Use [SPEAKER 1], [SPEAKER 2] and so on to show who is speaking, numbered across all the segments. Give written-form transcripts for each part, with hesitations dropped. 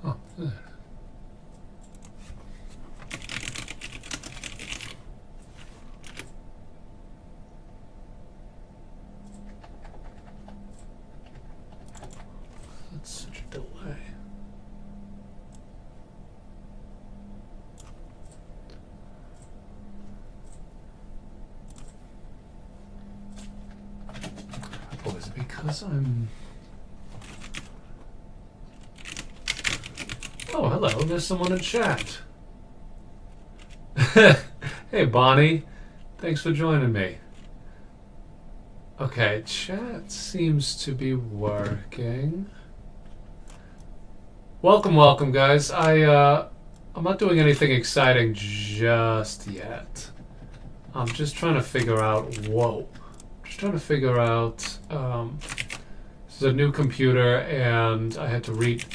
[SPEAKER 1] Oh, good. That's such a delay. Oh, is it because I'm... Oh, hello, there's someone in chat. Hey, Bonnie. Thanks for joining me. Okay, chat seems to be working. Welcome, welcome, guys. I'm not doing anything exciting just yet. I'm just trying to figure out... Whoa. Just trying to figure out... this is a new computer, and I had to re-download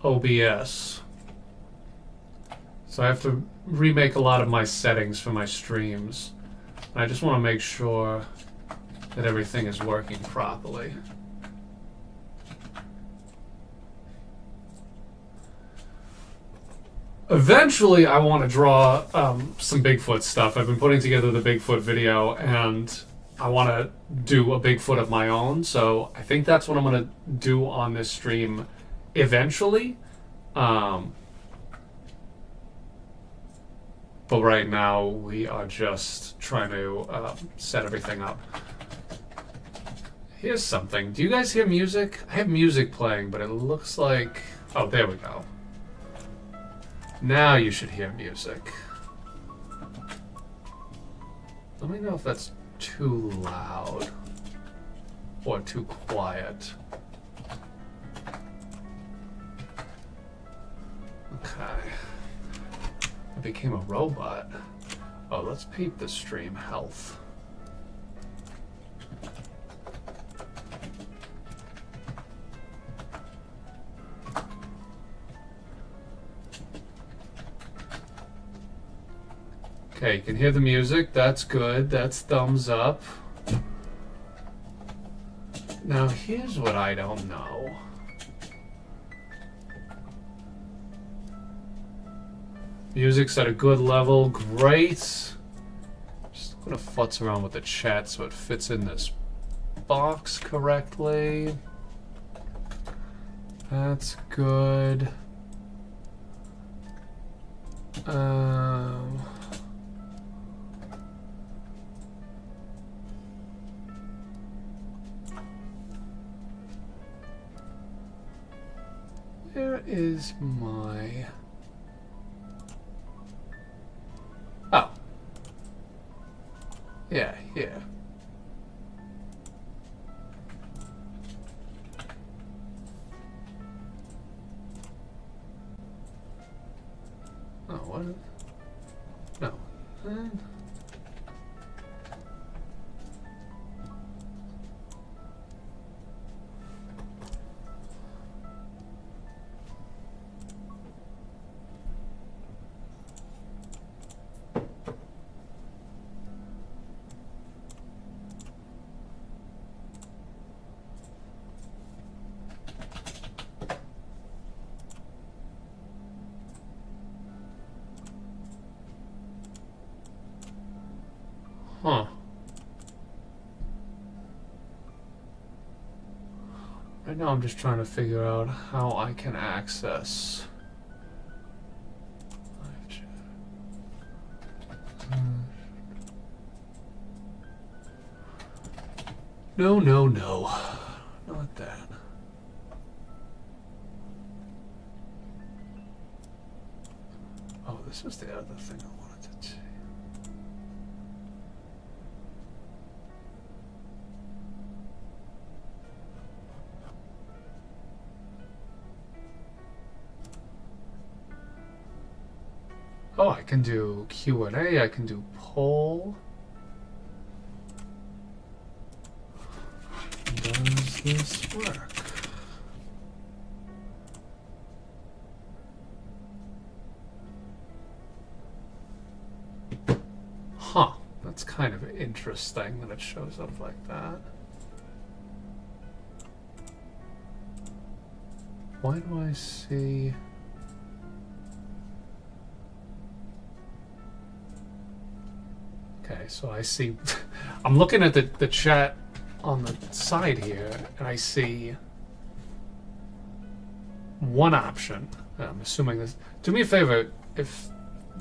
[SPEAKER 1] OBS. So I have to remake a lot of my settings for my streams. And I just want to make sure that everything is working properly. Eventually, I want to draw some Bigfoot stuff. I've been putting together the Bigfoot video, and I want to do a Bigfoot of my own. So I think that's what I'm going to do on this stream eventually. But right now, we are just trying to set everything up. Here's something. Do you guys hear music? I have music playing, but it looks like... Oh, there we go. Now you should hear music. Let me know if that's too loud or too quiet. Okay. I became a robot. Oh, let's peep the stream health. Okay, you can hear the music. That's good. That's thumbs up. Now, here's what I don't know. Music's at a good level. Great. Just gonna futz around with the chat so it fits in this box correctly. That's good. Where is my... Oh. Yeah, yeah. Oh, what? No. Huh. Right now I'm just trying to figure out how I can access. No, no, no. Not that. Oh, this was the other thing I wanted to see. Oh, I can do Q&A, I can do poll. Does this work? Huh, that's kind of interesting that it shows up like that. Why do I see... Okay, so I see... I'm looking at the chat on the side here, and I see one option. I'm assuming this... Do me a favor, if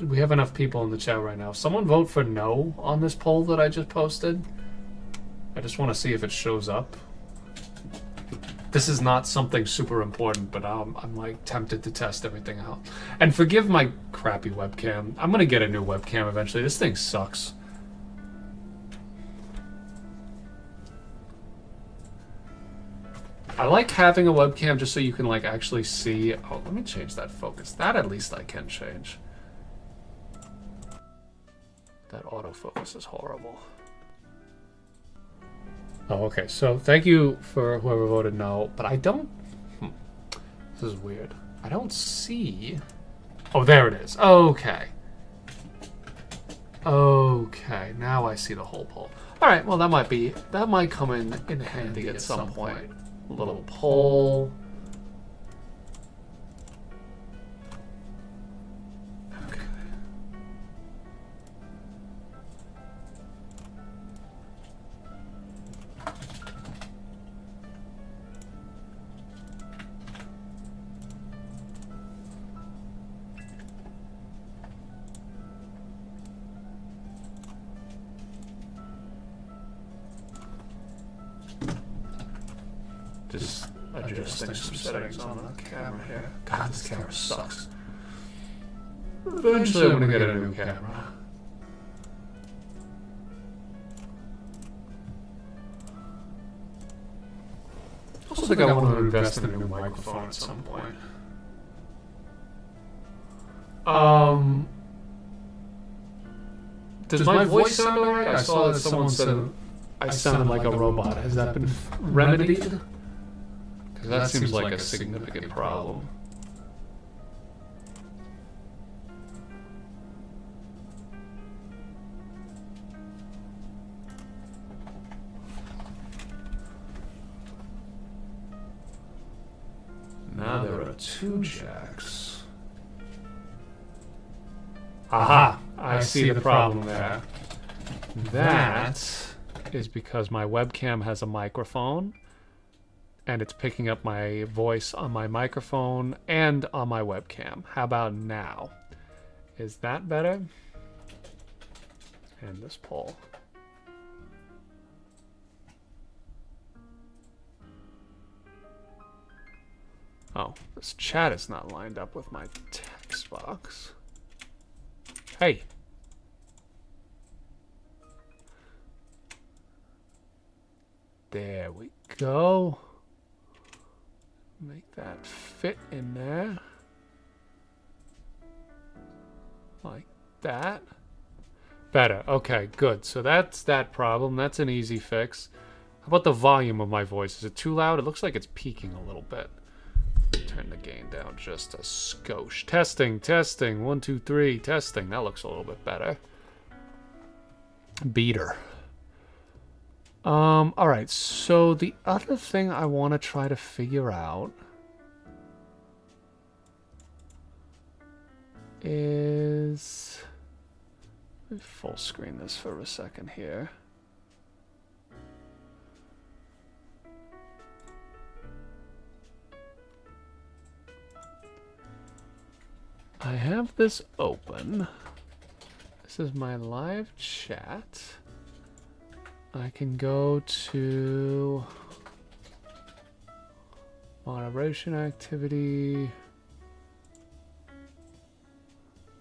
[SPEAKER 1] we have enough people in the chat right now, someone vote for no on this poll that I just posted. I just want to see if it shows up. This is not something super important, but I'm like tempted to test everything out. And forgive my crappy webcam. I'm gonna get a new webcam eventually. This thing sucks. I like having a webcam just so you can like actually see. Oh, let me change that focus. That at least I can change. That autofocus is horrible. Oh, okay. So thank you for whoever voted no, but I don't... This is weird. I don't see... Oh, there it is. Okay. Okay, now I see the whole poll. All right, well, that might come in handy at some point. A little poll. Okay. Just adjusting some settings on the camera here. God, this camera sucks. Eventually, I'm gonna get a new camera. I also think I want to invest in a new microphone at some point. Does my voice sound alright? I saw that someone said I sounded like a robot. Has that been remedied? Because that seems like a significant problem. Now there are two jacks. Aha! I see the problem there. That is because my webcam has a microphone, and it's picking up my voice on my microphone and on my webcam. How about now? Is that better? And this poll. Oh, this chat is not lined up with my text box. Hey. There we go. Make that fit in there. Like that. Better. Okay, good. So that's that problem. That's an easy fix. How about the volume of my voice? Is it too loud? It looks like it's peaking a little bit. Turn the gain down just a skosh. Testing, testing. 1, 2, 3. Testing. That looks a little bit better. Beater. All right. So the other thing I want to try to figure out is... Let me full screen this for a second here. I have this open. This is my live chat. I can go to moderation activity.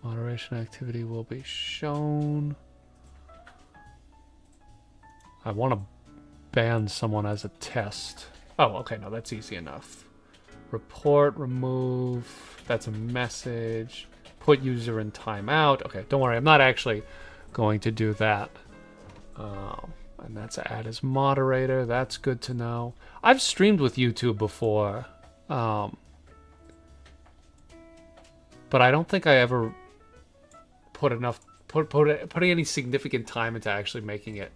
[SPEAKER 1] Moderation activity will be shown. I want to ban someone as a test. Oh, okay, no, that's easy enough. Report, remove, that's a message. Put user in timeout. Okay, don't worry, I'm not actually going to do that. And that's add as moderator, that's good to know. I've streamed with YouTube before, but I don't think I ever put any significant time into actually making it,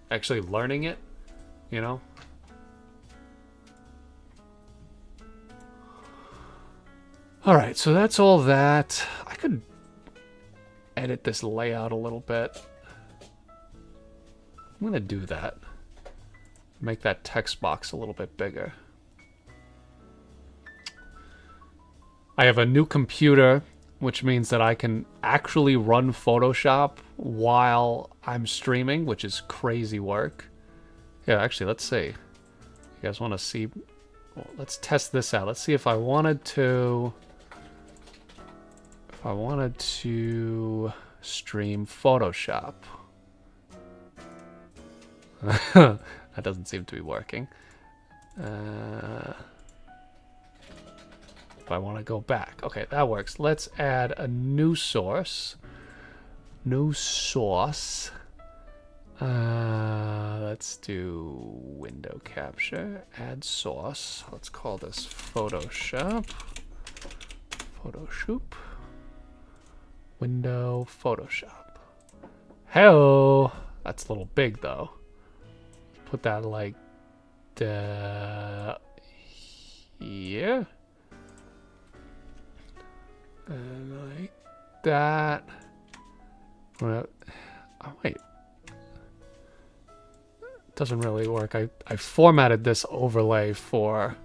[SPEAKER 1] actually learning it, you know? All right, so that's all that. I could edit this layout a little bit. I'm gonna do that. Make that text box a little bit bigger. I have a new computer, which means that I can actually run Photoshop while I'm streaming, which is crazy work. Yeah, actually, let's see. You guys want to see? Well, let's test this out. Let's see if I wanted to... If I wanted to stream Photoshop. That doesn't seem to be working. If I want to go back. Okay, that works. Let's add a new source. New source. Let's do window capture. Add source. Let's call this Photoshop. Photoshop. Window Photoshop. Hello. That's a little big though. Put that like here. And like that. Well, oh, wait. Doesn't really work. I formatted this overlay for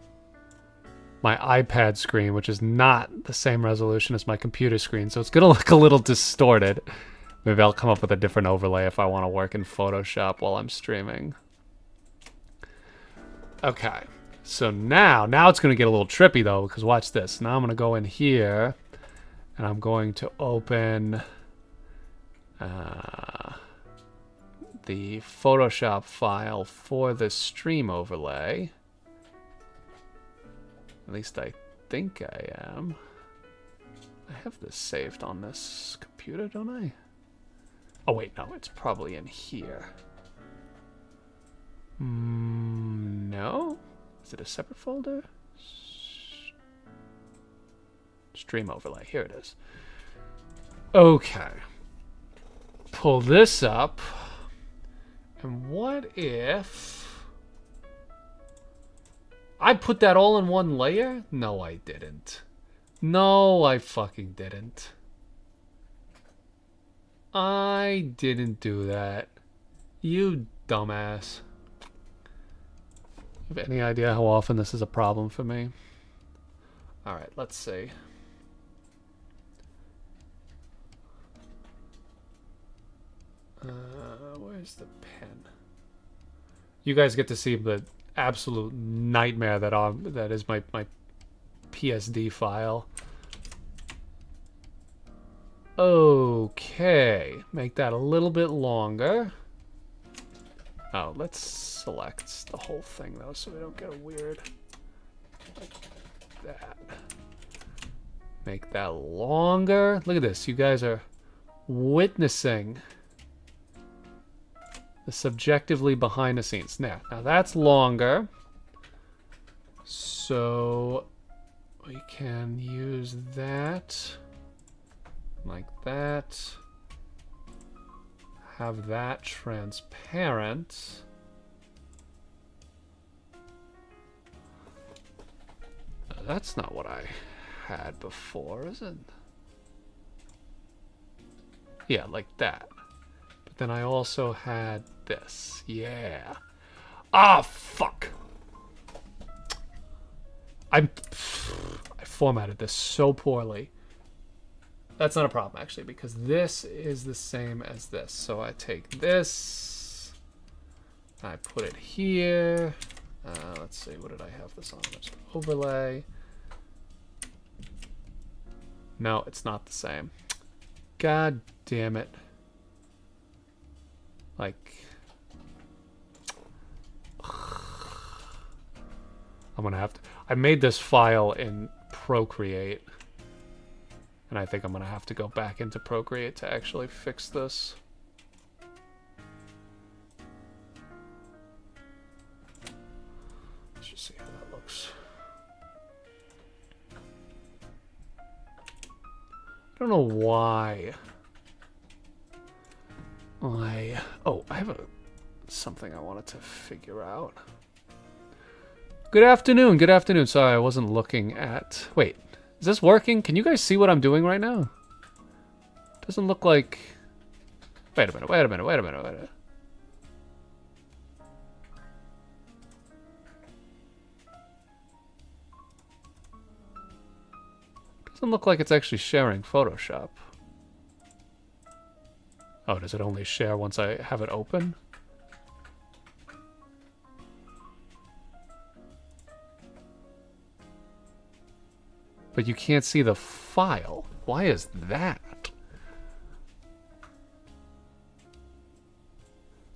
[SPEAKER 1] my iPad screen, which is not the same resolution as my computer screen, so it's gonna look a little distorted. Maybe I'll come up with a different overlay if I want to work in Photoshop while I'm streaming. Okay, so now it's gonna get a little trippy though, because watch this. Now I'm gonna go in here, and I'm going to open the Photoshop file for the stream overlay. At least I think I am. I have this saved on this computer, don't I? Oh wait, no, it's probably in here. No? Is it a separate folder? Stream overlay, here it is. Okay. Pull this up. And what if I put that all in one layer? No, I didn't. No, I fucking didn't. I didn't do that. You dumbass. You have any idea how often this is a problem for me? Alright, let's see. Where's the pen? You guys get to see the absolute nightmare that is my PSD file. Okay, make that a little bit longer. Oh, let's select the whole thing though, so we don't get a weird like that. Make that longer. Look at this. You guys are witnessing the subjectively behind the scenes. Now that's longer. So we can use that like that. Have that transparent. That's not what I had before, is it? Yeah, like that. But then I also had this. Yeah. Ah, fuck. I formatted this so poorly. That's not a problem, actually, because this is the same as this. So I take this, I put it here. Let's see, what did I have this on? There's overlay. No, it's not the same. God damn it. Like... I'm gonna have to... I made this file in Procreate. And I think I'm gonna have to go back into Procreate to actually fix this. Let's just see how that looks. I don't know why. Oh, I have something I wanted to figure out. Good afternoon, good afternoon. Sorry, I wasn't looking at... Wait, is this working? Can you guys see what I'm doing right now? Doesn't look like... Wait a minute, wait a minute, wait a minute, wait a minute. Doesn't look like it's actually sharing Photoshop. Oh, does it only share once I have it open? But you can't see the file. Why is that?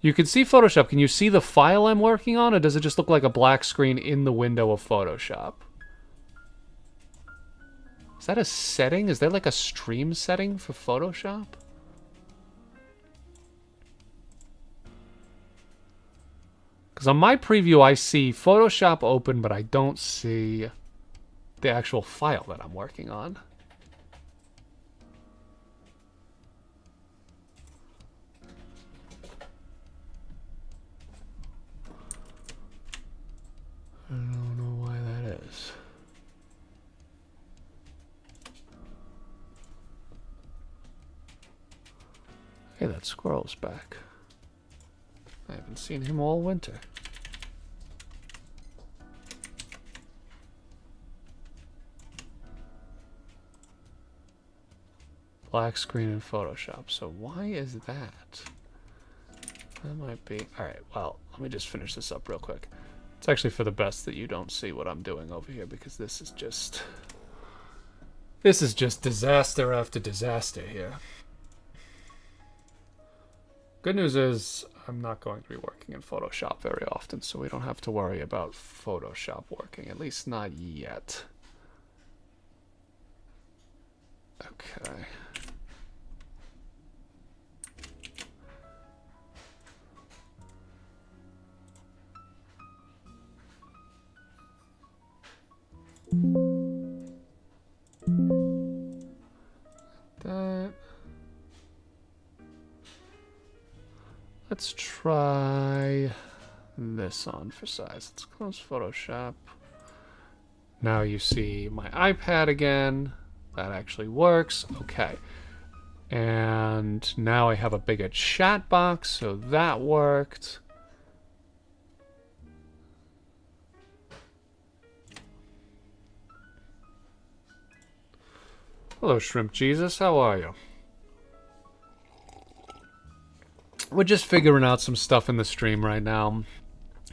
[SPEAKER 1] You can see Photoshop. Can you see the file I'm working on, or does it just look like a black screen in the window of Photoshop? Is that a setting? Is there like a stream setting for Photoshop? Because on my preview, I see Photoshop open, but I don't see the actual file that I'm working on. I don't know why that is. Hey, that squirrel's back. I haven't seen him all winter. Black screen in Photoshop. So why is that? That might be... Alright, well, let me just finish this up real quick. It's actually for the best that you don't see what I'm doing over here, because this is just... This is just disaster after disaster here. Good news is I'm not going to be working in Photoshop very often, so we don't have to worry about Photoshop working, at least not yet. Okay. That. Let's try this on for size. Let's close Photoshop. Now you see my iPad again. That actually works. Okay. And now I have a bigger chat box, so that worked. Hello, Shrimp Jesus. How are you? We're just figuring out some stuff in the stream right now.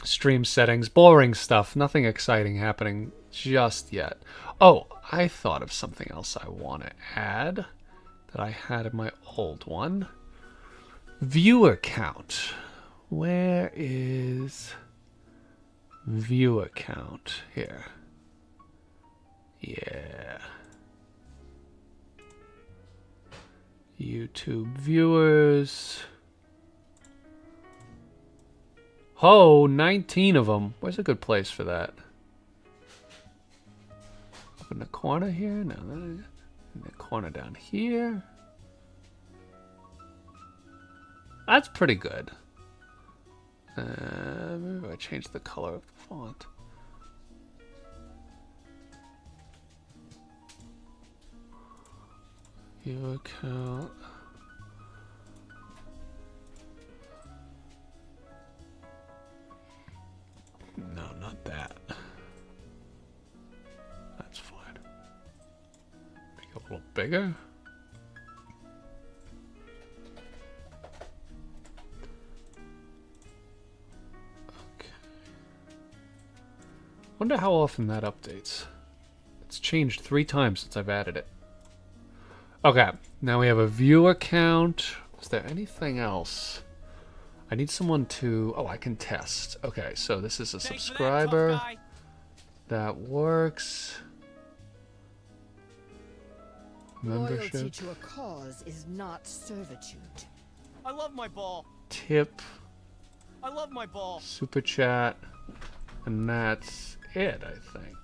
[SPEAKER 1] Stream settings, boring stuff. Nothing exciting happening just yet. Oh, I thought of something else I want to add that I had in my old one. Viewer count. Where is viewer count? Here. Yeah. YouTube viewers. Oh, 19 of them. Where's a good place for that? Up in the corner here? No, in the corner down here. That's pretty good. Maybe if I change the color of the font. Viewer count. No, not that. That's fine. Make it a little bigger. Wonder how often that updates. It's changed 3 times since I've added it. Okay, now we have a viewer count. Is there anything else? I need someone to... Oh, I can test. Okay, so this is a subscriber. That works. Membership.
[SPEAKER 2] Loyalty to a cause is not servitude.
[SPEAKER 3] I love my ball.
[SPEAKER 1] Tip.
[SPEAKER 3] I love my ball.
[SPEAKER 1] Super chat. And that's it, I think.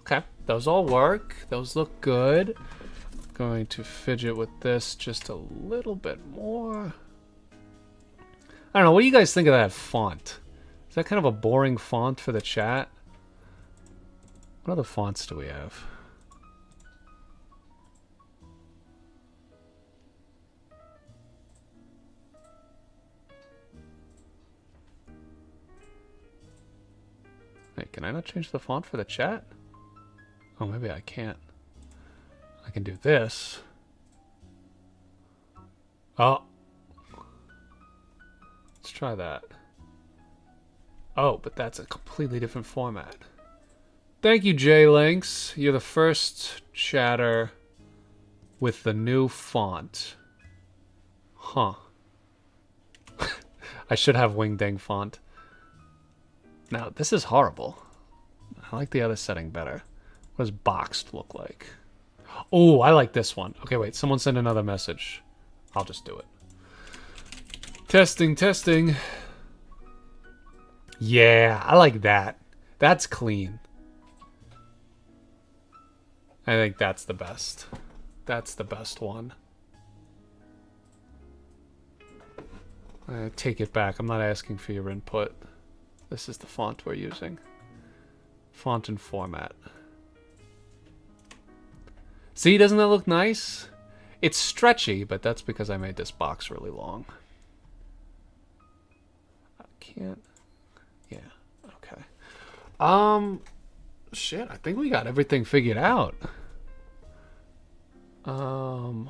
[SPEAKER 1] Okay, those all work. Those look good. Going to fidget with this just a little bit more. I don't know, what do you guys think of that font? Is that kind of a boring font for the chat? What other fonts do we have? Wait, can I not change the font for the chat? Oh, maybe I can't. I can do this. Oh. Let's try that. Oh, but that's a completely different format. Thank you, J-Links. You're the first chatter with the new font. Huh. I should have Wingding font. Now, this is horrible. I like the other setting better. What does boxed look like? Oh, I like this one. Okay, wait. Someone send another message. I'll just do it. Testing, testing. Yeah, I like that. That's clean. I think that's the best. That's the best one. I take it back. I'm not asking for your input. This is the font we're using. Font and format. See, doesn't that look nice? It's stretchy, but that's because I made this box really long. I can't... Yeah, okay. Shit, I think we got everything figured out. Oh,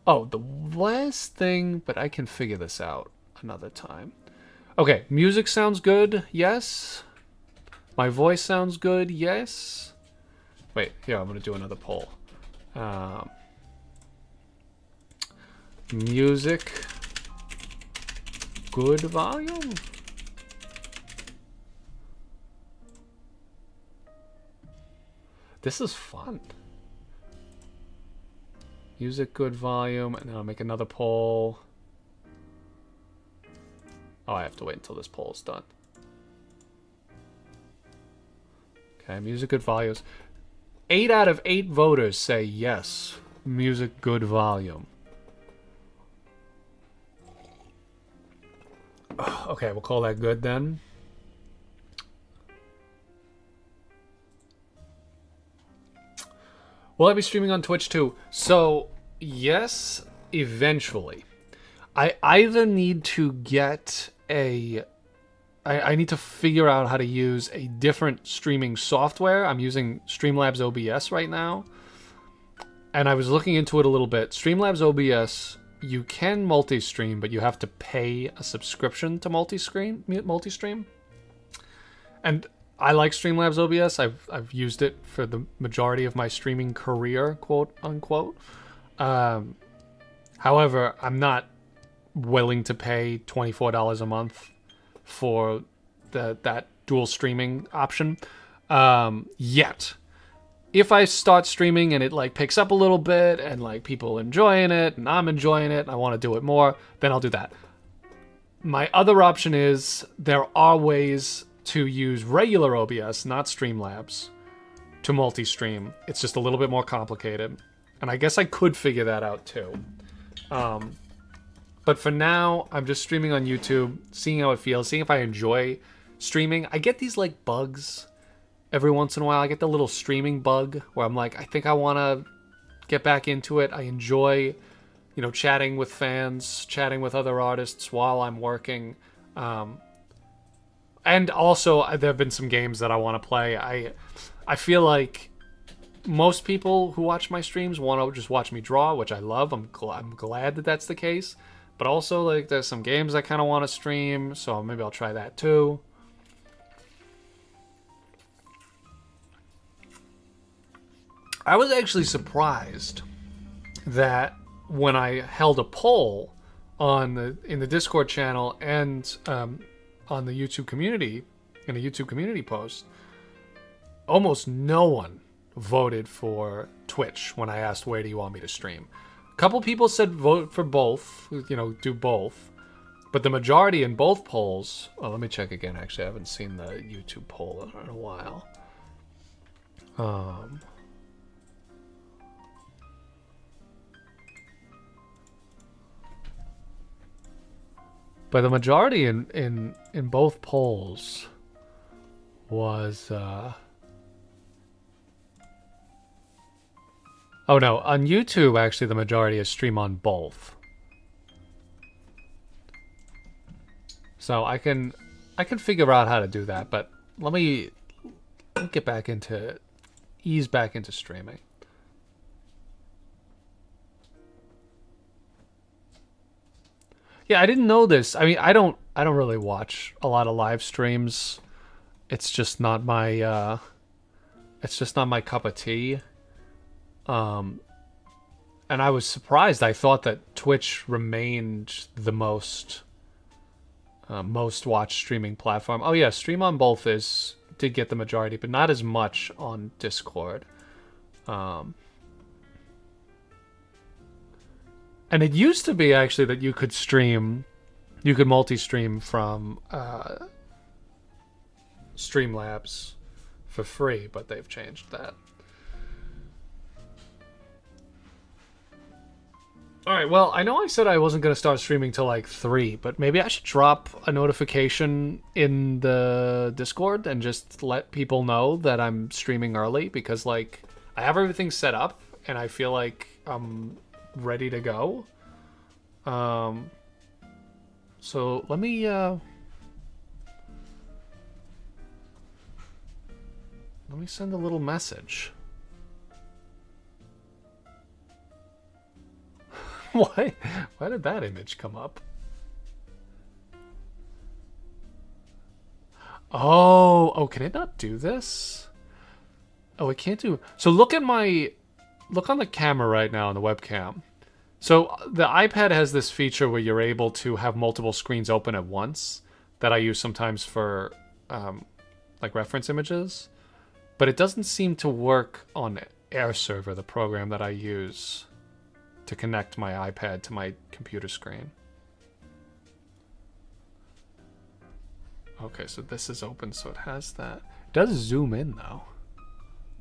[SPEAKER 1] the last thing, but I can figure this out another time. Okay, music sounds good, yes. My voice sounds good, yes. Wait, here, I'm gonna do another poll. Music, good volume? This is fun. Music, good volume, and then I'll make another poll. Oh, I have to wait until this poll is done. Okay, music, good volumes. 8 out of 8 voters say yes. Music, good volume. Okay, we'll call that good then. Will I be streaming on Twitch too? So, yes, eventually. I either need to get a... I need to figure out how to use a different streaming software. I'm using Streamlabs OBS right now. And I was looking into it a little bit. Streamlabs OBS, you can multi-stream, but you have to pay a subscription to multi-stream. And I like Streamlabs OBS. I've used it for the majority of my streaming career, quote unquote. However, I'm not willing to pay $24 a month for that dual streaming option yet. If I start streaming and it like picks up a little bit and like people enjoying it and I'm enjoying it and I want to do it more, then I'll do that. My other option is there are ways to use regular OBS, not Streamlabs, to multi-stream. It's just a little bit more complicated. And I guess I could figure that out too. But for now, I'm just streaming on YouTube, seeing how it feels, seeing if I enjoy streaming. I get these like bugs every once in a while. I get the little streaming bug where I'm like, I think I want to get back into it. I enjoy, you know, chatting with fans, chatting with other artists while I'm working. And also, there have been some games that I want to play. I feel like most people who watch my streams want to just watch me draw, which I love. I'm glad that that's the case. But also, like, there's some games I kind of want to stream, so maybe I'll try that too. I was actually surprised that when I held a poll in the Discord channel and on the YouTube community, in a YouTube community post, almost no one voted for Twitch when I asked where do you want me to stream. A couple people said vote for both, you know, do both. But the majority in both polls... Oh, let me check again, actually. I haven't seen the YouTube poll in a while. But the majority in both polls was... Oh no, on YouTube actually the majority is stream on both. So I can figure out how to do that, but let me get back into ease back into streaming. Yeah, I didn't know this. I mean, I don't really watch a lot of live streams. It's just not my cup of tea. And I was surprised. I thought that Twitch remained the most watched streaming platform. Oh yeah, stream on both did get the majority, but not as much on Discord. And it used to be actually that you could multi-stream from Streamlabs for free, but they've changed that. Alright, well, I know I said I wasn't going to start streaming till like 3, but maybe I should drop a notification in the Discord and just let people know that I'm streaming early, because, like, I have everything set up, and I feel like I'm ready to go. So let me send a little message. Why did that image come up? Oh, can it not do this? Oh, it can't do... So look on the camera right now on the webcam. So the iPad has this feature where you're able to have multiple screens open at once that I use sometimes for like reference images. But it doesn't seem to work on Air Server, the program that I use to connect my iPad to my computer screen. Okay, so this is open, so it has that. It does zoom in, though.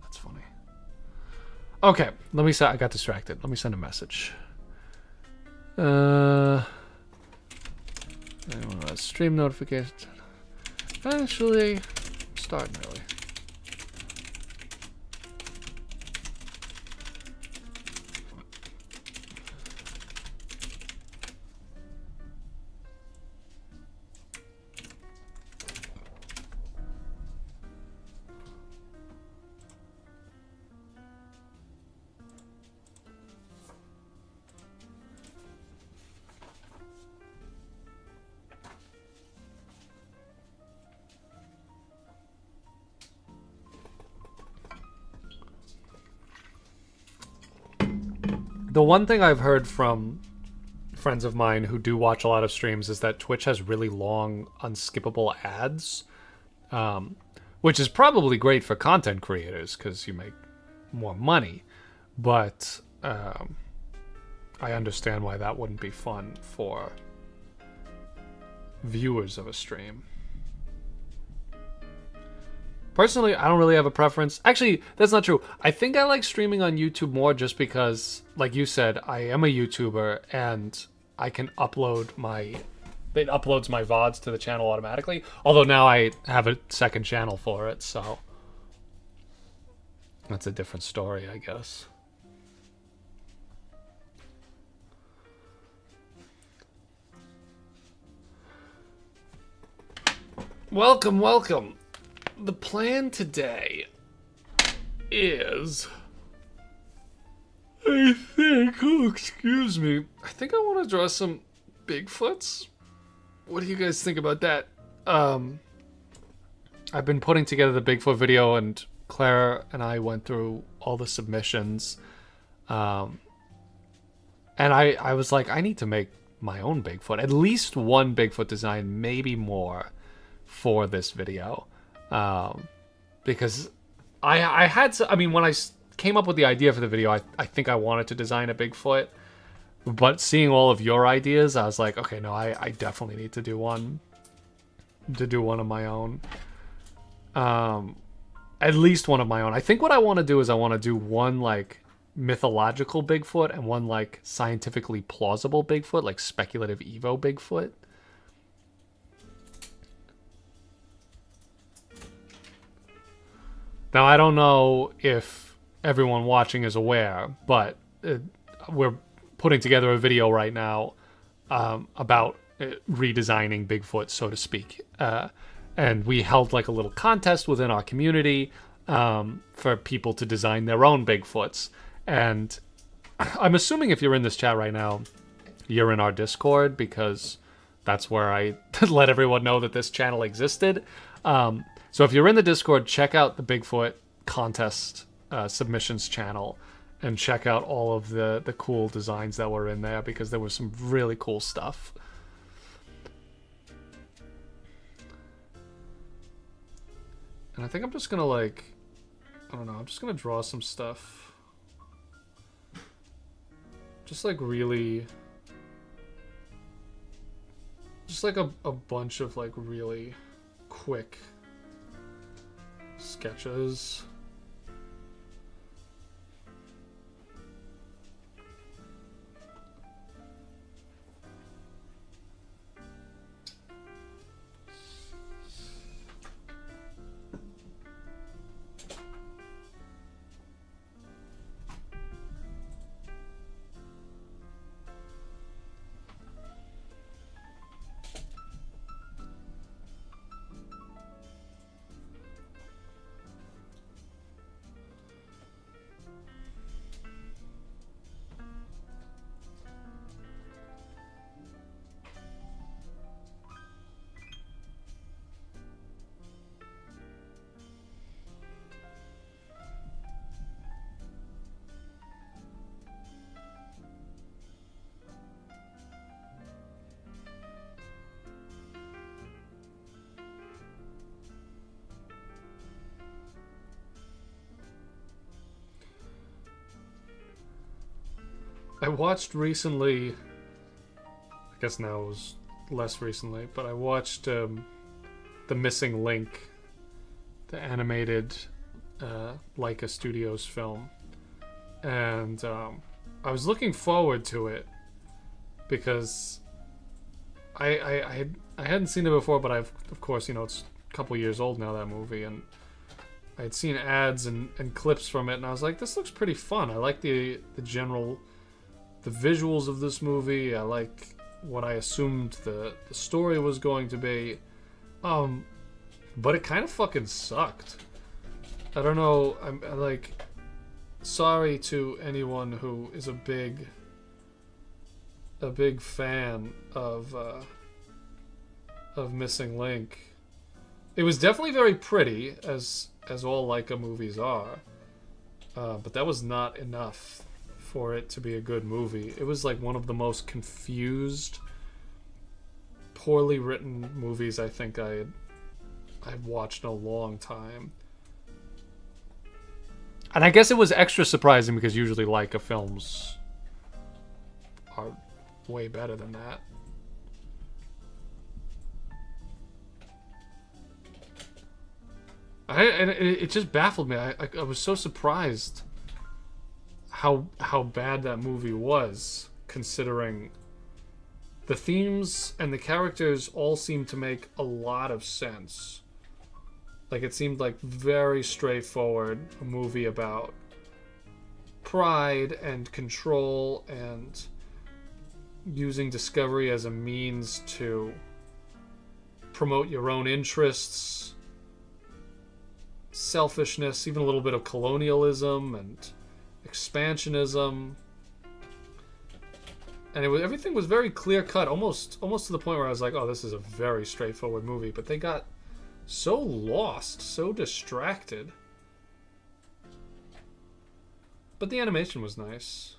[SPEAKER 1] That's funny. Okay, let me say I got distracted. Let me send a message. Stream notification. Actually, starting early. The one thing I've heard from friends of mine who do watch a lot of streams is that Twitch has really long, unskippable ads, which is probably great for content creators because you make more money. But I understand why that wouldn't be fun for viewers of a stream. Personally, I don't really have a preference. Actually, that's not true. I think I like streaming on YouTube more just because, like you said, I am a YouTuber and I can upload it uploads my VODs to the channel automatically. Although now I have a second channel for it, so that's a different story, I guess. Welcome, welcome. The plan today is, I think, oh, excuse me, I think I want to draw some Bigfoots? What do you guys think about that? I've been putting together the Bigfoot video, and Claire and I went through all the submissions. And I was like, I need to make my own Bigfoot. At least one Bigfoot design, maybe more, for this video. Because I had to, I mean, when I came up with the idea for the video, I think I wanted to design a Bigfoot. But seeing all of your ideas, I was like, okay, no, I definitely need to do one. To do one of my own. At least one of my own. I think what I want to do is I want to do one, like, mythological Bigfoot and one, like, scientifically plausible Bigfoot, like speculative Evo Bigfoot. Now, I don't know if everyone watching is aware, but we're putting together a video right now about redesigning Bigfoot, so to speak. And we held like a little contest within our community for people to design their own Bigfoots. And I'm assuming if you're in this chat right now, you're in our Discord, because that's where I let everyone know that this channel existed. So if you're in the Discord, check out the Bigfoot contest submissions channel and check out all of the cool designs that were in there, because there was some really cool stuff. And I think I'm just gonna, like, I don't know, I'm just gonna draw some stuff. Just like really, just like a bunch of like really quick sketches. I watched recently, I guess now it was less recently, but I watched The Missing Link, the animated Leica Studios film. And I was looking forward to it because I hadn't seen it before, but I've, of course, you know, it's a couple years old now, that movie, and I had seen ads and clips from it, and I was like, this looks pretty fun. I like the visuals of this movie. I like what I assumed the story was going to be. But it kind of fucking sucked. I don't know, I'm like, sorry to anyone who is a big fan of Missing Link. It was definitely very pretty, as all Leica movies are. But that was not enough for it to be a good movie. It was like one of the most confused, poorly written movies I think I'd watched in a long time. And I guess it was extra surprising because usually Leica films are way better than that. It just baffled me. I was so surprised how bad that movie was, considering the themes and the characters all seemed to make a lot of sense. Like, it seemed like very straightforward, a movie about pride and control and using discovery as a means to promote your own interests, selfishness, even a little bit of colonialism and expansionism. And everything was very clear cut, almost to the point where I was like, oh, this is a very straightforward movie. But they got so lost, so distracted. But the animation was nice.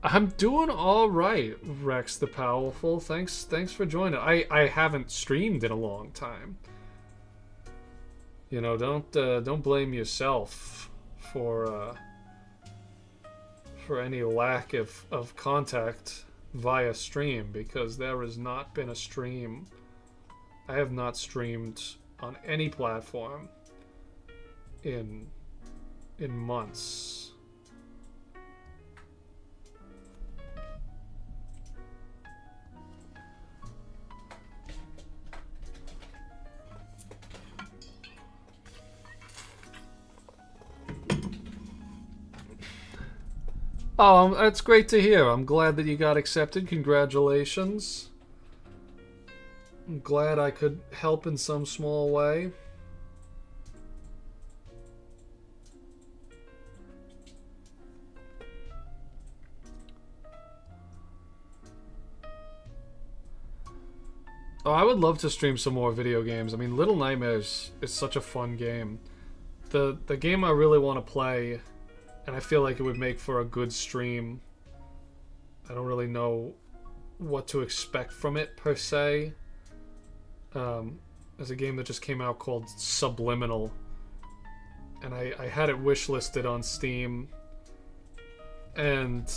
[SPEAKER 1] I'm doing all right, Rex the Powerful. Thanks for joining. I haven't streamed in a long time. You know, don't blame yourself for any lack of contact via stream, because there has not been a stream. I have not streamed on any platform in months. Oh, that's great to hear. I'm glad that you got accepted. Congratulations. I'm glad I could help in some small way. Oh, I would love to stream some more video games. I mean, Little Nightmares is such a fun game. The game I really want to play, and I feel like it would make for a good stream. I don't really know what to expect from it, per se. There's a game that just came out called Subliminal. And I had it wishlisted on Steam. And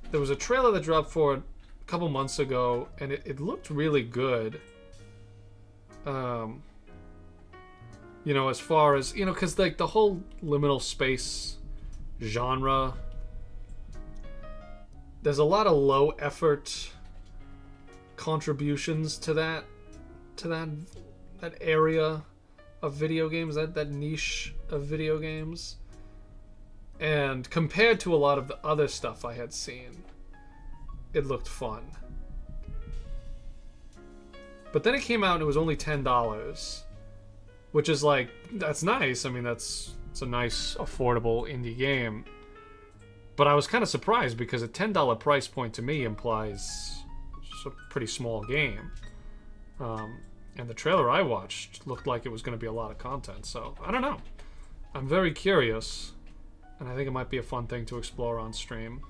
[SPEAKER 1] there was a trailer that dropped for it a couple months ago, and it looked really good. You know, as far as, you know, because like the whole liminal space genre, there's a lot of low effort contributions to that area of video games, that niche of video games. And compared to a lot of the other stuff I had seen, it looked fun. But then it came out and it was only $10, which is like, that's nice. I mean, it's a nice, affordable indie game. But I was kind of surprised because a $10 price point to me implies it's a pretty small game. And the trailer I watched looked like it was going to be a lot of content. So, I don't know. I'm very curious. And I think it might be a fun thing to explore on stream.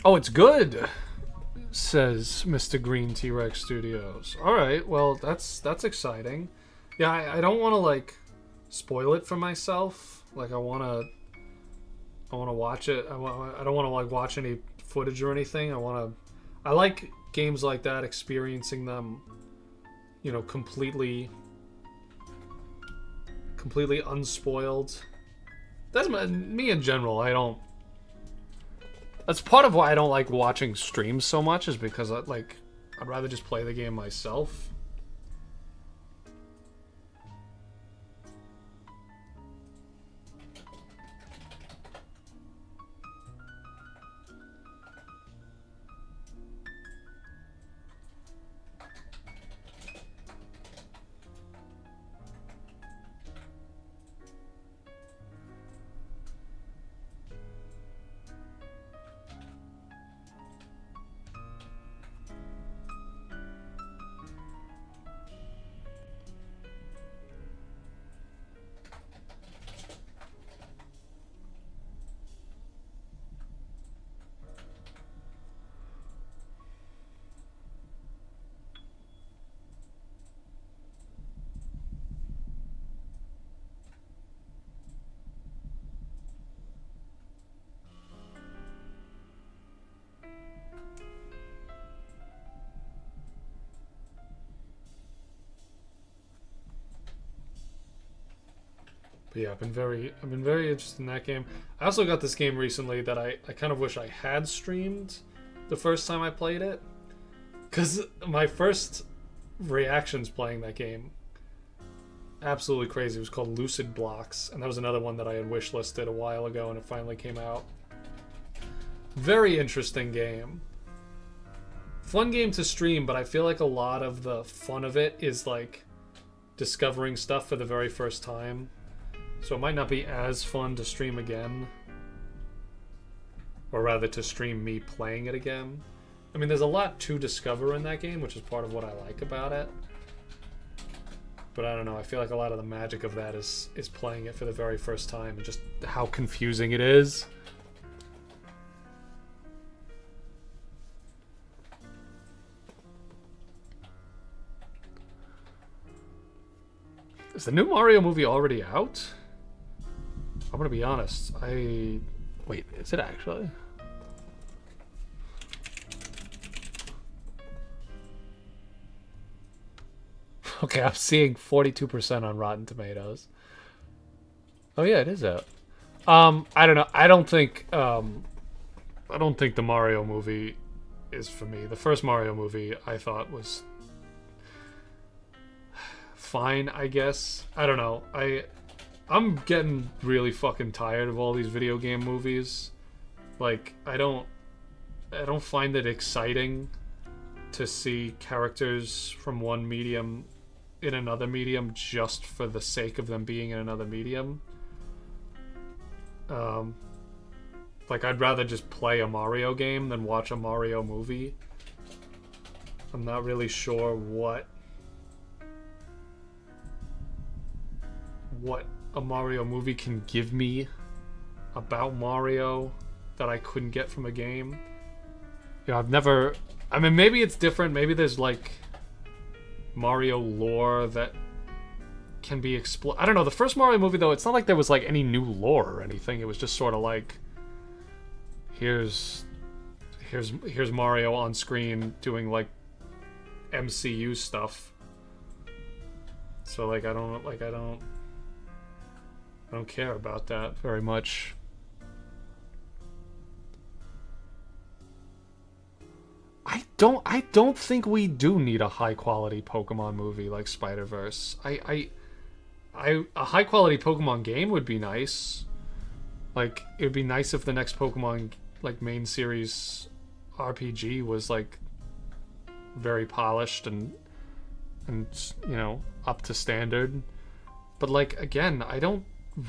[SPEAKER 1] Oh, it's good, says Mr. Green T-Rex Studios. Alright, well, that's exciting. Yeah, I don't want to, like, spoil it for myself. Like, I want to watch it. I don't want to, like, watch any footage or anything. I like games like that, experiencing them, you know, completely unspoiled. That's me in general. That's part of why I don't like watching streams so much, is because I'd rather just play the game myself. But yeah, I've been very interested in that game. I also got this game recently that I kind of wish I had streamed the first time I played it. Because my first reactions playing that game, absolutely crazy. It was called Lucid Blocks, and that was another one that I had wishlisted a while ago, and it finally came out. Very interesting game. Fun game to stream, but I feel like a lot of the fun of it is like discovering stuff for the very first time. So it might not be as fun to stream again. Or rather to stream me playing it again. I mean, there's a lot to discover in that game, which is part of what I like about it. But I don't know, I feel like a lot of the magic of that is playing it for the very first time and just how confusing it is. Is the new Mario movie already out? I'm gonna be honest. Wait, is it actually? Okay, I'm seeing 42% on Rotten Tomatoes. Oh yeah, it is out. I don't know. I don't think the Mario movie is for me. The first Mario movie I thought was fine, I guess. I don't know. I'm getting really fucking tired of all these video game movies. Like, I don't find it exciting to see characters from one medium in another medium just for the sake of them being in another medium. Like, I'd rather just play a Mario game than watch a Mario movie. I'm not really sure what a Mario movie can give me about Mario that I couldn't get from a game. Yeah, I mean, maybe it's different. Maybe there's like Mario lore that can be explored. I don't know. The first Mario movie, though, it's not like there was like any new lore or anything. It was just sort of like, here's Mario on screen doing like MCU stuff. So like I don't care about that very much. I don't think we do need a high quality Pokemon movie like Spider-Verse. A high quality Pokemon game would be nice. Like, it would be nice if the next Pokemon like main series RPG was like very polished and you know, up to standard. But like, again, I don't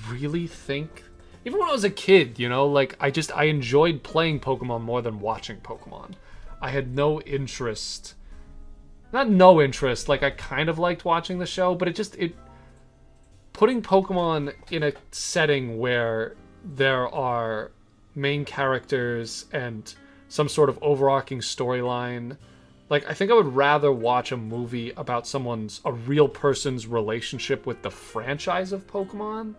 [SPEAKER 1] really think, even when I was a kid, you know, like I enjoyed playing Pokemon more than watching Pokemon. I had no interest, not no interest, like I kind of liked watching the show, but it putting Pokemon in a setting where there are main characters and some sort of overarching storyline, like I think I would rather watch a movie about a real person's relationship with the franchise of Pokemon.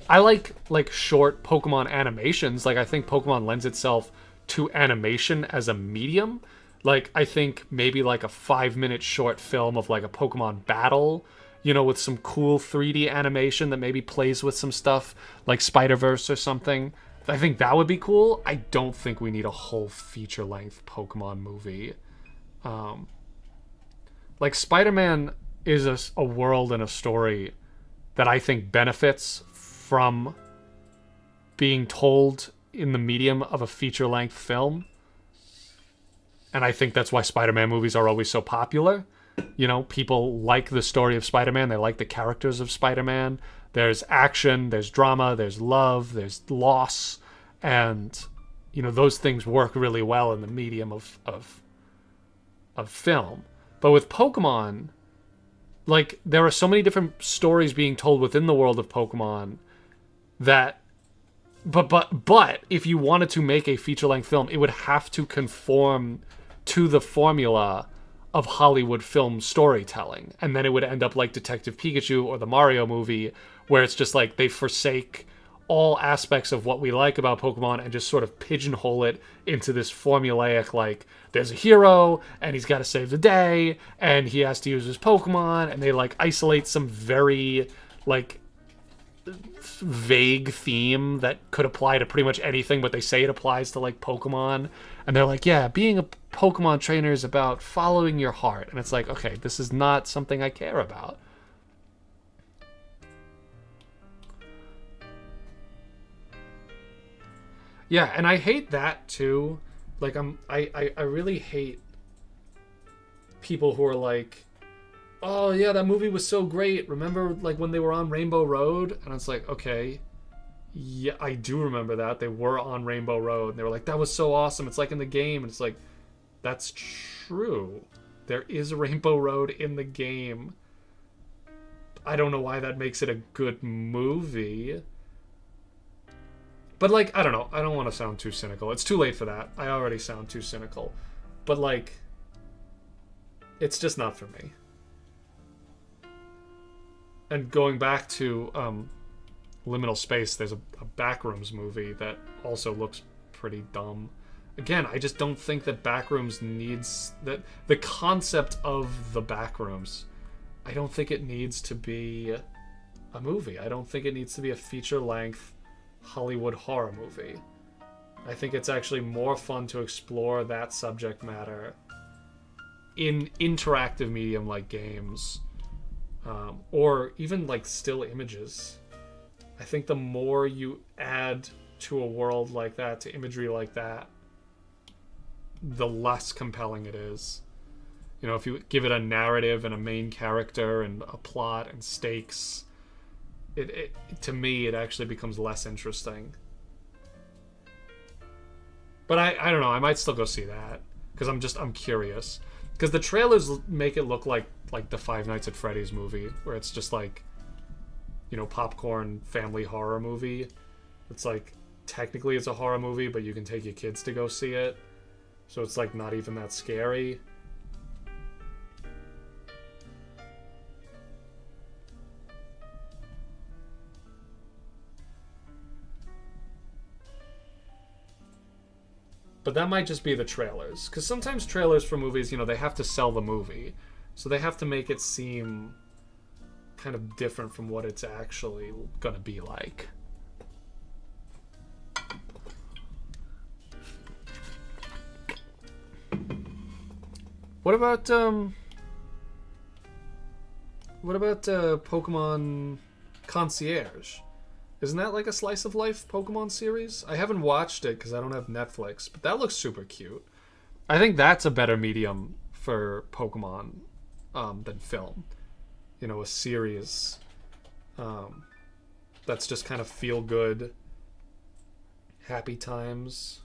[SPEAKER 1] I like short Pokemon animations. Like, I think Pokemon lends itself to animation as a medium. Like, I think maybe like a 5-minute short film of like a Pokemon battle, you know, with some cool 3D animation that maybe plays with some stuff like Spider-Verse or something. I think that would be cool. I don't think we need a whole feature-length Pokemon movie. Like, Spider-Man is a world and a story that I think benefits from being told in the medium of a feature-length film. And I think that's why Spider-Man movies are always so popular. You know, people like the story of Spider-Man. They like the characters of Spider-Man. There's action, there's drama, there's love, there's loss. And, you know, those things work really well in the medium of film. But with Pokemon, like, there are so many different stories being told within the world of Pokemon that But if you wanted to make a feature-length film, it would have to conform to the formula of Hollywood film storytelling. And then it would end up like Detective Pikachu or the Mario movie, where it's just like they forsake all aspects of what we like about Pokemon and just sort of pigeonhole it into this formulaic, like, there's a hero, and he's got to save the day, and he has to use his Pokemon, and they, like, isolate some very, like, vague theme that could apply to pretty much anything, but they say it applies to like Pokemon, and they're like, yeah, being a Pokemon trainer is about following your heart, and it's like, okay, this is not something I care about. Yeah, and I hate that too. Like I really hate people who are like, oh yeah, that movie was so great. Remember like when they were on Rainbow Road? And it's like, okay, yeah, I do remember that. They were on Rainbow Road and they were like, that was so awesome. It's like in the game. And it's like, that's true. There is a Rainbow Road in the game. I don't know why that makes it a good movie. But, like, I don't know. I don't want to sound too cynical. It's too late for that. I already sound too cynical. But, like, it's just not for me. And going back to Liminal Space, there's a Backrooms movie that also looks pretty dumb. Again, I just don't think that Backrooms needs... that the concept of the Backrooms, I don't think it needs to be a movie. I don't think it needs to be a feature-length Hollywood horror movie. I think it's actually more fun to explore that subject matter in interactive medium like games, or even like still images. I think the more you add to a world like that, to imagery like that, the less compelling it is. You know, if you give it a narrative and a main character and a plot and stakes, it to me, it actually becomes less interesting. But I don't know. I might still go see that because I'm curious. Because the trailers make it look like the Five Nights at Freddy's movie, where it's just like, you know, popcorn family horror movie. It's like technically it's a horror movie, but you can take your kids to go see it, so it's like not even that scary. But that might just be the trailers. Because sometimes trailers for movies, you know, they have to sell the movie. So they have to make it seem kind of different from what it's actually going to be like. What about Pokemon Concierge? Isn't that like a slice of life Pokemon series? I haven't watched it because I don't have Netflix, but that looks super cute. I think that's a better medium for Pokemon than film. You know, a series that's just kind of feel good, happy times.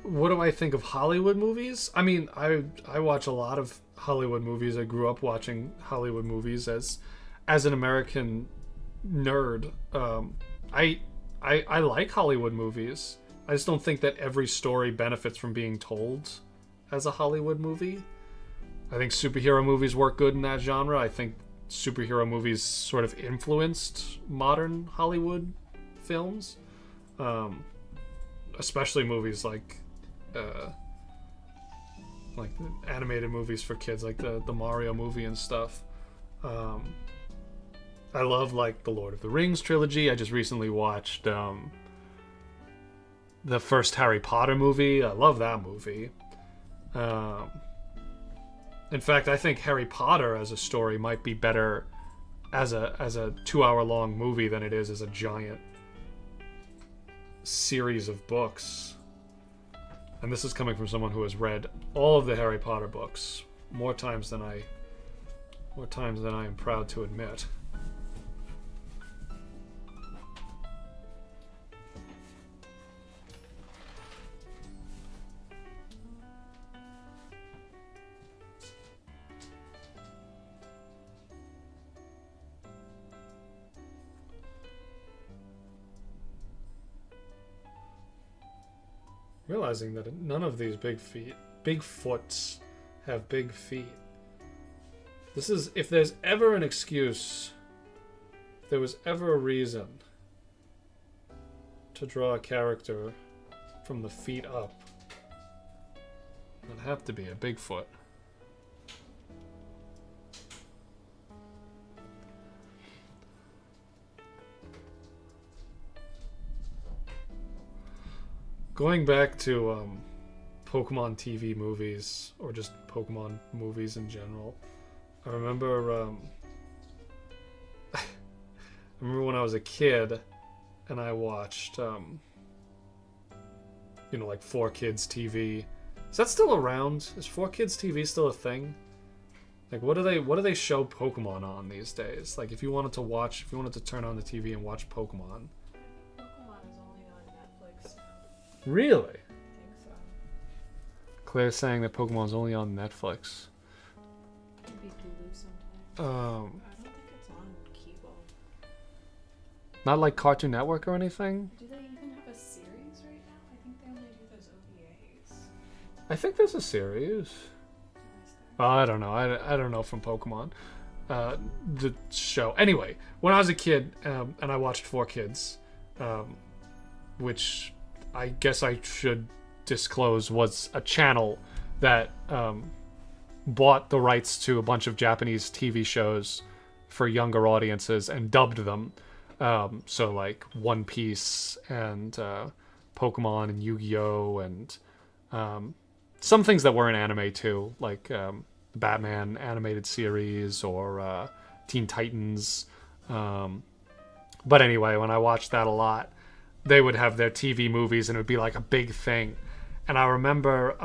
[SPEAKER 1] What do I think of Hollywood movies? I mean, I watch a lot of Hollywood movies. I grew up watching Hollywood movies as an American nerd. I like Hollywood movies. I just don't think that every story benefits from being told as a Hollywood movie. I think superhero movies work good in that genre. I think superhero movies sort of influenced modern Hollywood films, especially movies like animated movies for kids, like the Mario movie and stuff. I love like the Lord of the Rings trilogy. I just recently watched the first Harry Potter movie. I love that movie. In fact, I think Harry Potter as a story might be better as a 2-hour-long movie than it is as a giant series of books. And this is coming from someone who has read all of the Harry Potter books more times than I am proud to admit. Realizing that none of these Bigfoots have big feet. This is, if there's ever an excuse, if there was ever a reason to draw a character from the feet up, it'd have to be a Bigfoot. Going back to Pokemon TV movies, or just Pokemon movies in general, I remember I remember when I was a kid and I watched you know, like 4Kids TV. Is that still around? Is 4Kids TV still a thing? Like, what do they show Pokemon on these days? Like, if you wanted to turn on the TV and watch Pokemon.
[SPEAKER 4] Pokemon is only on Netflix now.
[SPEAKER 1] Really?
[SPEAKER 4] I think so.
[SPEAKER 1] Claire's saying that Pokemon's only on Netflix.
[SPEAKER 4] Maybe Hulu sometimes.
[SPEAKER 1] Um,
[SPEAKER 4] I don't think it's on Kibo.
[SPEAKER 1] not like Cartoon Network or anything?
[SPEAKER 4] Do they even have a series right now? I think they only do those OVAs.
[SPEAKER 1] I think there's a series. Oh, I don't know. I don't know from Pokemon. The show. Anyway, when I was a kid, and I watched 4Kids, which I guess I should disclose was a channel that bought the rights to a bunch of Japanese TV shows for younger audiences and dubbed them. So like One Piece and Pokemon and Yu-Gi-Oh! And some things that weren't anime too, like the Batman animated series or Teen Titans. But anyway, when I watched that a lot, they would have their TV movies and it would be like a big thing. And I remember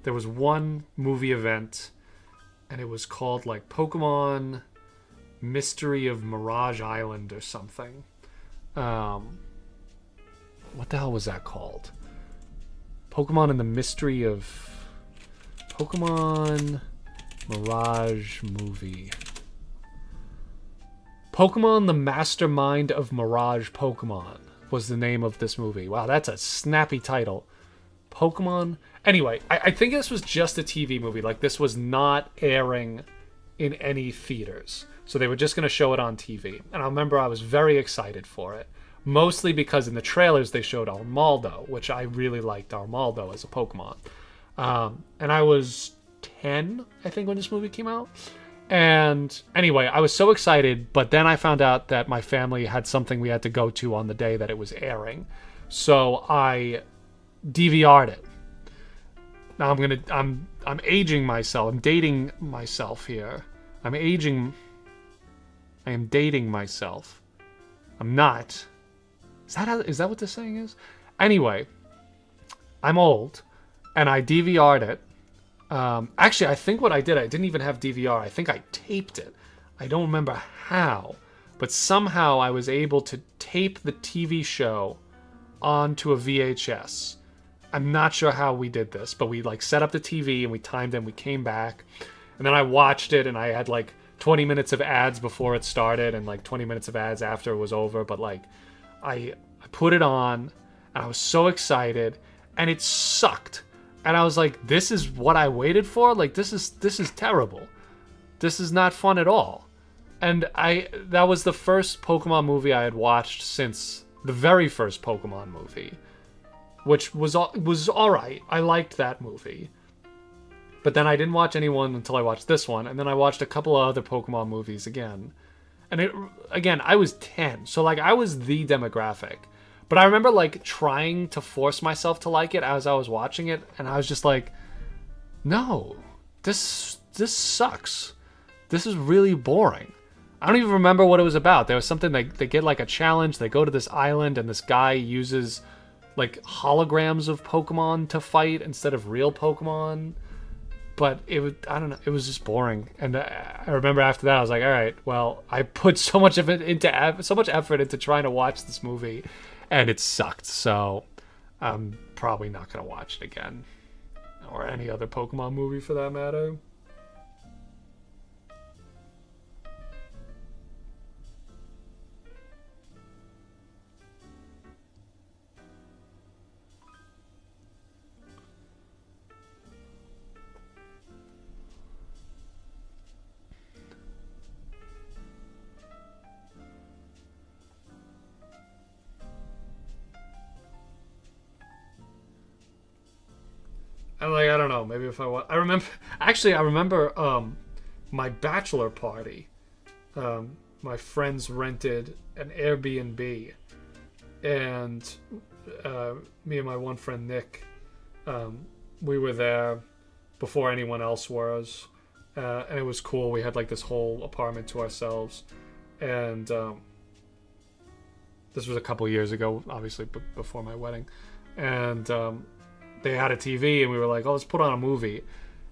[SPEAKER 1] there was one movie event and it was called like Pokemon Mystery of Mirage Island or something. What the hell was that called? Pokemon and the Mystery of... Pokemon Mirage movie. Pokemon the Mastermind of Mirage Pokemon was the name of this movie. Wow, that's a snappy title. Pokemon... Anyway, I think this was just a TV movie. Like, this was not airing in any theaters. So they were just going to show it on TV. And I remember I was very excited for it. Mostly because in the trailers they showed Armaldo, which I really liked Armaldo as a Pokemon. And I was 10, I think, when this movie came out. And anyway, I was so excited, but then I found out that my family had something we had to go to on the day that it was airing. So I DVR'd it. Now I'm aging myself. I'm dating myself here. I am dating myself. I'm not. Is that what this saying is? Anyway, I'm old, and I DVR'd it. Actually, I think what I didn't even have DVR. I think I taped it. I don't remember how, but somehow I was able to tape the TV show onto a VHS. I'm not sure how we did this, but we like set up the TV and we timed it and we came back. And then I watched it and I had like 20 minutes of ads before it started and like 20 minutes of ads after it was over. But like I put it on and I was so excited and it sucked. And I was like, this is what I waited for? Like this is terrible. This is not fun at all. And that was the first Pokemon movie I had watched since the very first Pokemon movie, which was all right. I liked that movie. But then I didn't watch anyone until I watched this one, and then I watched a couple of other Pokemon movies again. And again, I was 10, so like I was the demographic. But I remember like trying to force myself to like it as I was watching it, and I was just like, no, this sucks. This is really boring. I don't even remember what it was about. There was something they get like a challenge. They go to this island, and this guy uses like holograms of Pokemon to fight instead of real Pokemon. But I don't know, it was just boring. And I remember after that, I was like, all right, well, I put so much effort into trying to watch this movie, and it sucked. So I'm probably not going to watch it again. Or any other Pokemon movie for that matter. like, I don't know, maybe if I remember, actually, I remember my bachelor party. My friends rented an Airbnb, and me and my one friend Nick, we were there before anyone else was, and it was cool. We had like this whole apartment to ourselves, and this was a couple years ago, obviously before my wedding, and they had a TV, and we were like, oh, let's put on a movie,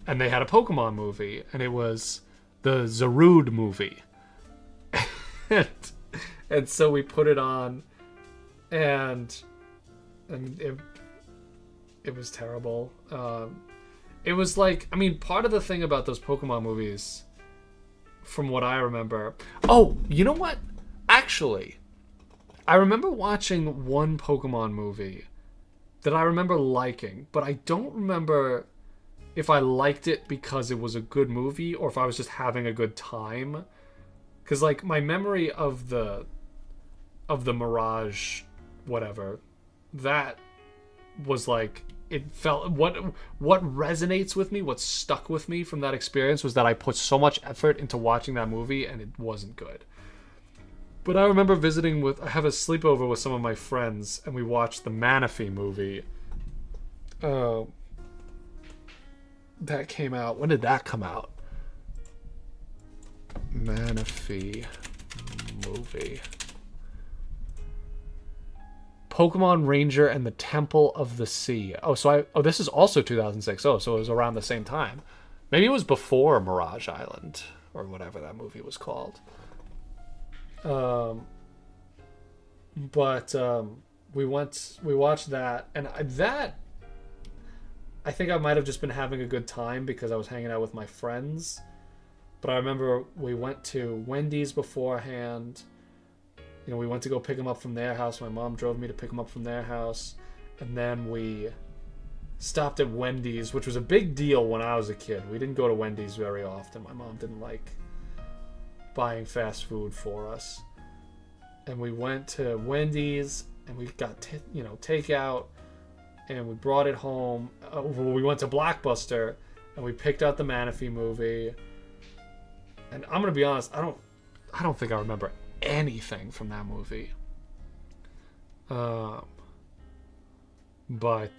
[SPEAKER 1] and they had a Pokemon movie, and it was the Zarude movie. and so we put it on, and it was terrible. It was like, I mean, part of the thing about those Pokemon movies, from what I remember... Oh, you know what? Actually, I remember watching one Pokemon movie that I remember liking, but I don't remember if I liked it because it was a good movie or if I was just having a good time. Because, like, my memory of the Mirage, whatever, that was like, it felt, what resonates with me, what stuck with me from that experience was that I put so much effort into watching that movie and it wasn't good. But I remember I have a sleepover with some of my friends, and we watched the Manaphy movie. That came out, when did that come out? Manaphy movie. Pokemon Ranger and the Temple of the Sea. This is also 2006. So it was around the same time. Maybe it was before Mirage Island or whatever that movie was called. We watched that, and I think I might have just been having a good time because I was hanging out with my friends. But I remember we went to Wendy's beforehand. You know, we went to go pick them up from their house. My mom drove me to pick them up from their house. And then we stopped at Wendy's, which was a big deal when I was a kid. We didn't go to Wendy's very often. My mom didn't like buying fast food for us. And we went to Wendy's, and we got takeout, and we brought it home. We went to Blockbuster, and we picked out the Manaphy movie. And I'm gonna be honest, I don't think I remember anything from that movie. But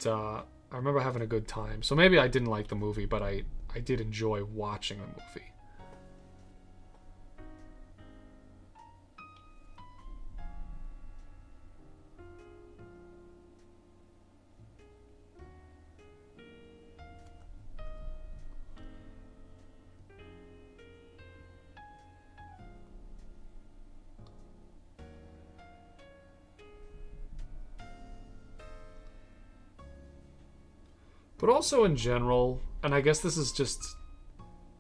[SPEAKER 1] I remember having a good time. So maybe I didn't like the movie, but I did enjoy watching the movie. But also in general, and I guess this is just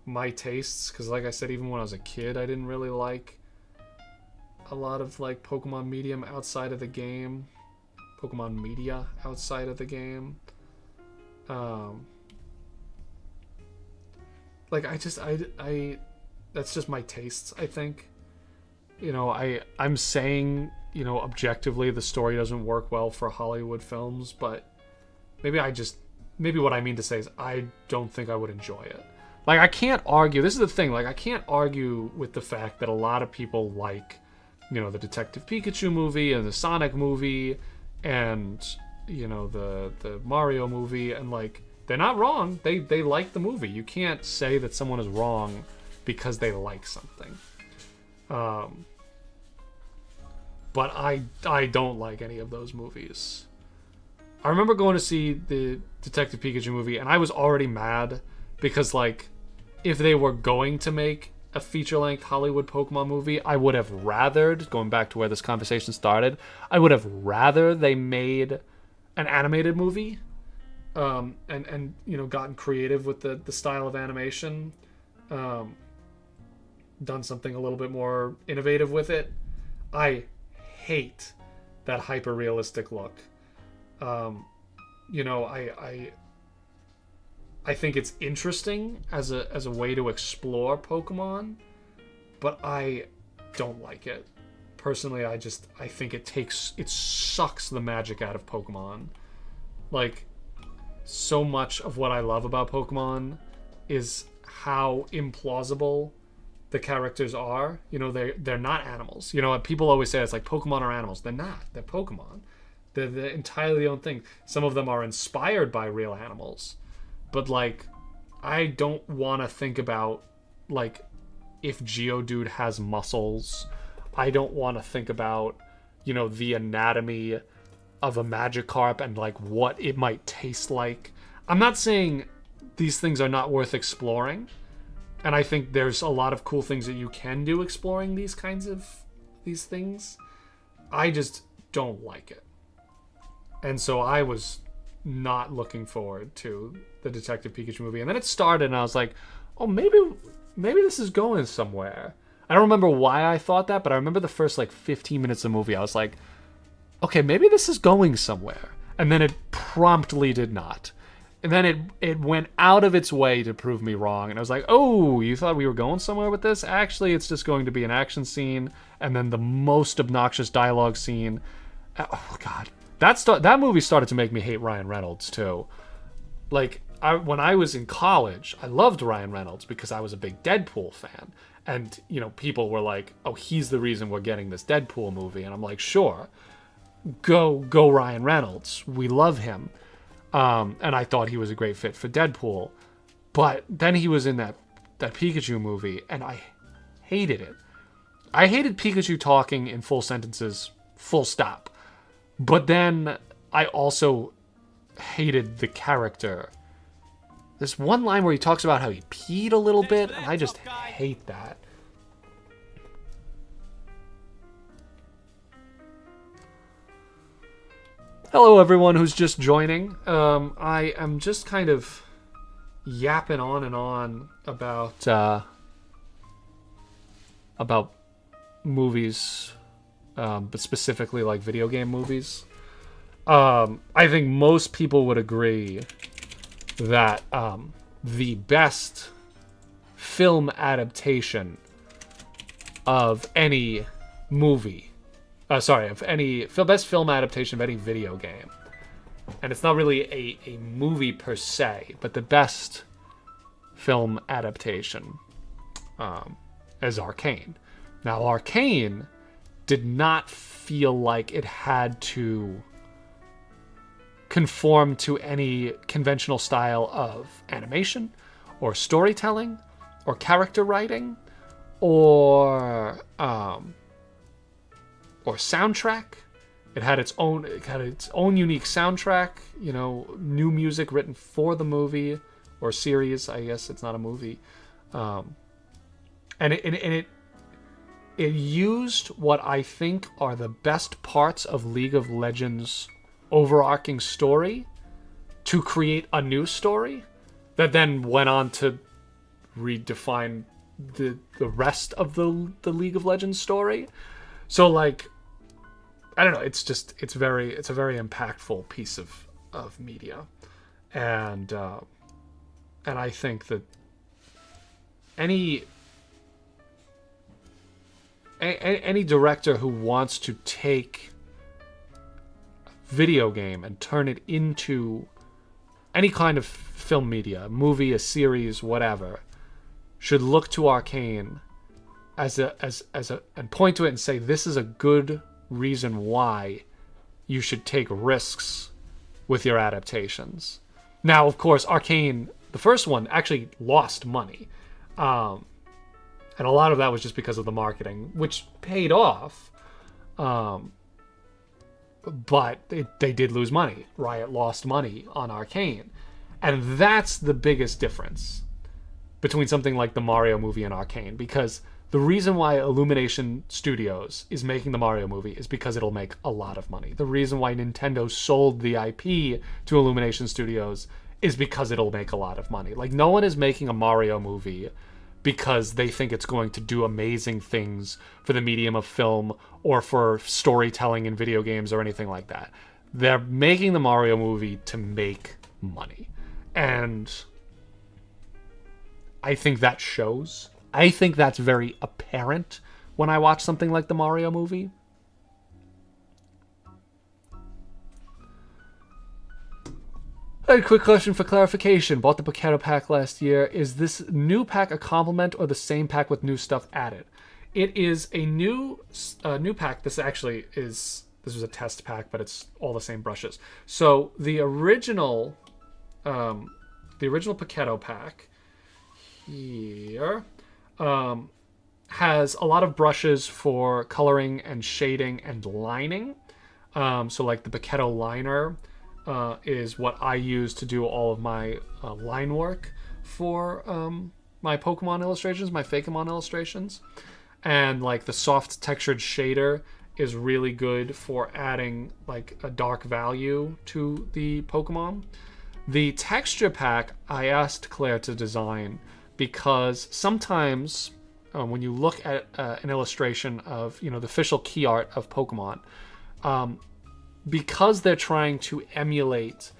[SPEAKER 1] my tastes, because like I said, even when I was a kid, I didn't really like a lot of like Pokemon media outside of the game. Like I that's just my tastes, I think. You know, I'm saying, you know, objectively the story doesn't work well for Hollywood films, but maybe what I mean to say is I don't think I would enjoy it. Like, I can't argue. This is the thing. Like, I can't argue with the fact that a lot of people like, you know, the Detective Pikachu movie and the Sonic movie and, you know, the Mario movie. And, like, they're not wrong. They like the movie. You can't say that someone is wrong because they like something. But I don't like any of those movies. I remember going to see the Detective Pikachu movie, and I was already mad because, like, if they were going to make a feature-length Hollywood Pokemon movie, I would have rathered, going back to where this conversation started, I would have rather they made an animated movie, and you know, gotten creative with the style of animation, done something a little bit more innovative with it. I hate that hyper-realistic look. You know, I think it's interesting as a way to explore Pokemon, but I don't like it. Personally, I think it sucks the magic out of Pokemon. Like, so much of what I love about Pokemon is how implausible the characters are. You know, they're not animals. You know, people always say it's like Pokemon are animals. They're not. They're Pokemon. They're entirely their own thing. Some of them are inspired by real animals. But, like, I don't want to think about, like, if Geodude has muscles. I don't want to think about, you know, the anatomy of a Magikarp and, like, what it might taste like. I'm not saying these things are not worth exploring. And I think there's a lot of cool things that you can do exploring these things. I just don't like it. And so I was not looking forward to the Detective Pikachu movie. And then it started and I was like, oh, maybe this is going somewhere. I don't remember why I thought that, but I remember the first, like, 15 minutes of the movie. I was like, okay, maybe this is going somewhere. And then it promptly did not. And then it went out of its way to prove me wrong. And I was like, oh, you thought we were going somewhere with this? Actually, it's just going to be an action scene and then the most obnoxious dialogue scene. Oh, God. That movie started to make me hate Ryan Reynolds, too. Like, when I was in college, I loved Ryan Reynolds because I was a big Deadpool fan. And, you know, people were like, oh, he's the reason we're getting this Deadpool movie. And I'm like, sure. Go Ryan Reynolds. We love him. And I thought he was a great fit for Deadpool. But then he was in that Pikachu movie, and I hated it. I hated Pikachu talking in full sentences, full stop. But then I also hated the character. There's one line where he talks about how he peed a little bit, and I just hate that. Hello, everyone who's just joining. I am just kind of yapping on and on about movies, but specifically like video game movies. I think most people would agree that the best film adaptation of any movie, best film adaptation of any video game, and it's not really a movie per se, but the best film adaptation is Arcane. Now, Arcane did not feel like it had to conform to any conventional style of animation or storytelling or character writing or soundtrack. It had its own unique soundtrack, you know, new music written for the movie or series. I guess it's not a movie. And it used what I think are the best parts of League of Legends' overarching story to create a new story that then went on to redefine the rest of the League of Legends story. So, like, I don't know, it's a very impactful piece of media. And I think that any director who wants to take video game and turn it into any kind of film media, a movie, a series, whatever, should look to Arcane as a and point to it and say, this is a good reason why you should take risks with your adaptations. Now, of course, Arcane, the first one, actually lost money. And a lot of that was just because of the marketing, which paid off. But they did lose money. Riot lost money on Arcane. And that's the biggest difference between something like the Mario movie and Arcane. Because the reason why Illumination Studios is making the Mario movie is because it'll make a lot of money. The reason why Nintendo sold the IP to Illumination Studios is because it'll make a lot of money. Like, no one is making a Mario movie because they think it's going to do amazing things for the medium of film or for storytelling in video games or anything like that. They're making the Mario movie to make money. And I think that shows. I think that's very apparent when I watch something like the Mario movie. A quick question for clarification. Bought the Poketo pack last year. Is this new pack a complement or the same pack with new stuff added? It is a new pack. This actually is, this was a test pack, but it's all the same brushes. So the original Poketo pack here has a lot of brushes for coloring and shading and lining. So like the Poketo liner is what I use to do all of my line work for my Pokemon illustrations, my Fakemon illustrations. And like the soft textured shader is really good for adding like a dark value to the Pokemon. The texture pack I asked Claire to design because sometimes when you look at an illustration of, you know, the official key art of Pokemon, because they're trying to emulate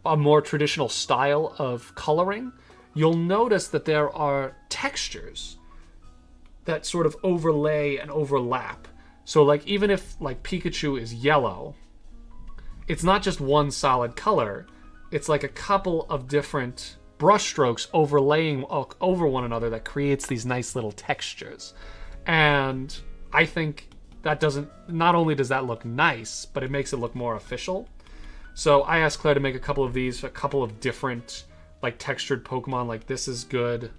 [SPEAKER 1] a more traditional style of coloring, you'll notice that there are textures that sort of overlay and overlap. So like even if like Pikachu is yellow, it's not just one solid color, it's like a couple of different brush strokes overlaying over one another that creates these nice little textures. And I think that not only does that look nice, but it makes it look more official. So I asked Claire to make a couple of these, a couple of different like textured Pokemon. Like this is good, a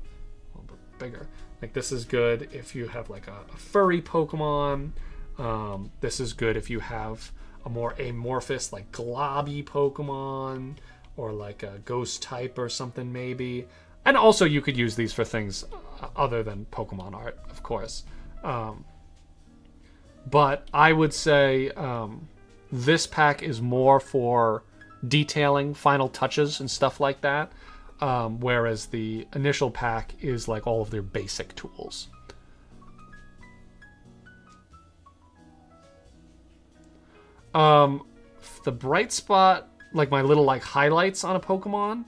[SPEAKER 1] little bit bigger. Like this is good if you have like a furry Pokemon. This is good if you have a more amorphous like globby Pokemon or like a ghost type or something maybe. And also you could use these for things other than Pokemon art, of course. But I would say this pack is more for detailing, final touches, and stuff like that, whereas the initial pack is like all of their basic tools. The bright spot, like my little like highlights on a Pokemon,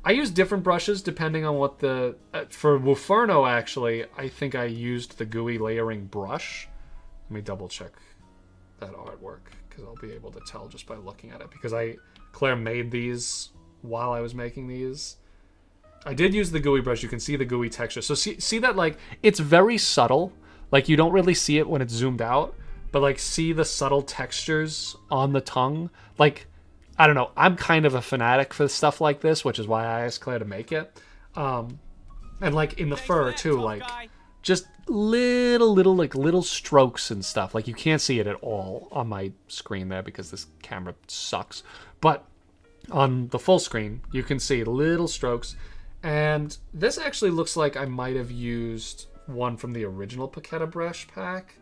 [SPEAKER 1] I use different brushes depending on what the... for Wuferno, actually, I think I used the gooey layering brush. Let me double check that artwork because I'll be able to tell just by looking at it, because Claire made these while I was making these. I did use the gooey brush. You can see the gooey texture. So see that, like, it's very subtle. Like, you don't really see it when it's zoomed out, but like see the subtle textures on the tongue. Like, I don't know, I'm kind of a fanatic for stuff like this, which is why I asked Claire to make it. And like in the fur too, like just little strokes and stuff. Like you can't see it at all on my screen there because this camera sucks. But on the full screen, you can see little strokes. And this actually looks like I might have used one from the original Poketo brush pack.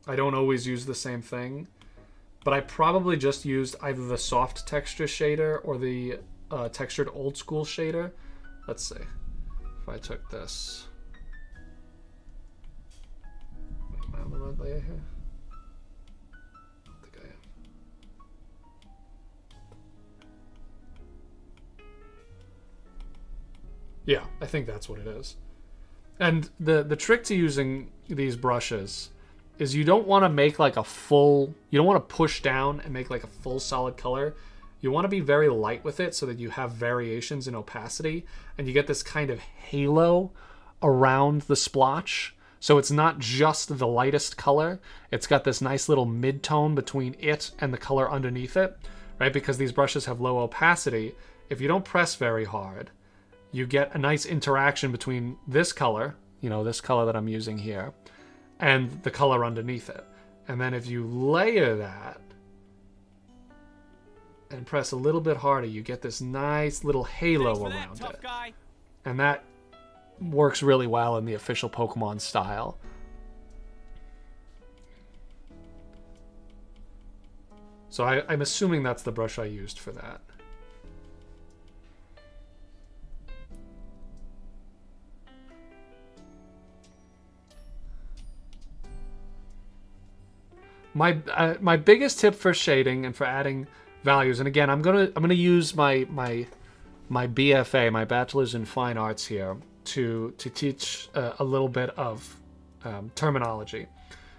[SPEAKER 1] I don't always use the same thing, but I probably just used either the soft texture shader or the textured old school shader. Let's see if I took this. Am I on the right layer here? I don't think I am. Yeah, I think that's what it is. And the trick to using these brushes is you don't want to make like a full, you don't want to push down and make like a full solid color. You want to be very light with it so that you have variations in opacity and you get this kind of halo around the splotch. So it's not just the lightest color. It's got this nice little mid-tone between it and the color underneath it, right? Because these brushes have low opacity. If you don't press very hard, you get a nice interaction between this color, you know, this color that I'm using here, and the color underneath it. And then if you layer that and press a little bit harder, you get this nice little halo around it. And that works really well in the official Pokemon style. So I'm assuming that's the brush I used for that. My biggest tip for shading and for adding values, and again, I'm gonna use my BFA, my Bachelor's in Fine Arts here, to teach a little bit of terminology.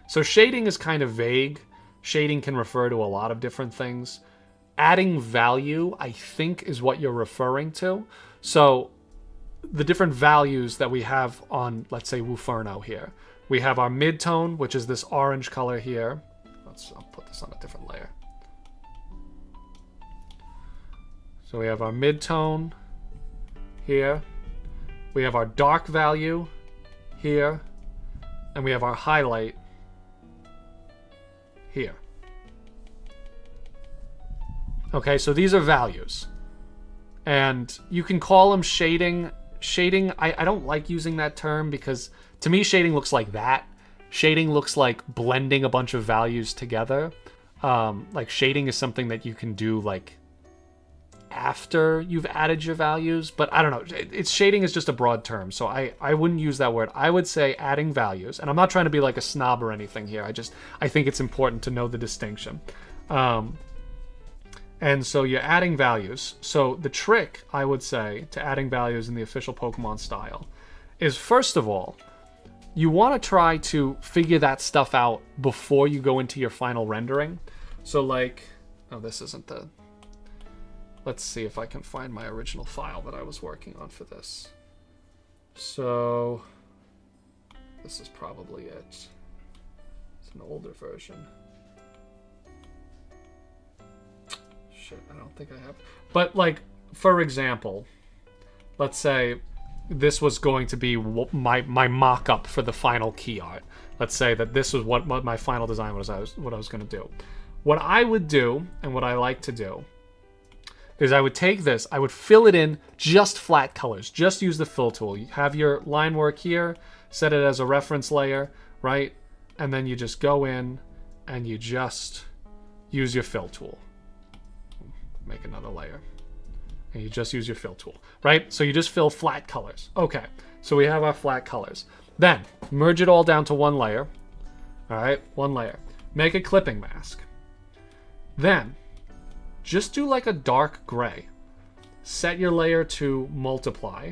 [SPEAKER 1] So shading is kind of vague Shading can refer to a lot of different things. Adding value, I think, is what you're referring to. So the different values that we have on, let's say, Wuferno here. We have our midtone, which is this orange color here. I'll put this on a different layer. So we have our midtone here. We have our dark value here. And we have our highlight here. Okay, so these are values. And you can call them shading. Shading, I don't like using that term because to me shading looks like that. Shading looks like blending a bunch of values together. Like shading is something that you can do like after you've added your values, but I don't know. It's shading is just a broad term, so I wouldn't use that word. I would say adding values, and I'm not trying to be like a snob or anything here. I think it's important to know the distinction. And so you're adding values. So the trick, I would say, to adding values in the official Pokemon style is, first of all, you want to try to figure that stuff out before you go into your final rendering. So like, oh, this isn't the... Let's see if I can find my original file that I was working on for this. So this is probably it. It's an older version. I don't think I have. But like, for example, let's say this was going to be my mock-up for the final key art. Let's say that this was what my final design was, what I was going to do. What I would do, and what I like to do, is I would take this, I would fill it in just flat colors. Just use the fill tool. You have your line work here, set it as a reference layer, right? And then you just go in and you just use your fill tool. Make another layer. And you just use your fill tool, right? So you just fill flat colors. Okay, so we have our flat colors. Then, merge it all down to one layer. All right, one layer. Make a clipping mask. Then, just do like a dark gray. Set your layer to multiply.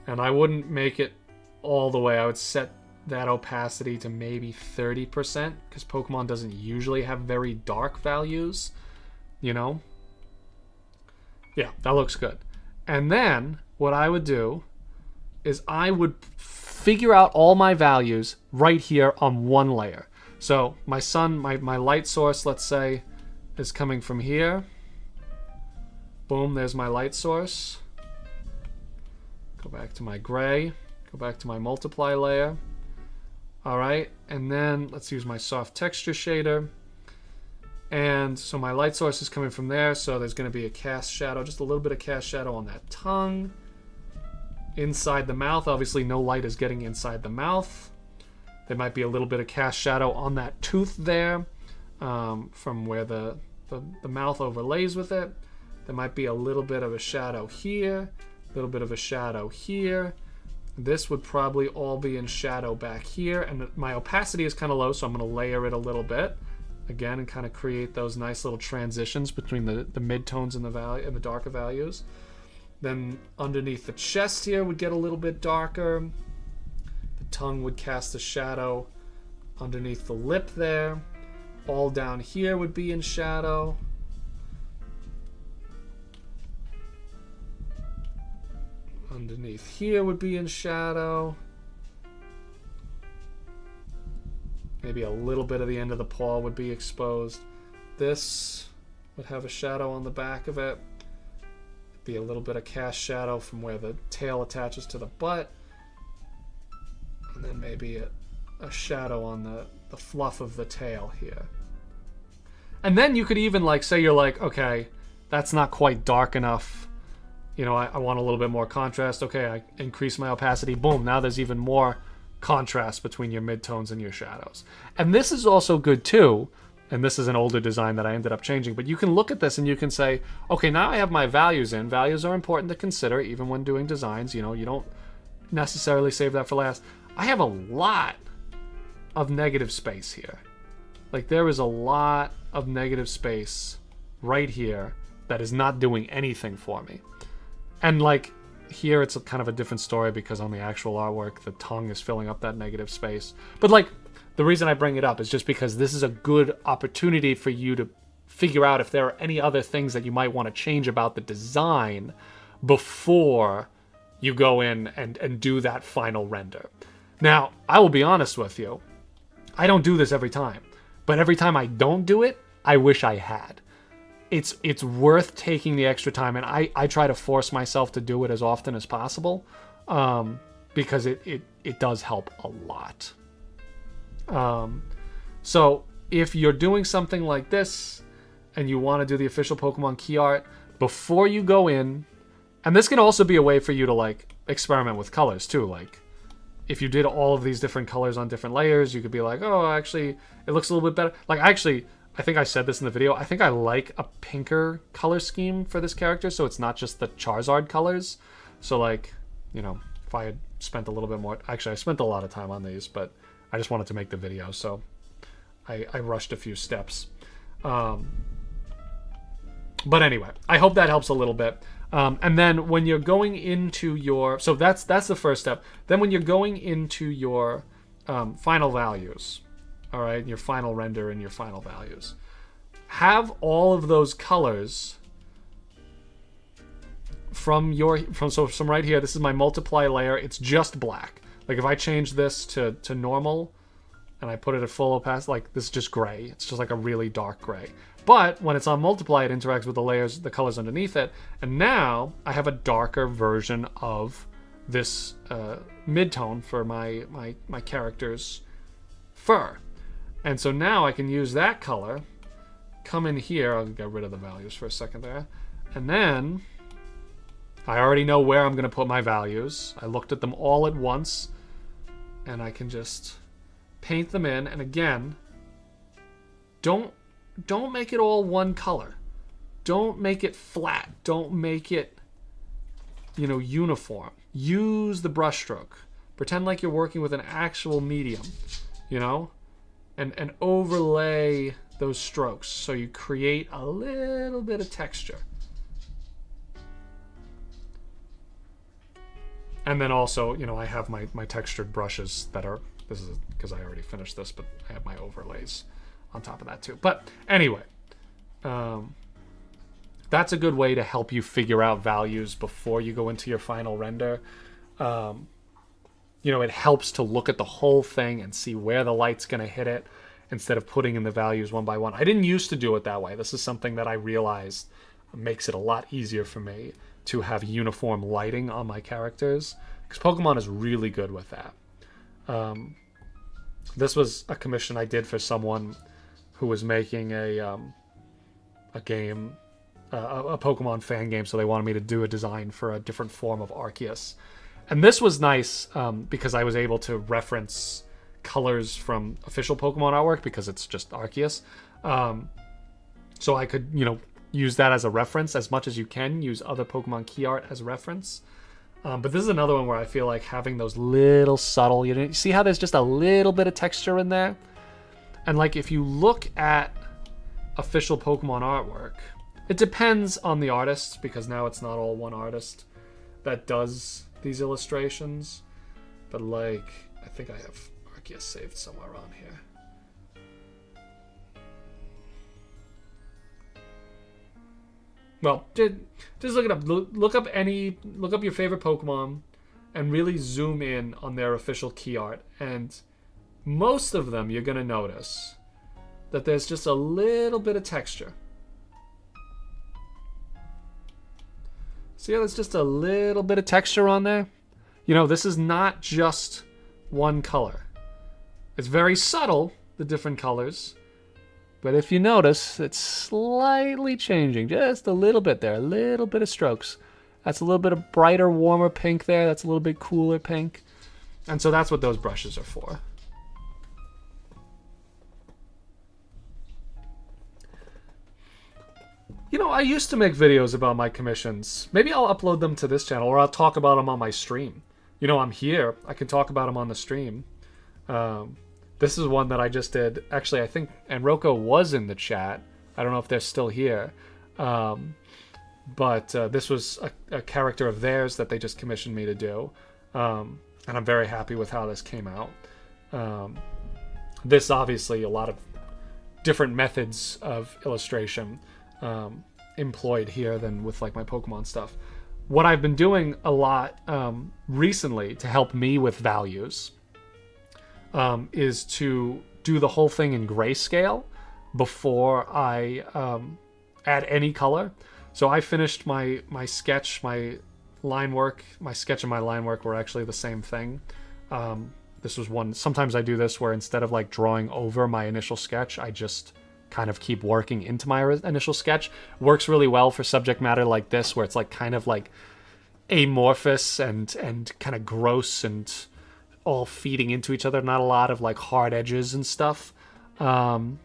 [SPEAKER 1] And I wouldn't make it all the way. I would set that opacity to maybe 30%, because Pokemon doesn't usually have very dark values, you know? Yeah, that looks good. And then what I would do is I would figure out all my values right here on one layer. So my light source, let's say, is coming from here. Boom, there's my light source. Go back to my gray. Go back to my multiply layer. All right, and then let's use my soft texture shader. And so my light source is coming from there, so there's going to be a cast shadow, just a little bit of cast shadow on that tongue. Inside the mouth, obviously no light is getting inside the mouth. There might be a little bit of cast shadow on that tooth there, from where the mouth overlays with it. There might be a little bit of a shadow here, a little bit of a shadow here. This would probably all be in shadow back here, and my opacity is kind of low, so I'm going to layer it a little bit again and kind of create those nice little transitions between the midtones and the darker values. Then underneath the chest here would get a little bit darker. The tongue would cast a shadow underneath the lip there. All down here would be in shadow. Underneath here would be in shadow. Maybe a little bit of the end of the paw would be exposed. This would have a shadow on the back of it. Be a little bit of cast shadow from where the tail attaches to the butt. And then maybe a shadow on the fluff of the tail here. And then you could even like say you're like, okay, that's not quite dark enough. You know, I want a little bit more contrast. Okay, I increase my opacity. Boom, now there's even more contrast between your midtones and your shadows. And this is also good too, and this is an older design that I ended up changing, but you can look at this and you can say, okay, now I have my values in. Values are important to consider even when doing designs. You know, you don't necessarily save that for last. I have a lot of negative space here. Like there is a lot of negative space right here that is not doing anything for me. And like here it's a kind of a different story because on the actual artwork the tongue is filling up that negative space. But like the reason I bring it up is just because this is a good opportunity for you to figure out if there are any other things that you might want to change about the design before you go in and do that final render. Now, I will be honest with you. I don't do this every time. But every time I don't do it, I wish I had. It's worth taking the extra time, and I try to force myself to do it as often as possible, because it does help a lot. So if you're doing something like this and you want to do the official Pokemon key art, before you go in, and this can also be a way for you to like experiment with colors too. Like if you did all of these different colors on different layers, you could be like, oh, actually it looks a little bit better. Like I think I said this in the video. I think I like a pinker color scheme for this character, so it's not just the Charizard colors. So like, you know, if I had spent a little bit more, actually I spent a lot of time on these, but I just wanted to make the video, so I rushed a few steps. But anyway, I hope that helps a little bit. And then when you're going into your, so that's the first step. Then when you're going into your final values, all right, your final render and your final values, have all of those colors from right here. This is my multiply layer. It's just black. Like if I change this to normal and I put it at full opacity, like this is just gray. It's just like a really dark gray. But when it's on multiply, it interacts with the layers, the colors underneath it. And now I have a darker version of this mid-tone for my character's fur. And so now I can use that color, come in here, I'll get rid of the values for a second there, and then I already know where I'm going to put my values. I looked at them all at once, and I can just paint them in. And again, don't make it all one color. Don't make it flat. Don't make it, you know, uniform. Use the brush stroke. Pretend like you're working with an actual medium, you know? And overlay those strokes so you create a little bit of texture. And then also, you know, I have my textured brushes that are, this is because I already finished this, but I have my overlays on top of that too. But anyway, that's a good way to help you figure out values before you go into your final render. You know, it helps to look at the whole thing and see where the light's going to hit it instead of putting in the values one by one. I didn't used to do it that way. This is something that I realized makes it a lot easier for me to have uniform lighting on my characters, because Pokemon is really good with that. This was a commission I did for someone who was making a game, a Pokemon fan game, so they wanted me to do a design for a different form of Arceus. And this was nice because I was able to reference colors from official Pokemon artwork because it's just Arceus. So I could, you know, use that as a reference as much as you can. Use other Pokemon key art as a reference. But this is another one where I feel like having those little subtle, you see how there's just a little bit of texture in there? And like if you look at official Pokemon artwork, it depends on the artist because now it's not all one artist that does these illustrations, but like I think I have Arceus saved somewhere around here. Well, just look it up. Look up your favorite Pokemon and really zoom in on their official key art, and most of them you're gonna notice that there's just a little bit of texture. See how there's just a little bit of texture on there? You know, this is not just one color. It's very subtle, the different colors. But if you notice, it's slightly changing. Just a little bit there. A little bit of strokes. That's a little bit of brighter, warmer pink there. That's a little bit cooler pink. And so that's what those brushes are for. You know, I used to make videos about my commissions. Maybe I'll upload them to this channel, or I'll talk about them on my stream. You know, I'm here. I can talk about them on the stream. This is one that I just did. Actually, I think Enroko was in the chat. I don't know if they're still here. But this was a character of theirs that they just commissioned me to do. And I'm very happy with how this came out. this obviously a lot of different methods of illustration employed here than with like my Pokemon stuff. What I've been doing a lot recently to help me with values is to do the whole thing in grayscale before I add any color. So I finished my sketch, my line work. My sketch and my line work were actually the same thing. This was one. Sometimes I do this where instead of like drawing over my initial sketch, I just kind of keep working into my initial sketch. Works really well for subject matter like this, where it's like kind of like amorphous and kind of gross and all feeding into each other. Not a lot of like hard edges and stuff. And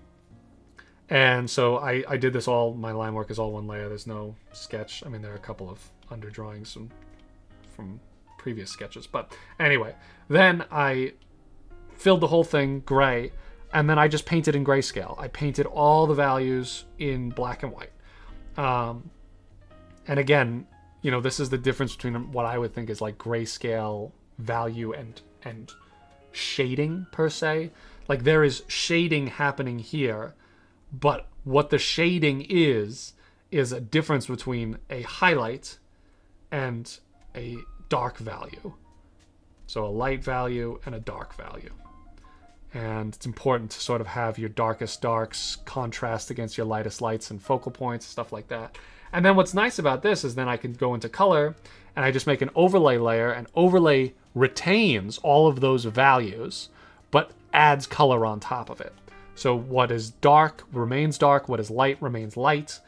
[SPEAKER 1] so I did this all. My line work is all one layer. There's no sketch. I mean, there are a couple of underdrawings from previous sketches, but anyway, then I filled the whole thing gray, and then I just painted in grayscale. I painted all the values in black and white. And again, you know, this is the difference between what I would think is like grayscale value and shading per se. Like there is shading happening here, but what the shading is a difference between a highlight and a dark value. So a light value and a dark value. And it's important to sort of have your darkest darks contrast against your lightest lights and focal points, stuff like that. And then what's nice about this is then I can go into color and I just make an overlay layer, and overlay retains all of those values, but adds color on top of it. So what is dark remains dark, what is light remains light,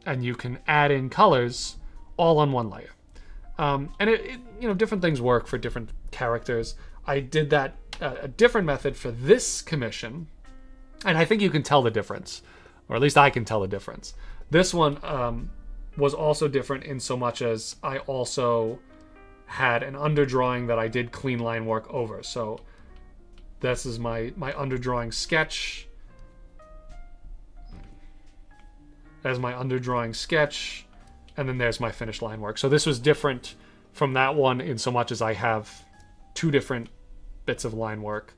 [SPEAKER 1] and you can add in colors all on one layer. And it you know, different things work for different characters. I did that a different method for this commission, and I think you can tell the difference, or at least I can tell the difference. This one was also different in so much as I also had an underdrawing that I did clean line work over. So this is my underdrawing sketch. There's my underdrawing sketch, and then there's my finished line work. So this was different from that one in so much as I have two different bits of line work.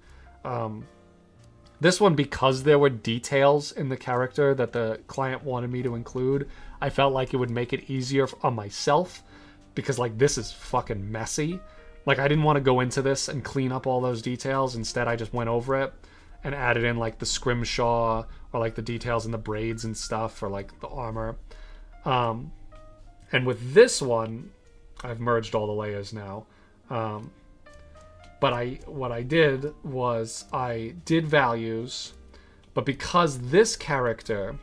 [SPEAKER 1] This one, because there were details in the character that the client wanted me to include, I felt like it would make it easier on myself, because like this is fucking messy. Like I didn't want to go into this and clean up all those details. Instead, I just went over it and added in like the scrimshaw or like the details in the braids and stuff, or like the armor. And with this one, I've merged all the layers now. But what I did was I did values, but because this character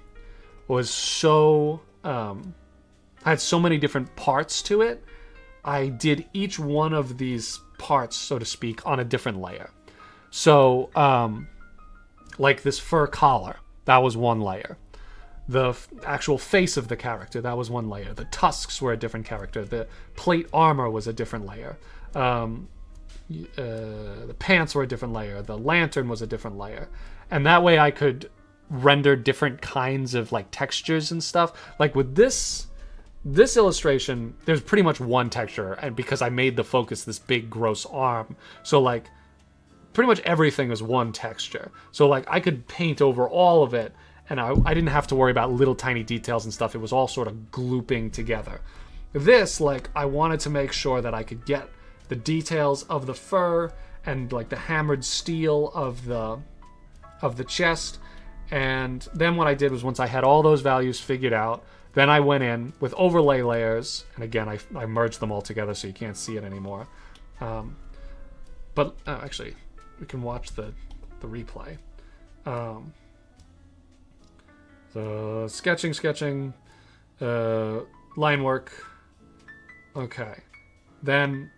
[SPEAKER 1] was so had so many different parts to it, I did each one of these parts, so to speak, on a different layer. So like this fur collar, that was one layer. The actual face of the character, that was one layer. The tusks were a different character. The plate armor was a different layer. The pants were a different layer. The lantern was a different layer. And that way I could render different kinds of like textures and stuff. Like with this illustration, there's pretty much one texture, and because I made the focus this big gross arm, so like pretty much everything is one texture. So like I could paint over all of it, and I didn't have to worry about little tiny details and stuff. It was all sort of glooping together. This, like, I wanted to make sure that I could get the details of the fur and like the hammered steel of the chest. And then what I did was, once I had all those values figured out, then I went in with overlay layers, and again I merged them all together so you can't see it anymore. But actually, we can watch the replay. So sketching, line work. Okay. Then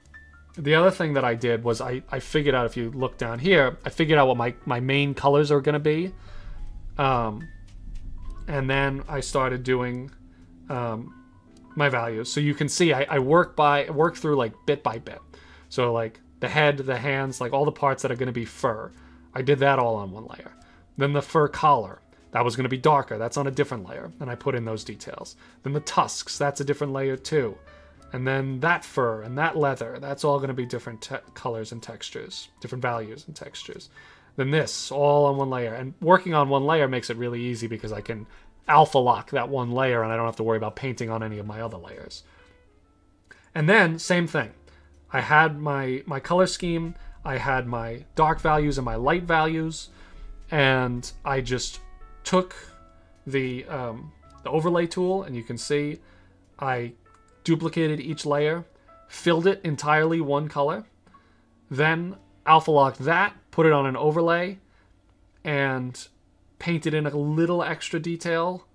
[SPEAKER 1] the other thing that I did was I figured out, if you look down here, I figured out what my main colors are going to be. And then I started doing my values. So you can see I work through like bit by bit. So like the head, the hands, like all the parts that are going to be fur, I did that all on one layer. Then the fur collar, that was going to be darker. That's on a different layer, and I put in those details. Then the tusks, that's a different layer too. And then that fur and that leather, that's all going to be different colors and textures, different values and textures. than this, all on one layer. And working on one layer makes it really easy because I can alpha lock that one layer and I don't have to worry about painting on any of my other layers. And then, same thing. I had my color scheme, I had my dark values and my light values, and I just took the overlay tool, and you can see I duplicated each layer, filled it entirely one color, then alpha locked that, put it on an overlay, and painted in a little extra detail,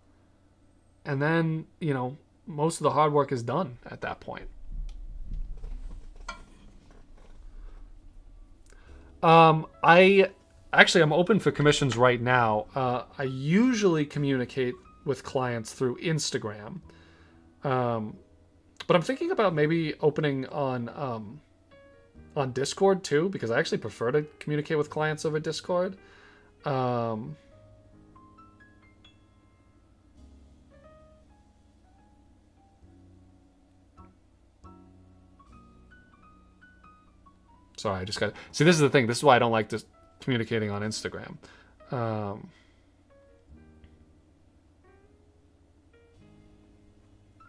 [SPEAKER 1] and then, you know, most of the hard work is done at that point. I'm open for commissions right now. I usually communicate with clients through Instagram, but I'm thinking about maybe opening on Discord too, because I actually prefer to communicate with clients over Discord. Sorry, I just got... See, this is the thing. This is why I don't like this communicating on Instagram.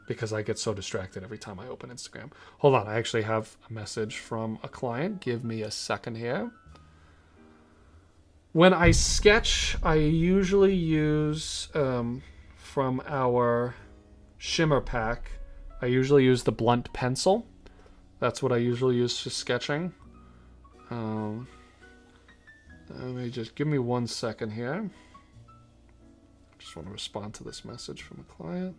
[SPEAKER 1] Because I get so distracted every time I open Instagram. Hold on, I actually have a message from a client. Give me a second here. When I sketch, I usually use, from our shimmer pack, I usually use the blunt pencil. That's what I usually use for sketching. Let me just give me 1 second here. Just want to respond to this message from a client.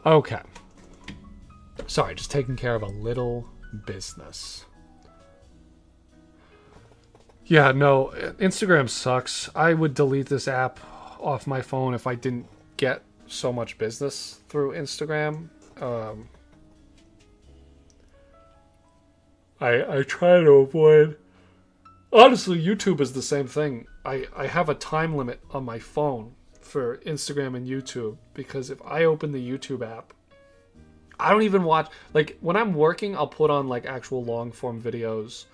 [SPEAKER 1] Okay. Sorry, just taking care of a little business. Yeah, no, Instagram sucks. I would delete this app off my phone if I didn't get so much business through Instagram. I try to avoid... Honestly, YouTube is the same thing. I have a time limit on my phone for Instagram and YouTube, because if I open the YouTube app, I don't even watch... Like, when I'm working, I'll put on, like, actual long-form videos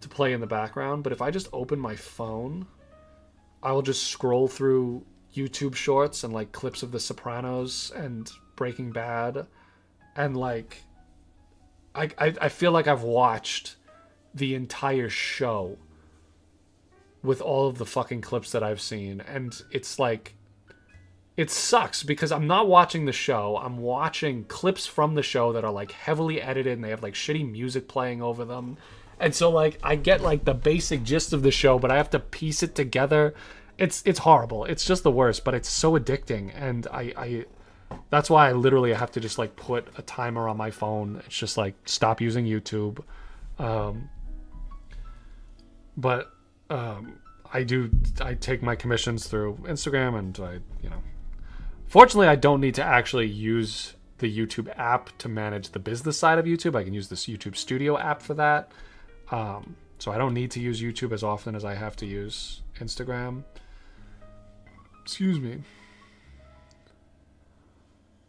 [SPEAKER 1] to play in the background, but if I just open my phone, I will just scroll through YouTube shorts and, like, clips of The Sopranos and Breaking Bad, and, like, I feel like I've watched the entire show with all of the fucking clips that I've seen, and it's like, it sucks because I'm not watching the show. I'm watching clips from the show that are like heavily edited and they have like shitty music playing over them. And so like I get like the basic gist of the show, but I have to piece it together. It's horrible. It's just the worst, but it's so addicting, and I that's why I literally have to just like put a timer on my phone. It's just like stop using YouTube. But I take my commissions through Instagram, and fortunately I don't need to actually use the YouTube app to manage the business side of YouTube. I can use this YouTube Studio app for that. So I don't need to use YouTube as often as I have to use Instagram. Excuse me.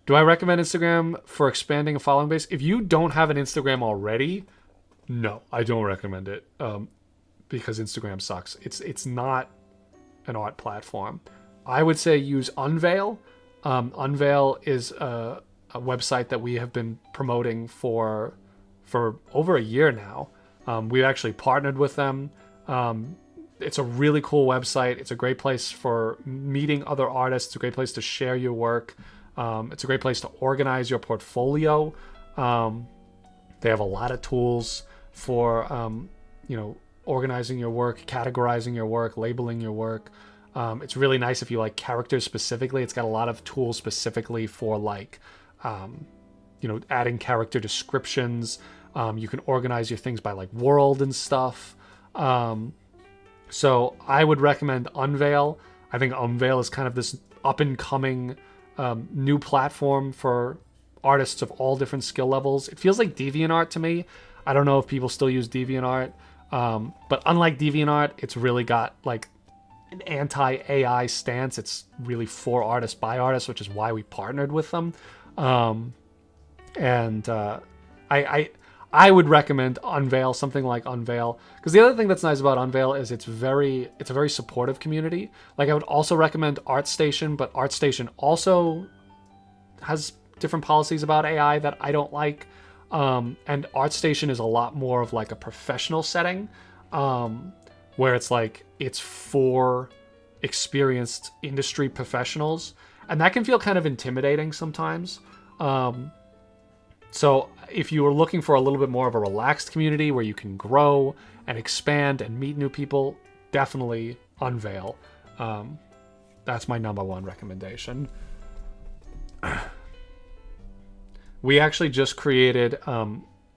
[SPEAKER 1] Do I recommend Instagram for expanding a following base? If you don't have an Instagram already, no, I don't recommend it. Because Instagram sucks. It's not an art platform. I would say use Unveil. Unveil is a website that we have been promoting for over a year now. We've actually partnered with them. It's a really cool website. It's a great place for meeting other artists. It's a great place to share your work. It's a great place to organize your portfolio. They have a lot of tools for, organizing your work, categorizing your work, labeling your work. It's really nice if you like characters specifically. It's got a lot of tools specifically for adding character descriptions. You can organize your things by like world and stuff. So I would recommend Unveil. I think Unveil is kind of this up and coming new platform for artists of all different skill levels. It feels like DeviantArt to me. I don't know if people still use DeviantArt, but unlike DeviantArt, it's really got like an anti-AI stance. It's really for artists by artists, which is why we partnered with them. I would recommend Unveil, something like Unveil, because the other thing that's nice about Unveil is it's a very supportive community. Like I would also recommend ArtStation, but ArtStation also has different policies about AI that I don't like. And ArtStation is a lot more of like a professional setting, where it's for experienced industry professionals, and that can feel kind of intimidating sometimes. So if you are looking for a little bit more of a relaxed community where you can grow and expand and meet new people, definitely Unveil. That's my number one recommendation. We actually just created,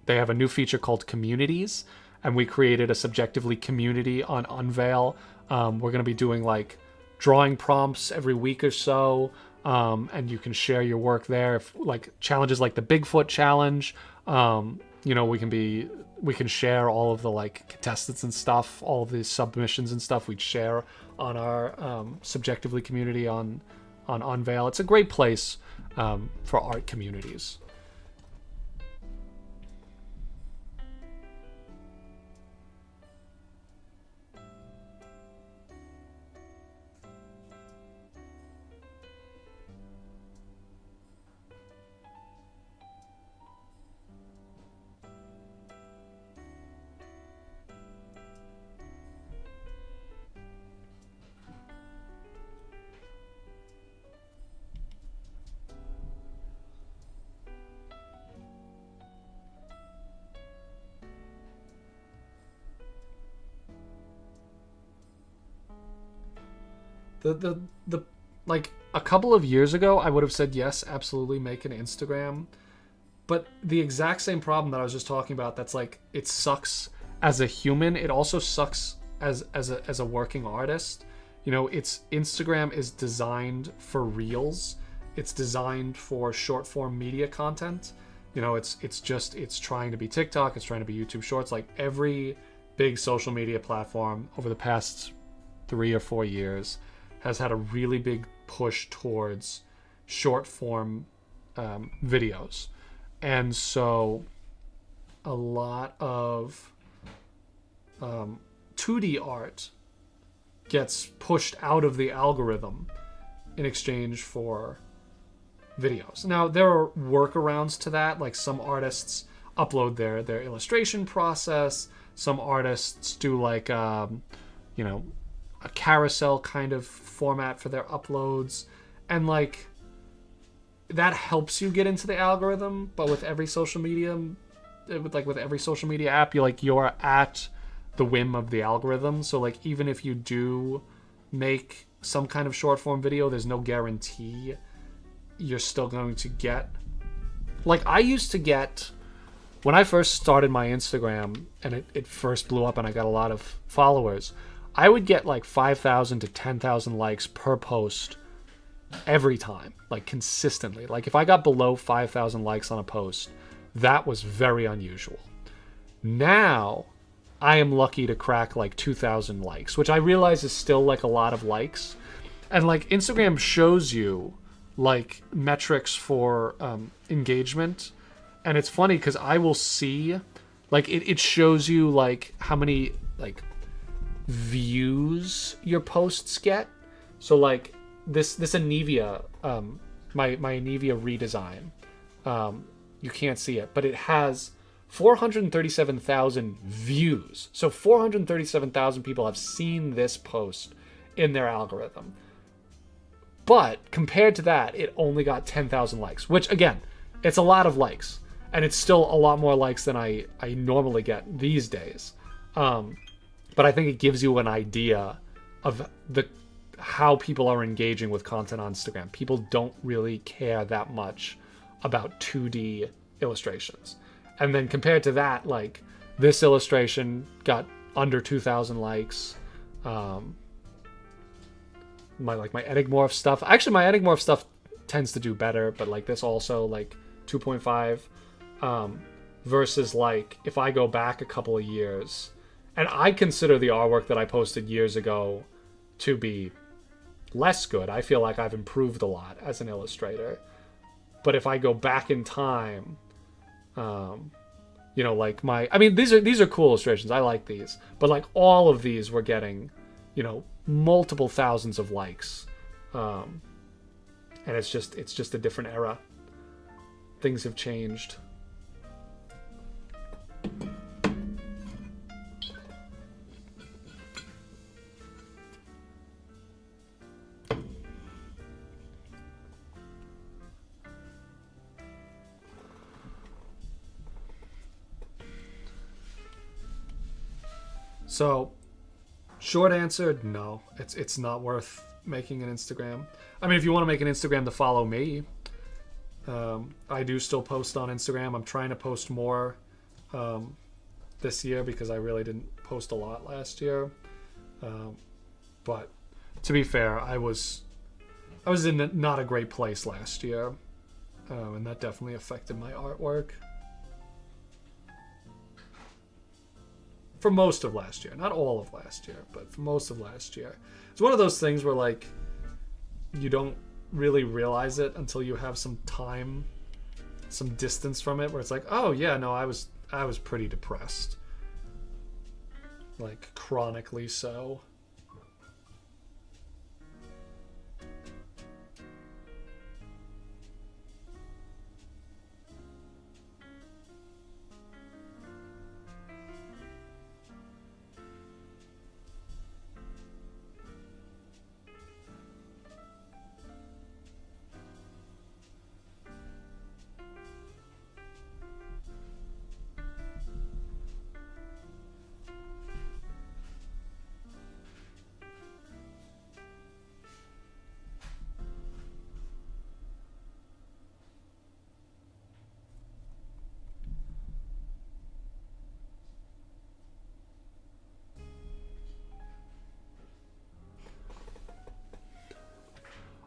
[SPEAKER 1] they have a new feature called Communities, and we created a Subjectively community on Unveil. We're going to be doing like drawing prompts every week or so. And you can share your work there. Like challenges like the Bigfoot challenge, we can share all of the like contestants and stuff, all of the submissions and stuff we'd share on our Subjectively community on Unveil. It's a great place for art communities. The like a couple of years ago, I would have said yes, absolutely make an Instagram. But the exact same problem that I was just talking about, that's like it sucks as a human, it also sucks as a working artist. Instagram is designed for reels. It's designed for short form media content. It's trying to be TikTok, it's trying to be YouTube Shorts. Like every big social media platform over the past 3 or 4 years has had a really big push towards short form videos. And so a lot of 2D art gets pushed out of the algorithm in exchange for videos. Now, there are workarounds to that. Like some artists upload their illustration process. Some artists do like, a carousel kind of format for their uploads. And like that helps you get into the algorithm. But with every social media, with every social media app, you're at the whim of the algorithm. So like even if you do make some kind of short form video, there's no guarantee you're still going to get. Like I used to get, when I first started my Instagram and it first blew up and I got a lot of followers, I would get like 5,000 to 10,000 likes per post every time, like consistently. Like if I got below 5,000 likes on a post, that was very unusual. Now I am lucky to crack like 2,000 likes, which I realize is still like a lot of likes. And like Instagram shows you like metrics for engagement, and it's funny because I will see, like it shows you like how many like views your posts get. So like this Anivia, my Anivia redesign, you can't see it, but it has 437,000 views. So 437,000 people have seen this post in their algorithm. But compared to that, it only got 10,000 likes, which again, it's a lot of likes, and it's still a lot more likes than I normally get these days. But I think it gives you an idea of how people are engaging with content on Instagram. People don't really care that much about 2D illustrations. And then compared to that, like this illustration got under 2,000 likes. My Enigmorph stuff. Actually, my Enigmorph stuff tends to do better, but like this also like 2.5. Versus like if I go back a couple of years, and I consider the artwork that I posted years ago to be less good. I feel like I've improved a lot as an illustrator. But if I go back in time, like these are cool illustrations. I like these. But like all of these were getting, multiple thousands of likes. And it's just a different era. Things have changed. So, short answer, no. It's not worth making an Instagram. I mean, if you want to make an Instagram to follow me, I do still post on Instagram. I'm trying to post more this year because I really didn't post a lot last year. But to be fair, I was in not a great place last year, and that definitely affected my artwork. For most of last year. Not all of last year, but for most of last year. It's one of those things where, like, you don't really realize it until you have some time, some distance from it, where it's like, oh, yeah, no, I was pretty depressed. Like, chronically so.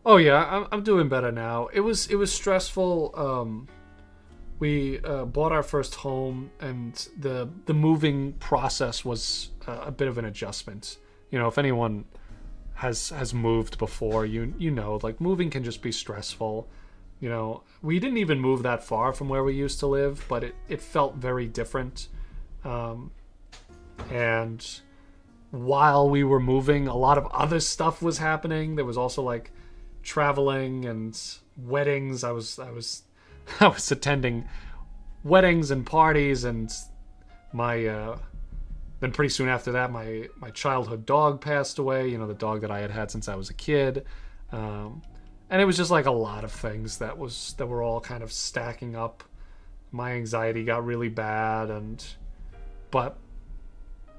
[SPEAKER 1] Oh yeah, I'm doing better now. It was stressful. We bought our first home, and the moving process was a bit of an adjustment. If anyone has moved before, you know, like moving can just be stressful. We didn't even move that far from where we used to live, but it felt very different. And while we were moving, a lot of other stuff was happening. There was also like traveling and weddings. I was attending weddings and parties, and then pretty soon after that my childhood dog passed away, the dog that I had since I was a kid. And it was just like a lot of things that were all kind of stacking up. My anxiety got really bad, but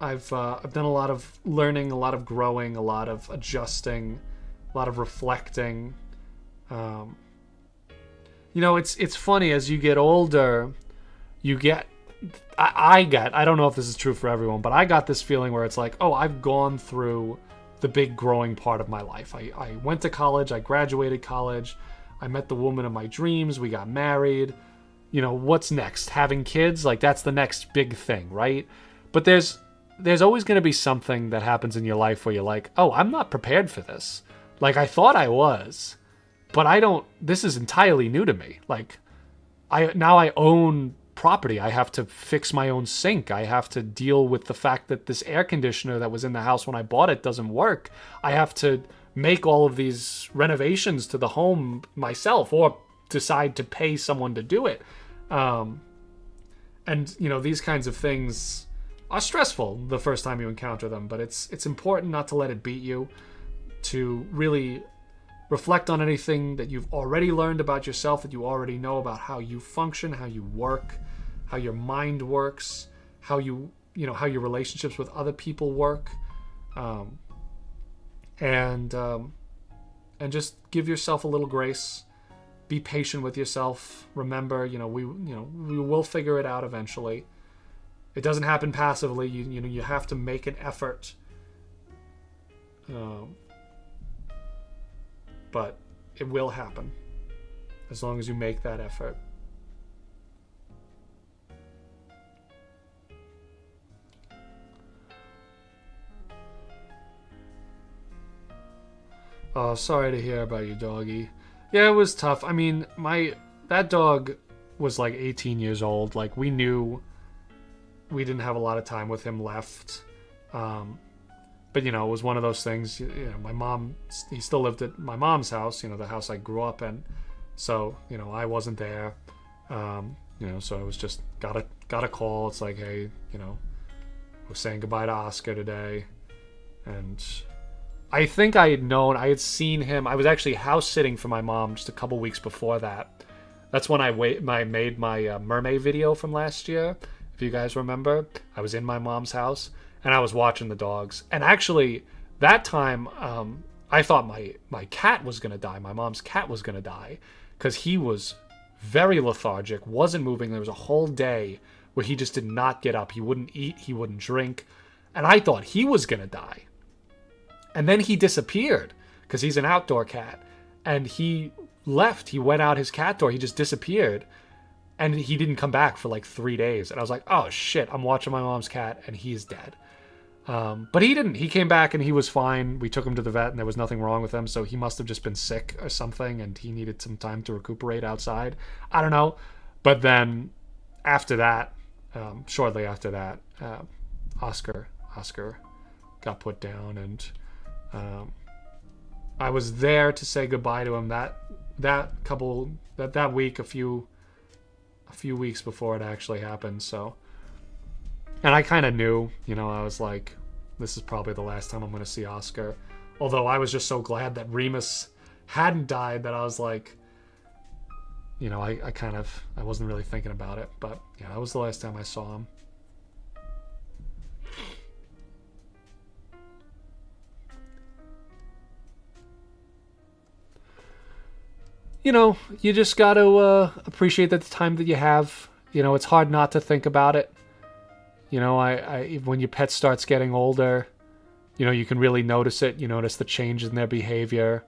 [SPEAKER 1] I've done a lot of learning, a lot of growing, a lot of adjusting, a lot of reflecting. It's funny, as you get older, I don't know if this is true for everyone, but I got this feeling where it's like, oh, I've gone through the big growing part of my life. I went to college, I graduated college, I met the woman of my dreams, we got married. What's next? Having kids? Like, that's the next big thing, right? But there's always going to be something that happens in your life where you're like, oh, I'm not prepared for this. Like, I thought I was, But I don't. This is entirely new to me. Like, I own property. I have to fix my own sink. I have to deal with the fact that this air conditioner that was in the house when I bought it doesn't work. I have to make all of these renovations to the home myself, or decide to pay someone to do it. And these kinds of things are stressful the first time you encounter them, but it's important not to let it beat you, to really reflect on anything that you've already learned about yourself, that you already know about how you function, how you work, how your mind works, how how your relationships with other people work, and just give yourself a little grace. Be patient with yourself. Remember, we will figure it out eventually. It doesn't happen passively. You have to make an effort. But it will happen as long as you make that effort. Oh, sorry to hear about your doggy. Yeah, it was tough. I mean, that dog was like 18 years old. Like, we knew we didn't have a lot of time with him left. But, it was one of those things. My mom, he still lived at my mom's house, the house I grew up in. So, I wasn't there. So I was just got a call. It's like, hey, we're saying goodbye to Oscar today. And I think I had seen him. I was actually house sitting for my mom just a couple weeks before that. That's when I made my mermaid video from last year. If you guys remember, I was in my mom's house and I was watching the dogs. And actually, that time, I thought my cat was going to die. My mom's cat was going to die because he was very lethargic, wasn't moving. There was a whole day where he just did not get up. He wouldn't eat. He wouldn't drink. And I thought he was going to die. And then he disappeared because he's an outdoor cat. And he left. He went out his cat door. He just disappeared. And he didn't come back for like 3 days. And I was like, oh shit, I'm watching my mom's cat and he's dead. But he didn't. He came back and he was fine. We took him to the vet and there was nothing wrong with him. So he must have just been sick or something and he needed some time to recuperate outside. I don't know. But then after that, shortly after that, Oscar got put down, and I was there to say goodbye to him that week, a few weeks before it actually happened. So, and I kind of knew, I was like, this is probably the last time I'm going to see Oscar. Although I was just so glad that Remus hadn't died that I was like, I wasn't really thinking about it. But yeah, that was the last time I saw him. You just got to appreciate the time that you have. It's hard not to think about it. When your pet starts getting older, you can really notice it. You notice the change in their behavior,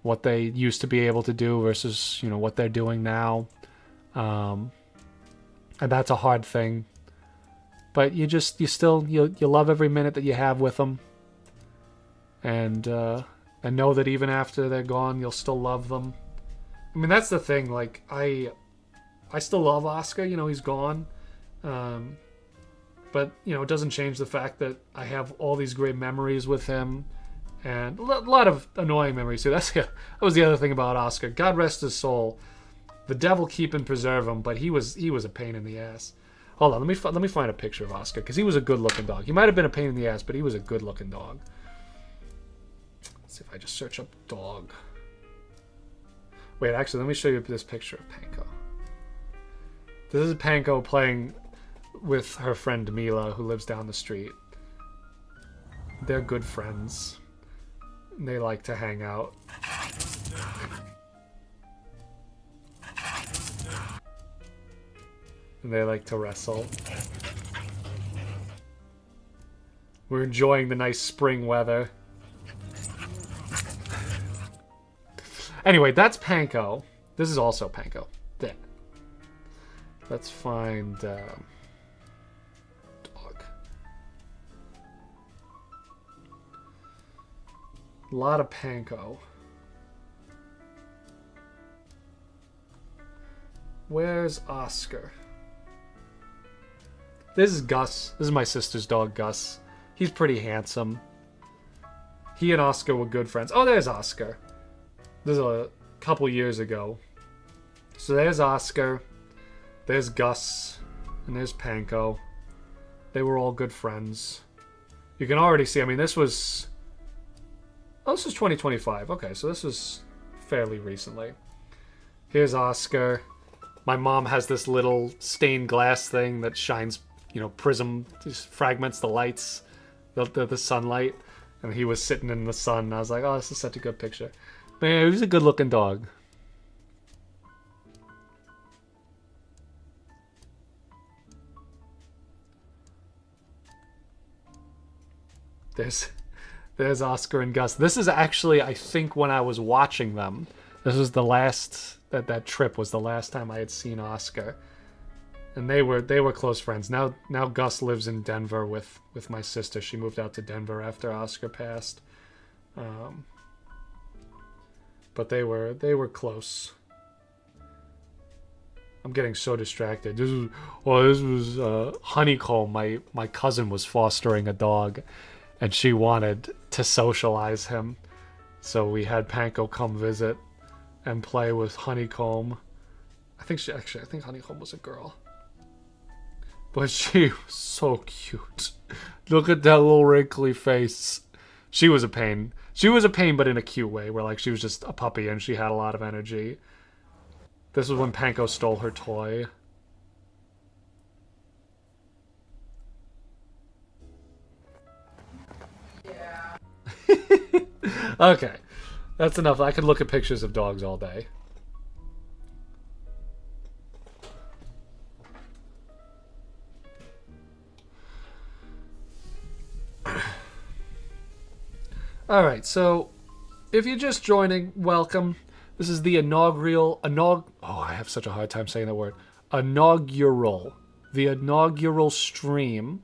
[SPEAKER 1] what they used to be able to do versus, what they're doing now. And that's a hard thing. But you love every minute that you have with them. And know that even after they're gone, you'll still love them. I mean, that's the thing. Like, I still love Oscar. He's gone. But, it doesn't change the fact that I have all these great memories with him. And a lot of annoying memories, too. That was the other thing about Oscar. God rest his soul. The devil keep and preserve him, but he was a pain in the ass. Hold on, let me find a picture of Oscar, because he was a good-looking dog. He might have been a pain in the ass, but he was a good-looking dog. Let's see if I just search up dog. Wait, actually, let me show you this picture of Panko. This is Panko playing with her friend Mila, who lives down the street. They're good friends. They like to hang out. And they like to wrestle. We're enjoying the nice spring weather. Anyway, that's Panko. This is also Panko. There. Let's find dog. A lot of Panko. Where's Oscar? This is Gus. This is my sister's dog, Gus. He's pretty handsome. He and Oscar were good friends. Oh, there's Oscar. This is a couple years ago. So there's Oscar. There's Gus. And there's Panko. They were all good friends. You can already see, I mean, this was... Oh, this was 2025. Okay, so this was fairly recently. Here's Oscar. My mom has this little stained glass thing that shines, you know, prism, just fragments the lights, the sunlight. And he was sitting in the sun. And I was like, oh, this is such a good picture. Man, he was a good looking dog. There's Oscar and Gus. This is actually, I think, when I was watching them. This was the last, that trip was the last time I had seen Oscar. And they were close friends. Now Gus lives in Denver with my sister. She moved out to Denver after Oscar passed. But they were close. I'm getting so distracted. This was Honeycomb. My cousin was fostering a dog, and she wanted to socialize him. So we had Panko come visit and play with Honeycomb. I think Honeycomb was a girl. But she was so cute. Look at that little wrinkly face. She was a pain. She was a pain, but in a cute way, where like she was just a puppy and she had a lot of energy. This was when Panko stole her toy. Yeah. Okay. That's enough. I could look at pictures of dogs all day. Alright, so if you're just joining, welcome. This is the inaugural... Oh, I have such a hard time saying that word. Inaugural. The inaugural stream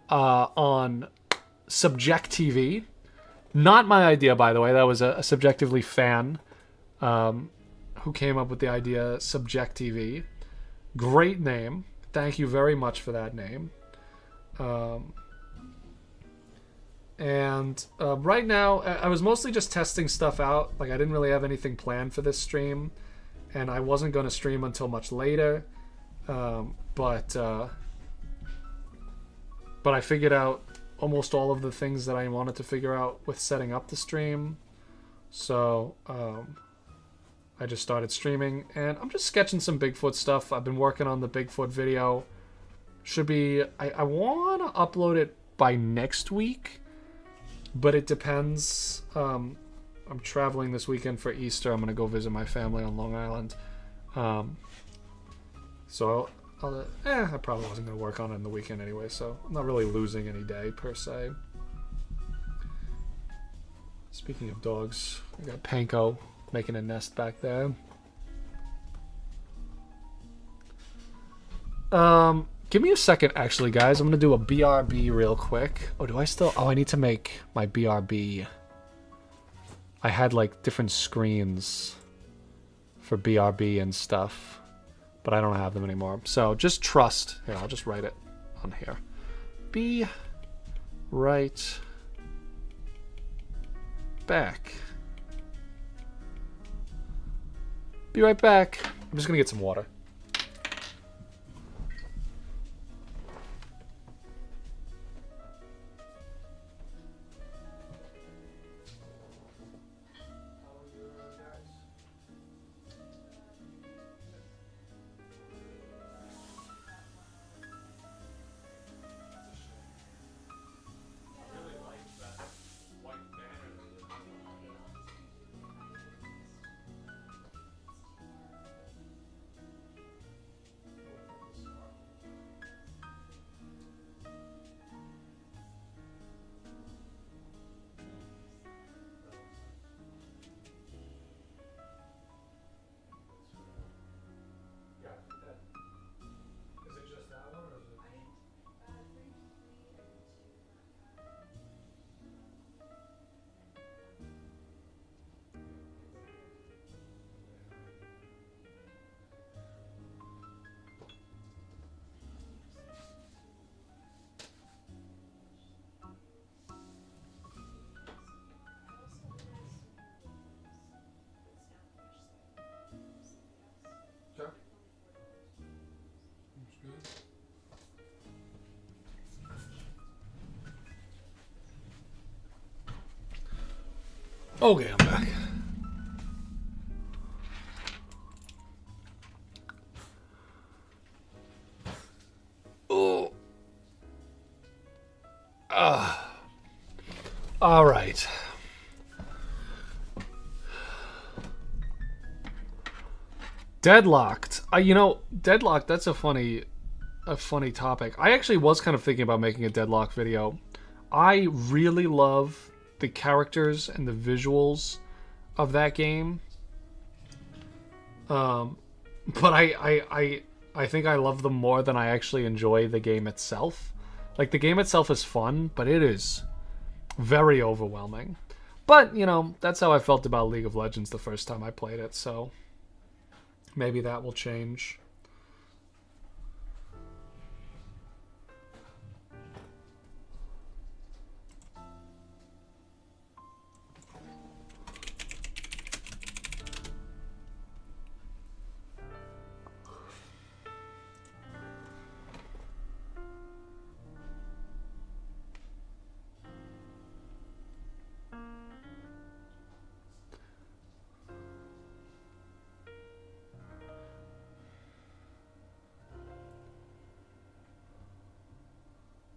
[SPEAKER 1] on SubjecTV. Not my idea, by the way. That was a Subjectively fan who came up with the idea, SubjecTV. Great name. Thank you very much for that name. And right now, I was mostly just testing stuff out. Like, I didn't really have anything planned for this stream. And I wasn't going to stream until much later. But I figured out almost all of the things that I wanted to figure out with setting up the stream. So I just started streaming. And I'm just sketching some Bigfoot stuff. I've been working on the Bigfoot video. Should be... I want to upload it by next week. But it depends. I'm traveling this weekend for Easter. I'm going to go visit my family on Long Island. So I probably wasn't going to work on it in the weekend anyway, so I'm not really losing any day per se. Speaking of dogs, I got Panko making a nest back there. Give me a second, actually, guys. I'm going to do a BRB real quick. Oh, do I still... Oh, I need to make my BRB. I had, like, different screens for BRB and stuff. But I don't have them anymore. So, just trust. Here, I'll just write it on here. Be right back. Be right back. I'm just going to get some water. Okay, I'm back. Oh. All right. Deadlocked. Deadlocked, that's a funny topic. I actually was kind of thinking about making a Deadlock video. I really love the characters and the visuals of that game. But I think I love them more than I actually enjoy the game itself. Like, the game itself is fun, but it is very overwhelming. But, that's how I felt about League of Legends the first time I played it, so maybe that will change.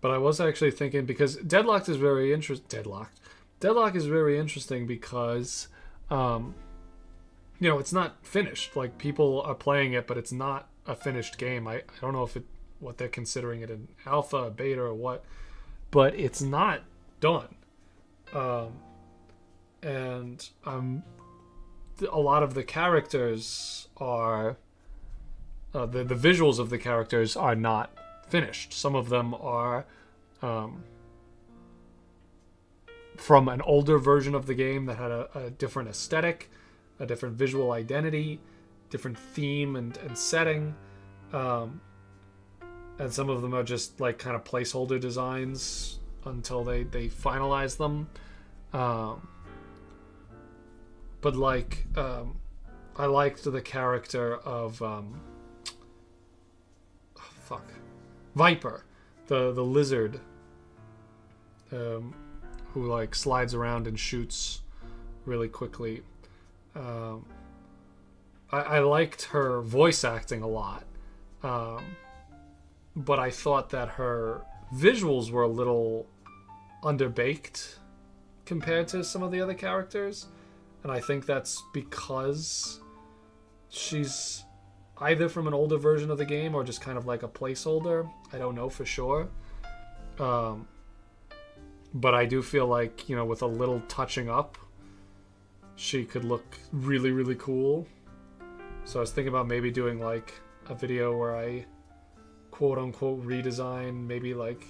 [SPEAKER 1] But I was actually thinking, because Deadlock is very interesting because, it's not finished. Like, people are playing it, but it's not a finished game. I don't know what they're considering it, an alpha, a beta, or what, but it's not done. And a lot of the characters are, the visuals of the characters are not finished. Some of them are from an older version of the game that had a different aesthetic, a different visual identity, different theme and setting, and some of them are just like kind of placeholder designs until they finalize them. But like, I liked the character of Viper, the lizard, who like slides around and shoots really quickly. I liked her voice acting a lot, but I thought that her visuals were a little underbaked compared to some of the other characters, and I think that's because she's either from an older version of the game or just kind of like a placeholder. I don't know for sure. But I do feel like, with a little touching up, she could look really, really cool. So I was thinking about maybe doing like a video where I quote unquote redesign, maybe like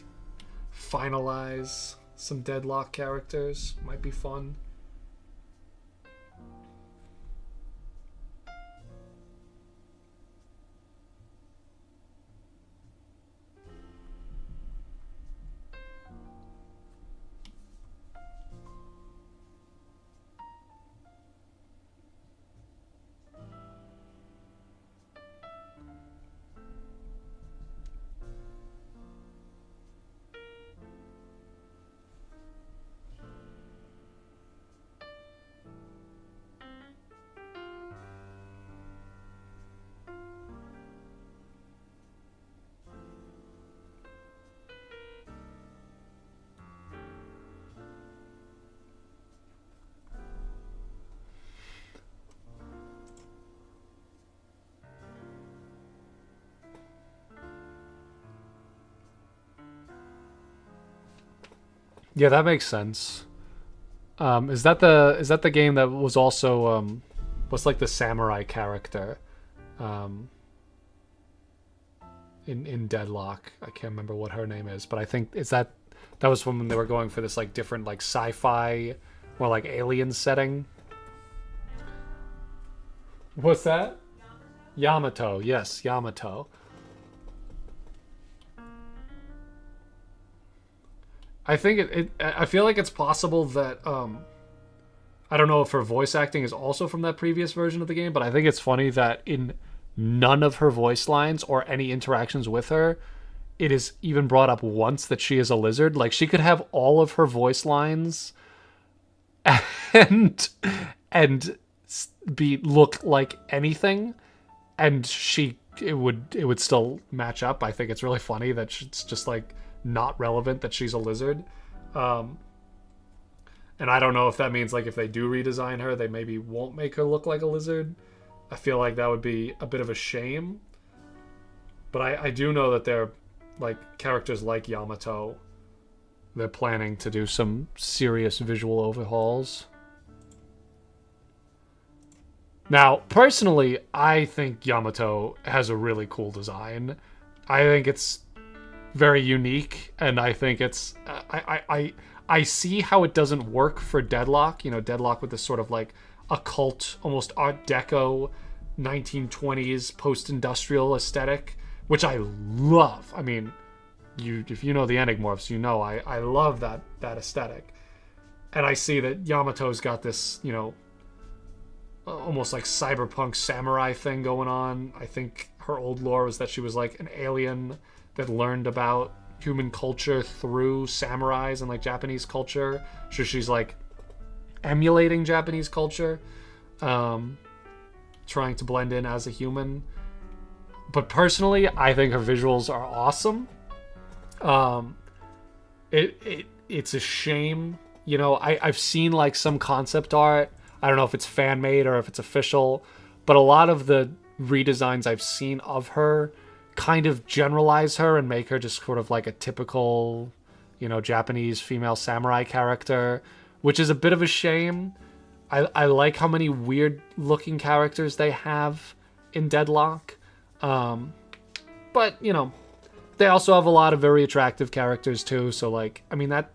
[SPEAKER 1] finalize some Deadlock characters. Might be fun. Yeah, that makes sense. Is that the game that was also what's like the samurai character in Deadlock? I can't remember what her name is, but I think that was when they were going for this like different like sci-fi or like alien setting. What's that? Yamato. Yes, Yamato. I think I feel like it's possible that I don't know if her voice acting is also from that previous version of the game, but I think it's funny that in none of her voice lines or any interactions with her, it is even brought up once that she is a lizard. Like, she could have all of her voice lines and be look like anything, and it would still match up. I think it's really funny that it's just like not relevant that she's a lizard. And I don't know if that means like if they do redesign her, they maybe won't make her look like a lizard. I feel like that would be a bit of a shame. But I do know that they're like characters like Yamato. They're planning to do some serious visual overhauls. Now, personally, I think Yamato has a really cool design. I think it's very unique, and I think it's I see how it doesn't work for Deadlock. You know, Deadlock with this sort of like occult, almost Art Deco, 1920s post-industrial aesthetic, which I love. I mean, if you know the Enigmorphs, you know I love that aesthetic. And I see that Yamato's got this, you know, almost like cyberpunk samurai thing going on. I think her old lore was that she was like an alien that learned about human culture through samurais and like Japanese culture. So she's like emulating Japanese culture, trying to blend in as a human. But personally, I think her visuals are awesome. It's a shame, you know. I've seen like some concept art. I don't know if it's fan made or if it's official, but a lot of the redesigns I've seen of her kind of generalize her and make her just sort of like a typical, you know, Japanese female samurai character, which is a bit of a shame. I like how many weird looking characters they have in Deadlock. But, you know, they also have a lot of very attractive characters too, so like, I mean, that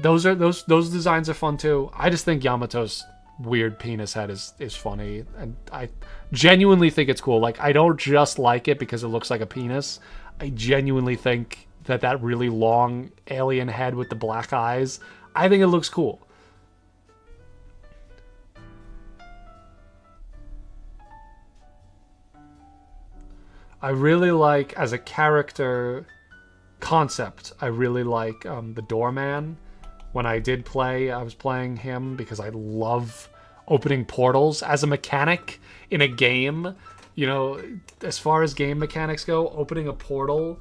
[SPEAKER 1] those designs are fun too. I just think Yamato's weird penis head is funny, and I genuinely think it's cool. Like, I don't just like it because it looks like a penis. I genuinely think that really long alien head with the black eyes, I think it looks cool. I really like, as a character concept, I really like the Doorman. When I did play, I was playing him because I love opening portals as a mechanic in a game. You know, as far as game mechanics go, opening a portal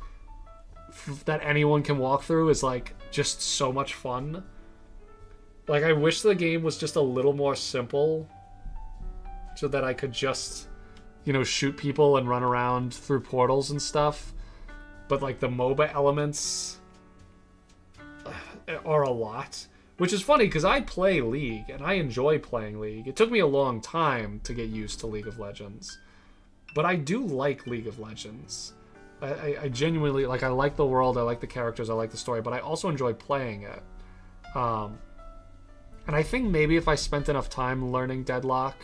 [SPEAKER 1] that anyone can walk through is like just so much fun. Like, I wish the game was just a little more simple so that I could just, you know, shoot people and run around through portals and stuff. But like the MOBA elements are a lot, which is funny because I play League and I enjoy playing League. It took me a long time to get used to League of Legends, but I do like League of Legends. I genuinely like. I like the world, I like the characters, I like the story, but I also enjoy playing it. And I think maybe if I spent enough time learning Deadlock,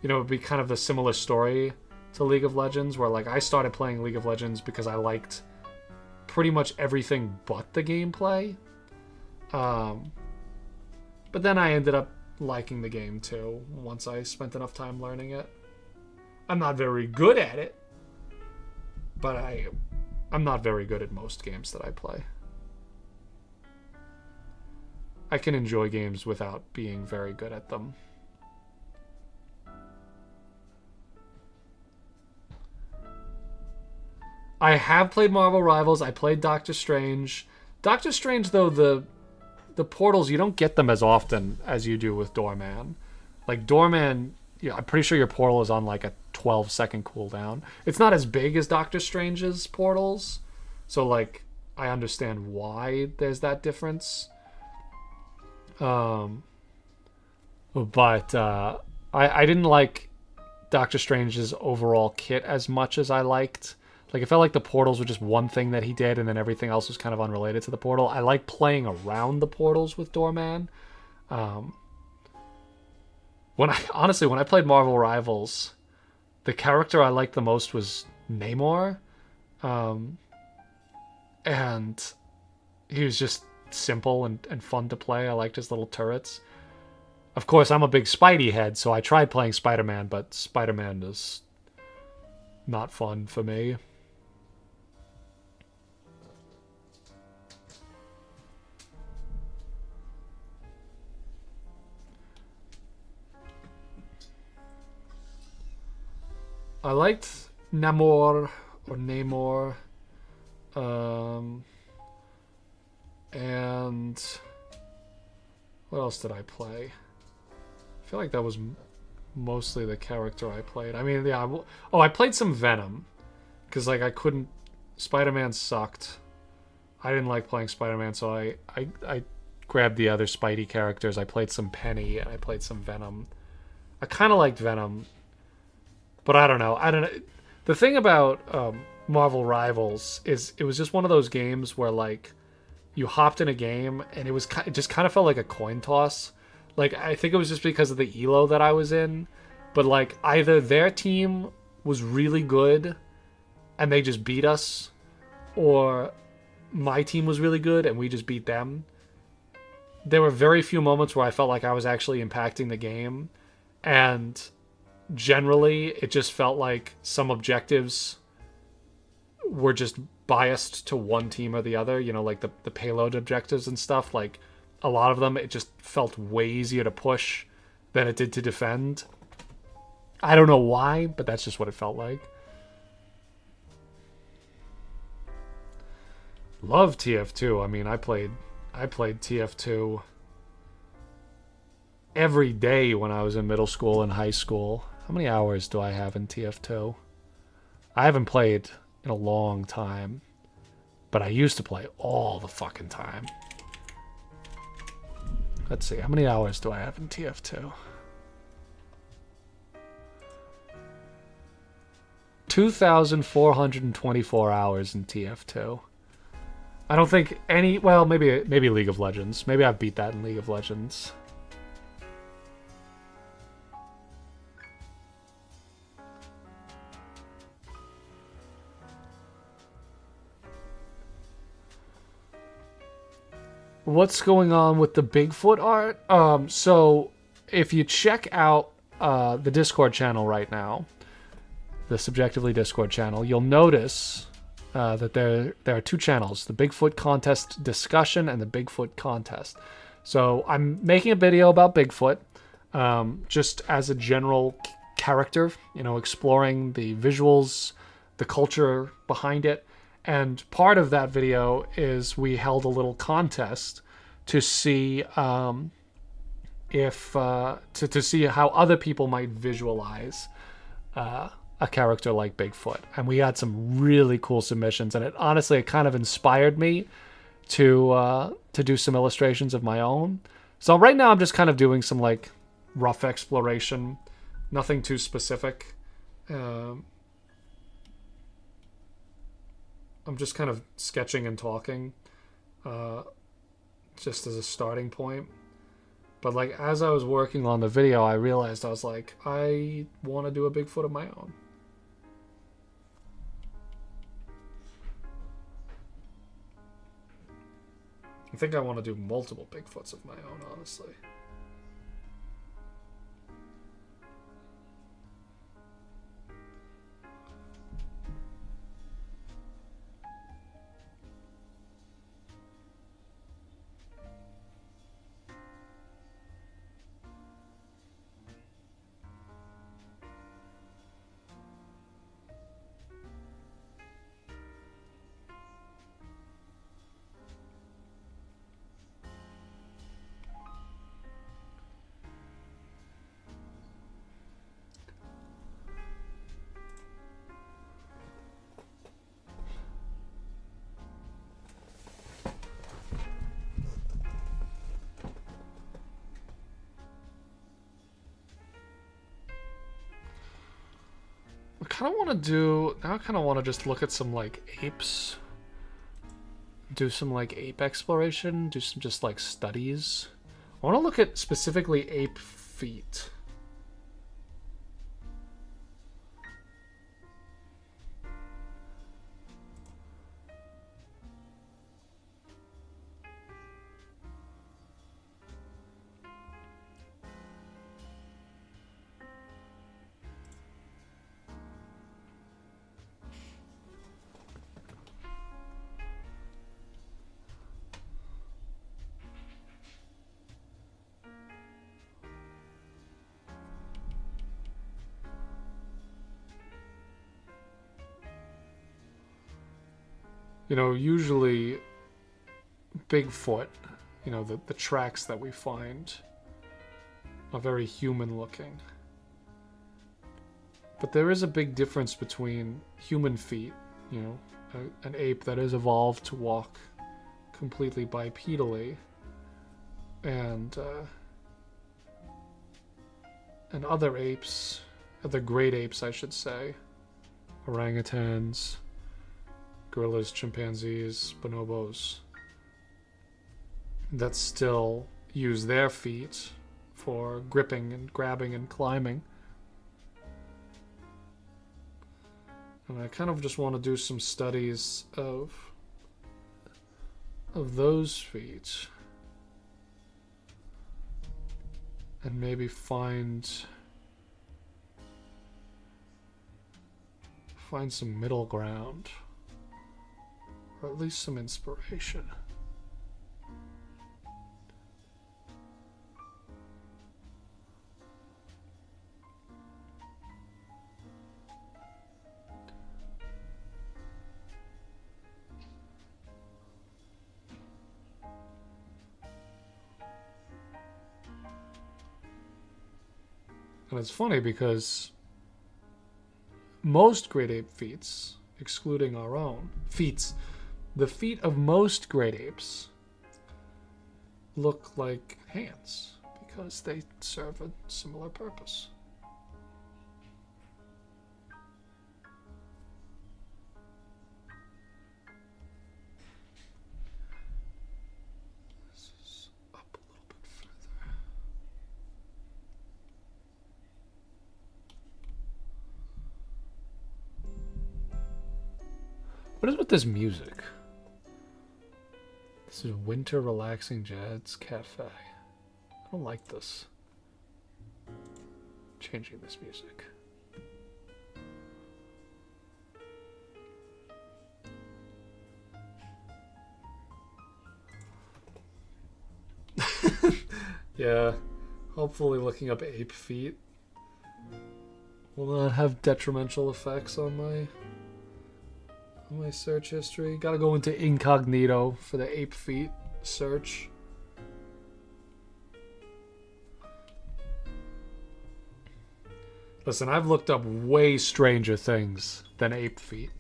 [SPEAKER 1] you know, it would be kind of a similar story to League of Legends, where like I started playing League of Legends because I liked pretty much everything but the gameplay. But then I ended up liking the game too once I spent enough time learning it. I'm not very good at it, but I'm not very good at most games that I play. I can enjoy games without being very good at them. I have played Marvel Rivals. I played Doctor Strange. Doctor Strange, though, the portals, you don't get them as often as you do with Doorman. Like, Doorman, yeah, I'm pretty sure your portal is on like a 12-second cooldown. It's not as big as Doctor Strange's portals, so like I understand why there's that difference. But I didn't like Doctor Strange's overall kit as much as I liked. Like, it felt like the portals were just one thing that he did, and then everything else was kind of unrelated to the portal. I like playing around the portals with Doorman. When I played Marvel Rivals, the character I liked the most was Namor. And he was just simple and fun to play. I liked his little turrets. Of course, I'm a big Spidey head, so I tried playing Spider-Man, but Spider-Man is not fun for me. I liked Namor or Namor. And what else did I play? I feel like that was mostly the character I played. I mean, yeah. I played some Venom because like I couldn't. Spider-Man sucked. I didn't like playing Spider-Man, so I grabbed the other Spidey characters. I played some Penny and I played some Venom. I kind of liked Venom, but I don't know. The thing about Marvel Rivals is it was just one of those games where like you hopped in a game and it just kind of felt like a coin toss. Like I think it was just because of the elo that I was in, but like either their team was really good and they just beat us, or my team was really good and we just beat them. There were very few moments where I felt like I was actually impacting the game, and generally it just felt like some objectives were just biased to one team or the other, you know, like the payload objectives and stuff. Like a lot of them, it just felt way easier to push than it did to defend. I don't know why, but that's just what it felt like. Love TF2. I mean, I played TF2 every day when I was in middle school and high school. How many hours do I have in TF2? I haven't played in a long time, but I used to play all the fucking time. Let's see, how many hours do I have in TF2? 2,424 hours in TF2. I don't think any... Well, maybe League of Legends. Maybe I've beat that in League of Legends. What's going on with the Bigfoot art? So if you check out the Discord channel right now, the Subjectively Discord channel, you'll notice that there are two channels, the Bigfoot Contest Discussion and the Bigfoot Contest. So I'm making a video about Bigfoot, just as a general character, you know, exploring the visuals, the culture behind it. And part of that video is we held a little contest to see to see how other people might visualize a character like Bigfoot, and we had some really cool submissions, and it kind of inspired me to do some illustrations of my own. So right now I'm just kind of doing some like rough exploration, nothing too specific. I'm just kind of sketching and talking, just as a starting point. But like as I was working on the video, I realized I was like, I want to do a Bigfoot of my own. I think I want to do multiple Bigfoots of my own, honestly. I kind of want to just look at some like apes, do some like ape exploration, do some just like studies. I want to look at specifically ape feet. You know, usually Bigfoot, you know, the tracks that we find are very human looking. But there is a big difference between human feet, you know, an ape that has evolved to walk completely bipedally, and other apes, other great apes, I should say, orangutans, gorillas, chimpanzees, bonobos, that still use their feet for gripping and grabbing and climbing. And I kind of just want to do some studies of those feet. And maybe find some middle ground. Or at least some inspiration. And it's funny because most great ape feats, excluding our own feats, the feet of most great apes look like hands because they serve a similar purpose. This is up a little bit further. What is with this music? This is Winter Relaxing Jazz Cafe. I don't like this. Changing this music. Yeah, hopefully looking up ape feet will not have detrimental effects on my search history. Gotta go into incognito for the ape feet search. Listen, I've looked up way stranger things than ape feet.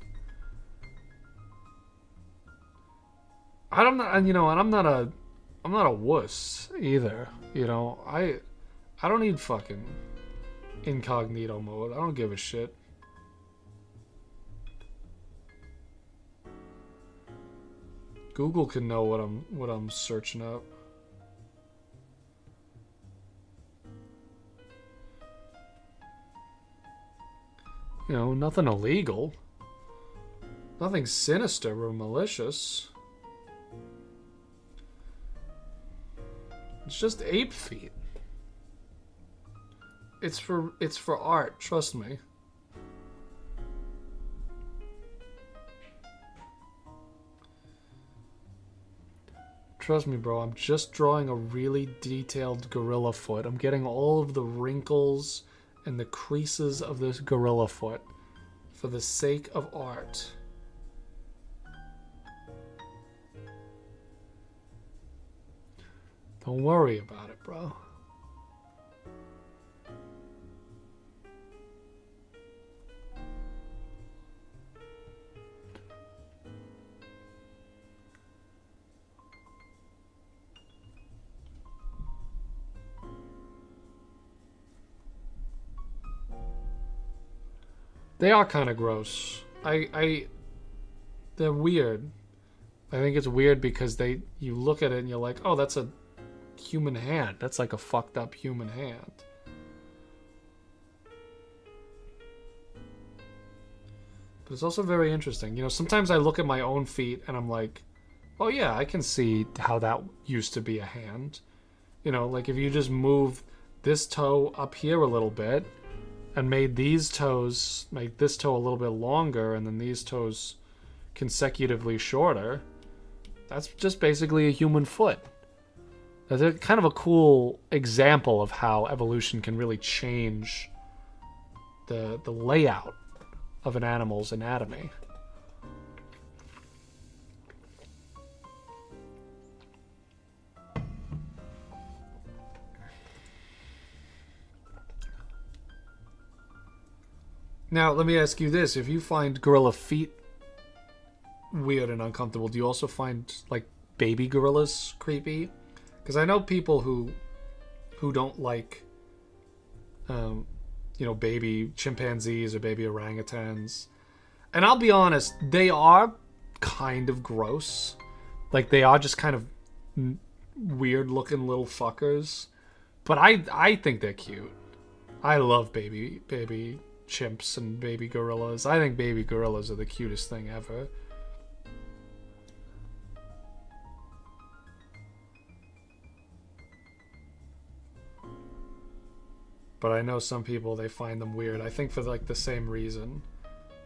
[SPEAKER 1] I'm not a wuss either. You know, I don't need fucking incognito mode. I don't give a shit. Google can know what I'm searching up. You know, nothing illegal. Nothing sinister or malicious. It's just ape feet. It's for art, trust me. Trust me, bro, I'm just drawing a really detailed gorilla foot. I'm getting all of the wrinkles and the creases of this gorilla foot for the sake of art. Don't worry about it, bro. They are kind of gross. They're weird. I think it's weird because you look at it and you're like, oh, that's a human hand. That's like a fucked up human hand. But it's also very interesting. You know, sometimes I look at my own feet and I'm like, oh yeah, I can see how that used to be a hand. You know, like if you just move this toe up here a little bit and made this toe a little bit longer and then these toes consecutively shorter, that's just basically a human foot. That's kind of a cool example of how evolution can really change the layout of an animal's anatomy. Now, let me ask you this. If you find gorilla feet weird and uncomfortable, do you also find, like, baby gorillas creepy? Because I know people who don't like, you know, baby chimpanzees or baby orangutans. And I'll be honest, they are kind of gross. Like, they are just kind of weird-looking little fuckers. But I think they're cute. I love baby chimps and baby gorillas. I think baby gorillas are the cutest thing ever. But I know some people, they find them weird. I think for like the same reason.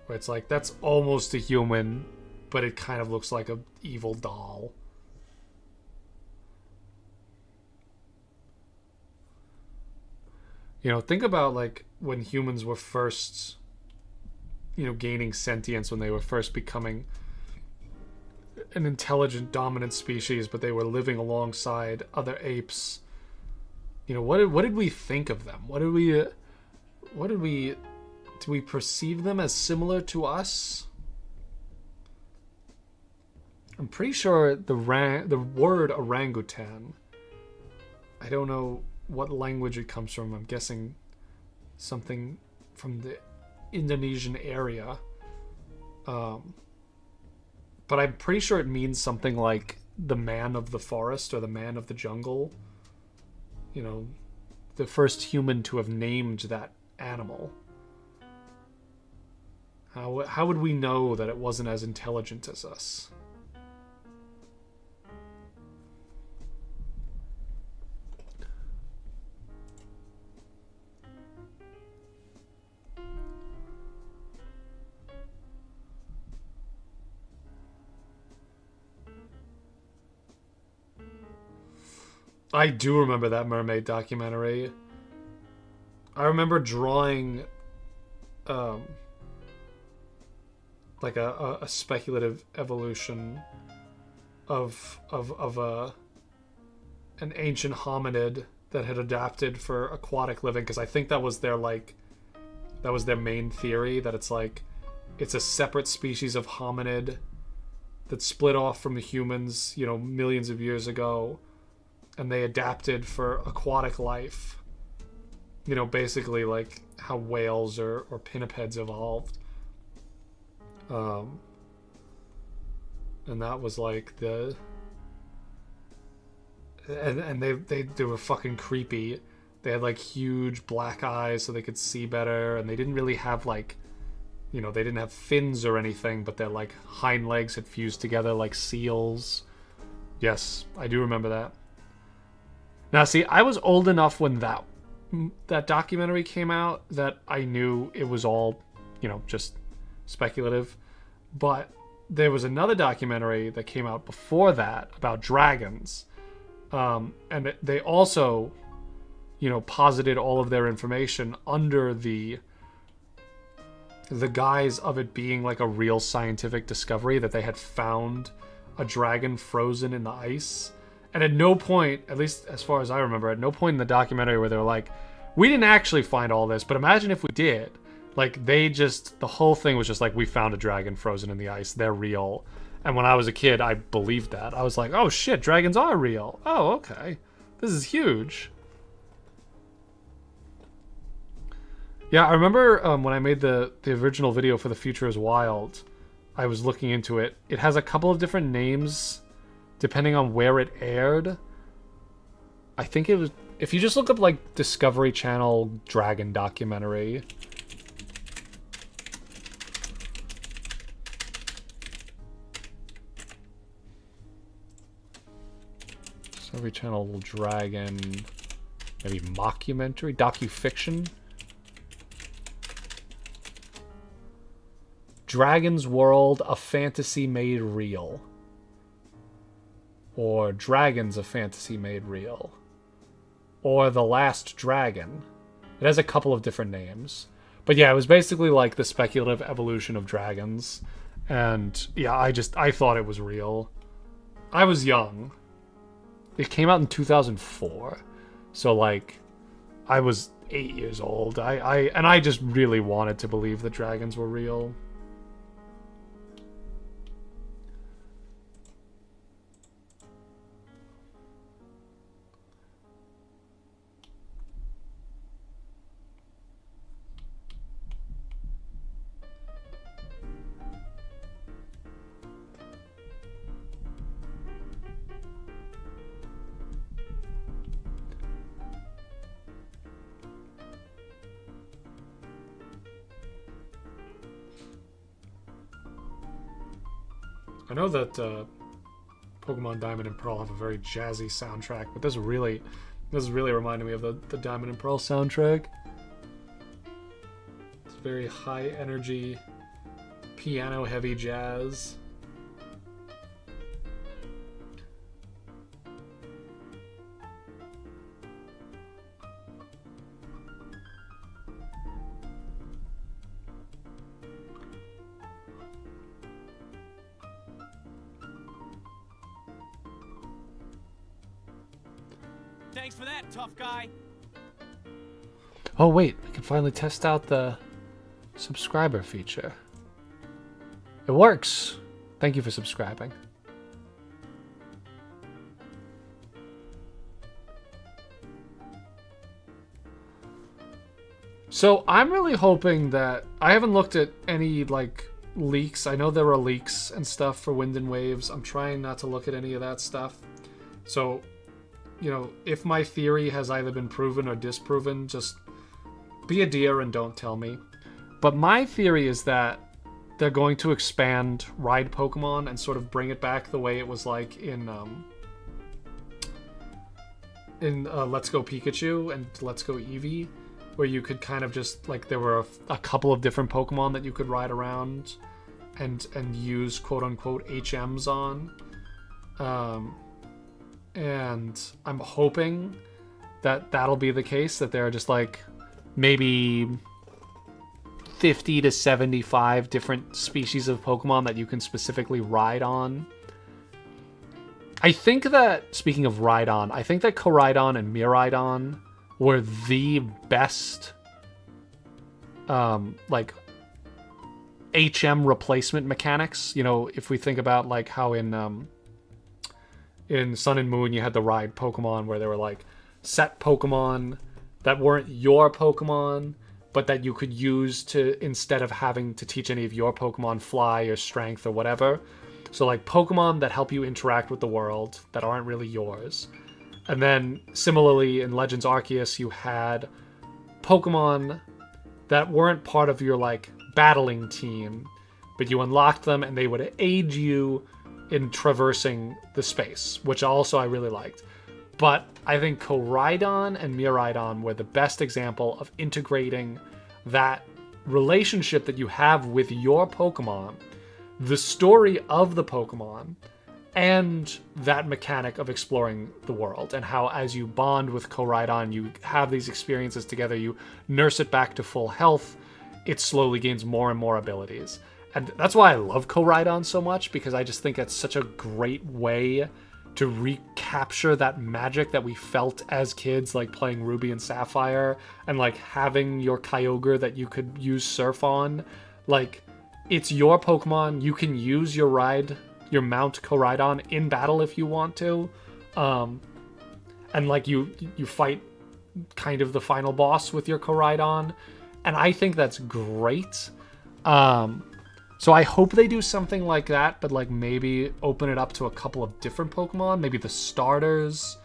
[SPEAKER 1] Where it's like, that's almost a human, but it kind of looks like a evil doll. You know, think about like when humans were first, you know, gaining sentience, when they were first becoming an intelligent, dominant species, but they were living alongside other apes. You know, what did we think of them? Do we perceive them as similar to us? I'm pretty sure the word orangutan, I don't know what language it comes from. I'm guessing something from the Indonesian area. But I'm pretty sure it means something like the man of the forest or the man of the jungle. You know, the first human to have named that animal. How would we know that it wasn't as intelligent as us? I do remember that mermaid documentary. I remember drawing like a speculative evolution of an ancient hominid that had adapted for aquatic living, because I think that was their main theory, that it's like it's a separate species of hominid that split off from the humans, you know, millions of years ago. And they adapted for aquatic life. You know, basically like how whales or pinnipeds evolved. And that was like the... And they were fucking creepy. They had like huge black eyes so they could see better. And they didn't really have like... You know, they didn't have fins or anything, but their like hind legs had fused together like seals. Yes, I do remember that. Now, see, I was old enough when that documentary came out that I knew it was all, you know, just speculative. But there was another documentary that came out before that about dragons. And they also, you know, posited all of their information under the guise of it being like a real scientific discovery, that they had found a dragon frozen in the ice. And at no point, at least as far as I remember, at no point in the documentary where they were like, we didn't actually find all this, but imagine if we did. Like, the whole thing was just like, we found a dragon frozen in the ice. They're real. And when I was a kid, I believed that. I was like, oh shit, dragons are real. Oh, okay. This is huge. Yeah, I remember when I made the original video for The Future is Wild, I was looking into it. It has a couple of different names depending on where it aired. I think it was... If you just look up, like, Discovery Channel Dragon documentary... Discovery Channel Dragon... Maybe mockumentary? Docufiction? Dragon's World, a fantasy made real. Or Dragons, a fantasy made real. Or The Last Dragon. It has a couple of different names. But yeah, it was basically like the speculative evolution of dragons. And yeah, I thought it was real. I was young. It came out in 2004. So like, 8 years old. I just really wanted to believe the dragons were real. I know that Pokemon Diamond and Pearl have a very jazzy soundtrack, but this really reminded me of the Diamond and Pearl soundtrack. It's very high energy, piano heavy jazz.
[SPEAKER 3] Thanks for that, tough guy.
[SPEAKER 1] Oh wait, we can finally test out the subscriber feature. It works. Thank you for subscribing. So I'm really hoping that I haven't looked at any like leaks. I know there are leaks and stuff for Wind and Waves. I'm trying not to look at any of that stuff. So, you know, if my theory has either been proven or disproven, just be a dear and don't tell me. But my theory is that they're going to expand Ride Pokemon and sort of bring it back the way it was like in Let's Go Pikachu and Let's Go Eevee, where you could kind of just, like, there were a couple of different Pokemon that you could ride around and use quote-unquote HMs on. And I'm hoping that that'll be the case, that there are just, like, maybe 50 to 75 different species of Pokemon that you can specifically ride on. I think that, speaking of ride on, I think that Koraidon and Miraidon were the best, like, HM replacement mechanics. You know, if we think about, like, how in Sun and Moon you had the ride Pokemon where they were, like, set Pokemon that weren't your Pokemon, but that you could use to, instead of having to teach any of your Pokemon fly or strength or whatever. So, like, Pokemon that help you interact with the world that aren't really yours. And then, similarly, in Legends Arceus, you had Pokemon that weren't part of your, like, battling team, but you unlocked them and they would aid you in traversing the space, which also I really liked. But I think Koraidon and Miraidon were the best example of integrating that relationship that you have with your Pokemon, the story of the Pokemon, and that mechanic of exploring the world, and how as you bond with Koraidon, you have these experiences together, you nurse it back to full health, it slowly gains more and more abilities. And that's why I love Koraidon so much, because I just think it's such a great way to recapture that magic that we felt as kids, like playing Ruby and Sapphire, and like having your Kyogre that you could use Surf on. Like, it's your Pokemon, you can use your mount Koraidon in battle if you want to. And like you fight kind of the final boss with your Koraidon. And I think that's great. So I hope they do something like that, but like maybe open it up to a couple of different Pokemon, maybe the starters,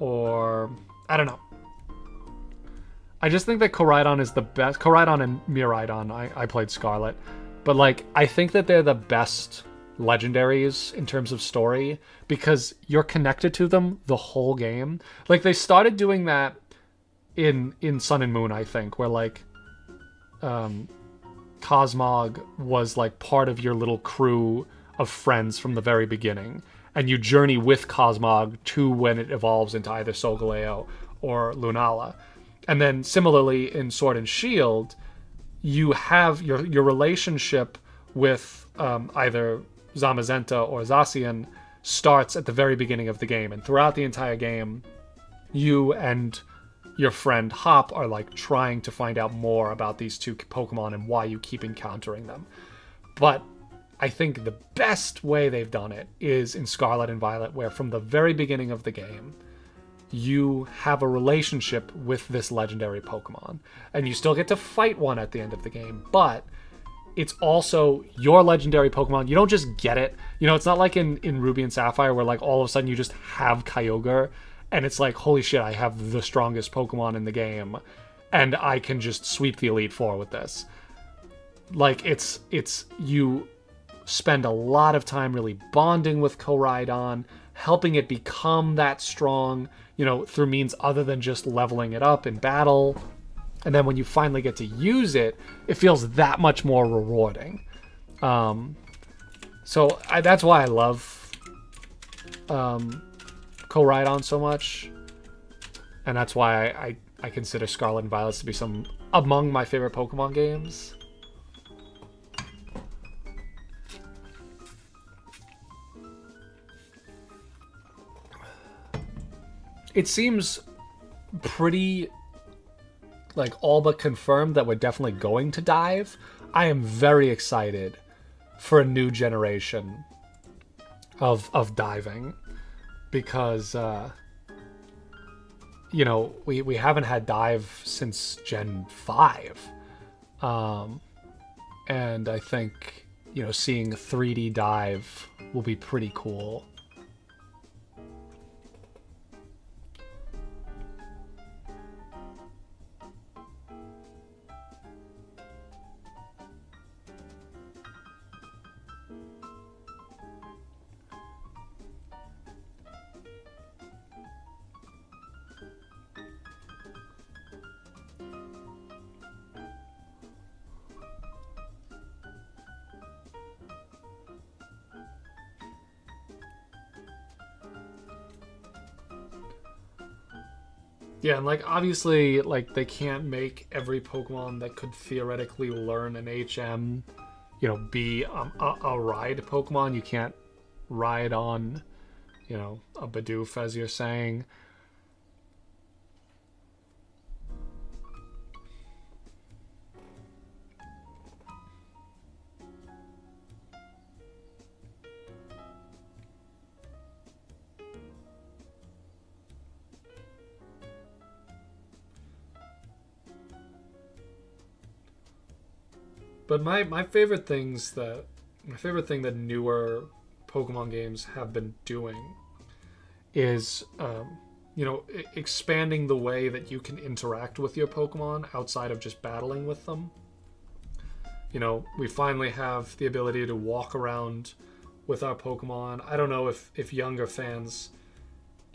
[SPEAKER 1] or I don't know. I just think that Koraidon is the best. Koraidon and Miraidon, I played Scarlet, but like I think that they're the best legendaries in terms of story because you're connected to them the whole game. Like they started doing that in Sun and Moon, I think, where like Cosmog was like part of your little crew of friends from the very beginning, and you journey with Cosmog to when it evolves into either Solgaleo or Lunala. And then similarly in Sword and Shield, you have your relationship with either Zamazenta or Zacian starts at the very beginning of the game, and throughout the entire game, you and
[SPEAKER 5] your friend Hop are like trying to find out more about these two Pokemon and why you keep encountering them. But I think the best way they've done it is in Scarlet and Violet, where from the very beginning of the game, you have a relationship with this legendary Pokemon. And you still get to fight one at the end of the game, but it's also your legendary Pokemon. You don't just get it. You know, it's not like in Ruby and Sapphire where like all of a sudden you just have Kyogre and it's like, holy shit, I have the strongest Pokemon in the game and I can just sweep the Elite Four with this. Like, it's you spend a lot of time really bonding with Koraidon, helping it become that strong, you know, through means other than just leveling it up in battle. And then when you finally get to use it, it feels that much more rewarding. So that's why I love Koraidon so much. And that's why I consider Scarlet and Violet to be some among my favorite Pokemon games. It seems pretty, like, all but confirmed that we're definitely going to dive. I am very excited for a new generation of diving because, you know, we haven't had dive since Gen 5. And I think, you know, seeing 3D dive will be pretty cool. Yeah, and like obviously, like they can't make every Pokemon that could theoretically learn an HM, you know, be a ride Pokemon. You can't ride on, you know, a Bidoof, as you're saying. But my favorite thing that newer Pokemon games have been doing is, you know, expanding the way that you can interact with your Pokemon outside of just battling with them. You know, we finally have the ability to walk around with our Pokemon. I don't know if younger fans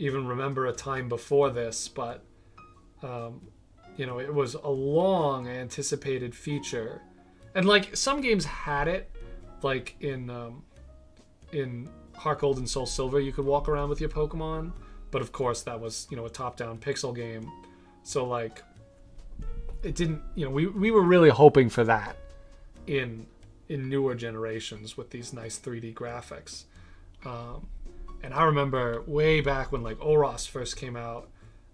[SPEAKER 5] even remember a time before this, but, you know, it was a long anticipated feature. And like some games had it, like in Heart Gold and Soul Silver, you could walk around with your Pokemon, but of course that was, you know, a top-down pixel game, so like it didn't, you know, we were really hoping for that in newer generations with these nice 3D graphics. And I remember way back when like Oros first came out,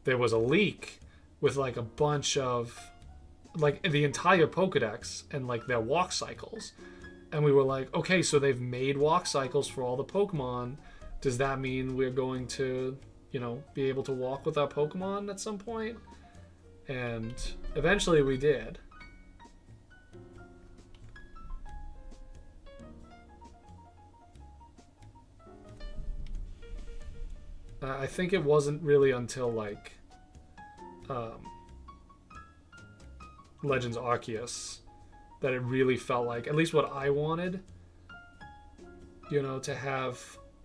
[SPEAKER 5] there was a leak with like a bunch of like the entire Pokedex and like their walk cycles, and we were like, okay, so they've made walk cycles for all the Pokemon. Does that mean we're going to, you know, be able to walk with our Pokemon at some point? And eventually we did. I think it wasn't really until like Legends Arceus that it really felt like, at least what I wanted, you know, to have,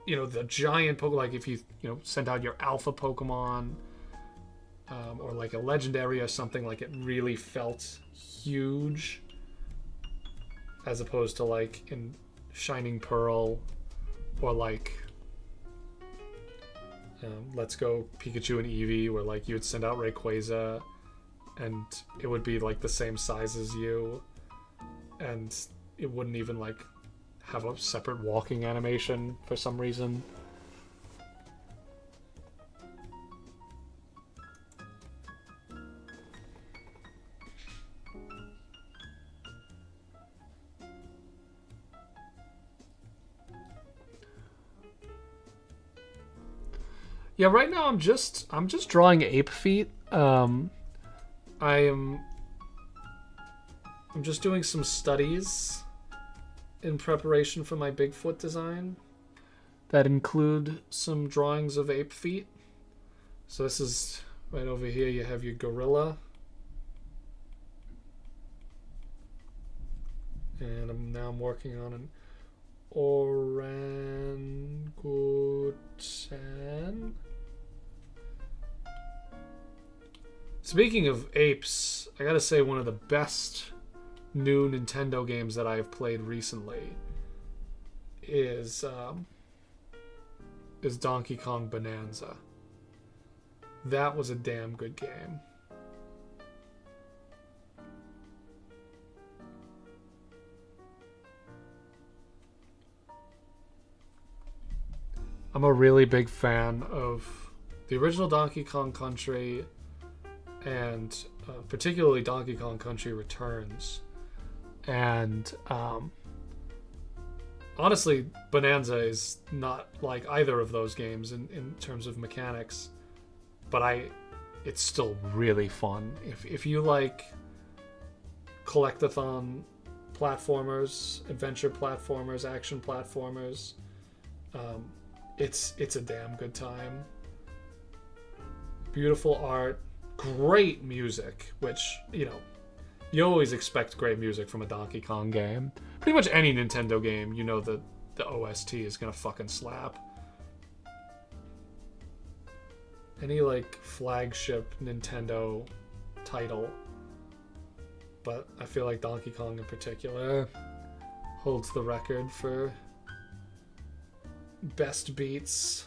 [SPEAKER 5] you know, the giant Pokemon, like if you know, sent out your alpha Pokemon, or like a legendary or something, like it really felt huge, as opposed to like in Shining Pearl, or like Let's Go Pikachu and Eevee, where like you would send out Rayquaza and it would be like the same size as you, and it wouldn't even like have a separate walking animation for some reason. Yeah, right now I'm just drawing ape feet. I'm just doing some studies in preparation for my Bigfoot design that include some drawings of ape feet. So this is right over here. You have your gorilla. And I'm working on an orangutan. Speaking of apes, I gotta say one of the best new Nintendo games that I have played recently is Donkey Kong Bonanza. That was a damn good game. I'm a really big fan of the original Donkey Kong Country and particularly Donkey Kong Country Returns. And honestly, Bonanza is not like either of those games in terms of mechanics, but it's still really fun. If you like collectathon platformers, adventure platformers, action platformers, it's a damn good time. Beautiful art, great music, which, you know, you always expect great music from a Donkey Kong game. Pretty much any Nintendo game, you know the OST is gonna fucking slap. Any, like, flagship Nintendo title. But I feel like Donkey Kong in particular holds the record for best beats.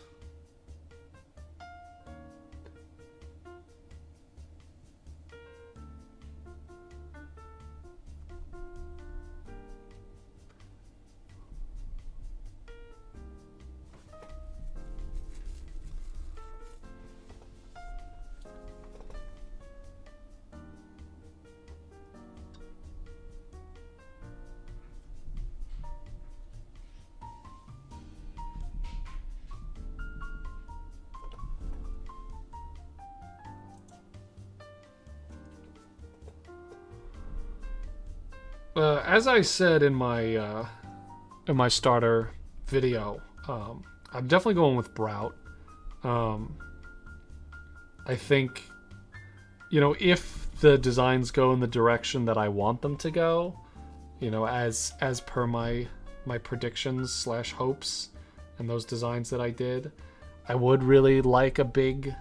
[SPEAKER 5] As I said in my starter video, I'm definitely going with Brout. I think, you know, if the designs go in the direction that I want them to go, you know, as per my predictions / hopes and those designs that I did, I would really like a big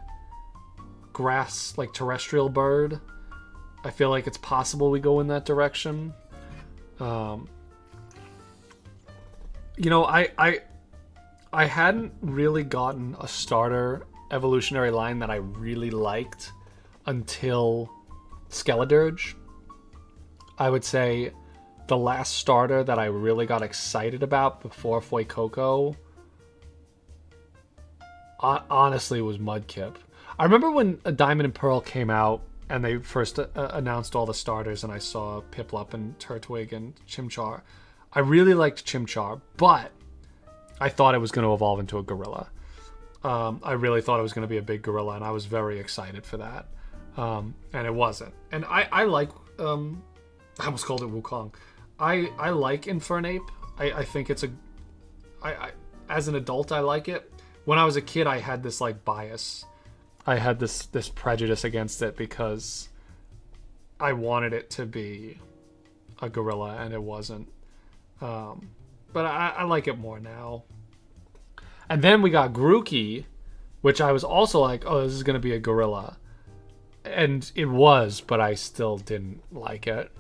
[SPEAKER 5] grass, like terrestrial bird. I feel like it's possible we go in that direction. You know, I hadn't really gotten a starter evolutionary line that I really liked until Skeledirge. I would say the last starter that I really got excited about before Fuecoco honestly was Mudkip. I remember when Diamond and Pearl came out and they first announced all the starters, and I saw Piplup and Turtwig and Chimchar. I really liked Chimchar, but I thought it was going to evolve into a gorilla. I really thought it was going to be a big gorilla, and I was very excited for that. And it wasn't. And I like... I almost called it Wukong. I like Infernape. I think it's a... as an adult, I like it. When I was a kid, I had this like bias. I had this prejudice against it because I wanted it to be a gorilla and it wasn't. But I like it more now. And then we got Grookey, which I was also like, oh, this is going to be a gorilla. And it was, but I still didn't like it.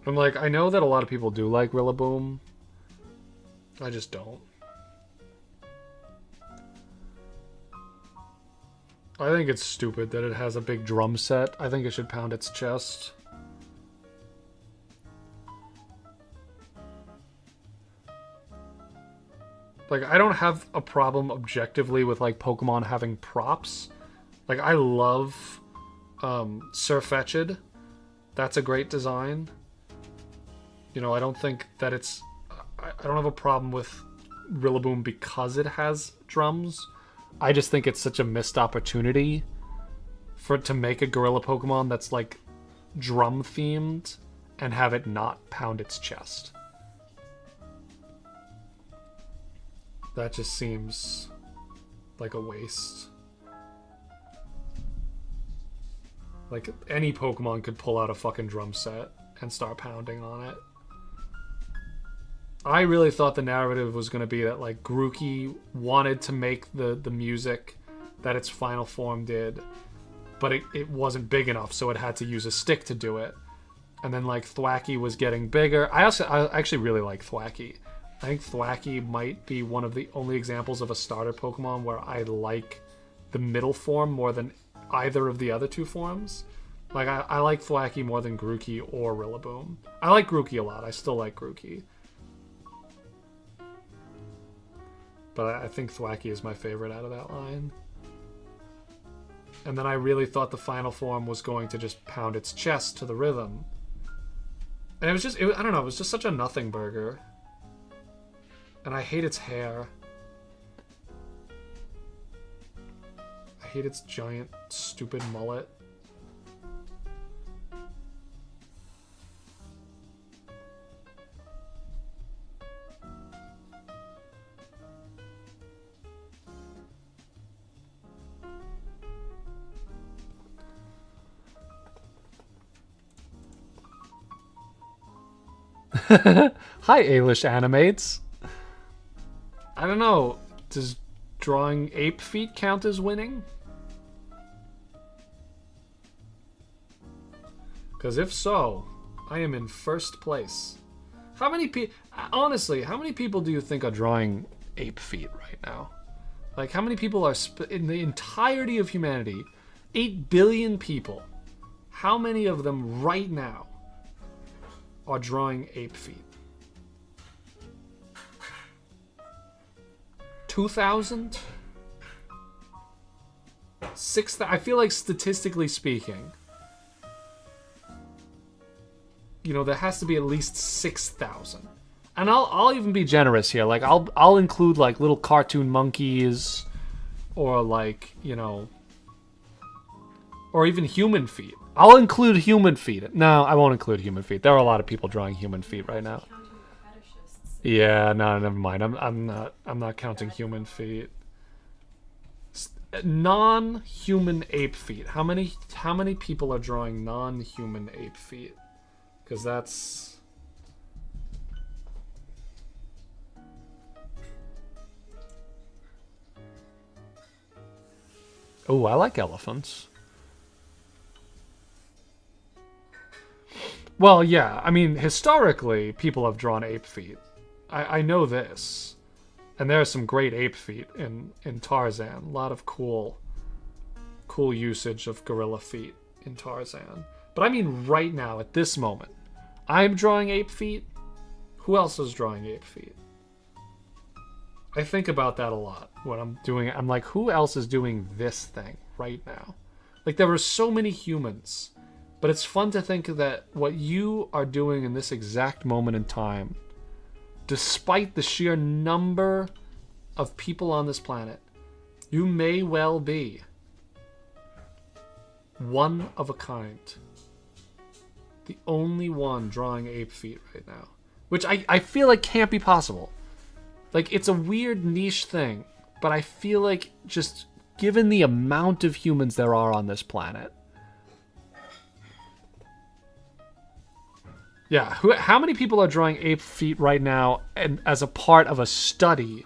[SPEAKER 5] I'm like, I know that a lot of people do like Rillaboom. I just don't. I think it's stupid that it has a big drum set. I think it should pound its chest. Like, I don't have a problem objectively with, like, Pokemon having props. Like, I love Sirfetch'd. That's a great design. You know, I don't think that it's... I don't have a problem with Rillaboom because it has drums. I just think it's such a missed opportunity for it to make a gorilla Pokemon that's, like, drum-themed and have it not pound its chest. That just seems like a waste. Like, any Pokemon could pull out a fucking drum set and start pounding on it. I really thought the narrative was going to be that, like, Grookey wanted to make the music that its final form did, but it wasn't big enough, so it had to use a stick to do it. And then, like, Thwackey was getting bigger. I actually really like Thwackey. I think Thwackey might be one of the only examples of a starter Pokemon where I like the middle form more than either of the other two forms. Like, I like Thwackey more than Grookey or Rillaboom. I like Grookey a lot. I still like Grookey. But I think Thwackey is my favorite out of that line. And then I really thought the final form was going to just pound its chest to the rhythm. And it was just, I don't know, it was just such a nothing burger. And I hate its hair. I hate its giant, stupid mullet. Hi, Ailish Animates. I don't know. Does drawing ape feet count as winning? Because if so, I am in first place. How many people... Honestly, how many people do you think are drawing ape feet right now? Like, how many people are... in the entirety of humanity, 8 billion people, how many of them right now are drawing ape feet? 2,000? 6,000? I feel like statistically speaking, you know, there has to be at least 6,000. And I'll even be generous here. Like, I'll include, like, little cartoon monkeys, or, like, you know, or even human feet. I'll include human feet. No, I won't include human feet. There are a lot of people drawing human feet right now. Yeah, no, never mind. I'm not counting human feet. Non-human ape feet. How many people are drawing non-human ape feet? Because that's... Oh, I like elephants. Well, yeah. I mean, historically, people have drawn ape feet. I know this. And there are some great ape feet in Tarzan. A lot of cool usage of gorilla feet in Tarzan. But I mean right now, at this moment, I'm drawing ape feet. Who else is drawing ape feet? I think about that a lot when I'm doing it. I'm like, who else is doing this thing right now? Like, there are so many humans. But it's fun to think that what you are doing in this exact moment in time, despite the sheer number of people on this planet, you may well be one of a kind. The only one drawing ape feet right now. Which I feel like can't be possible. Like, it's a weird niche thing, but I feel like just given the amount of humans there are on this planet. Yeah, how many people are drawing ape feet right now and as a part of a study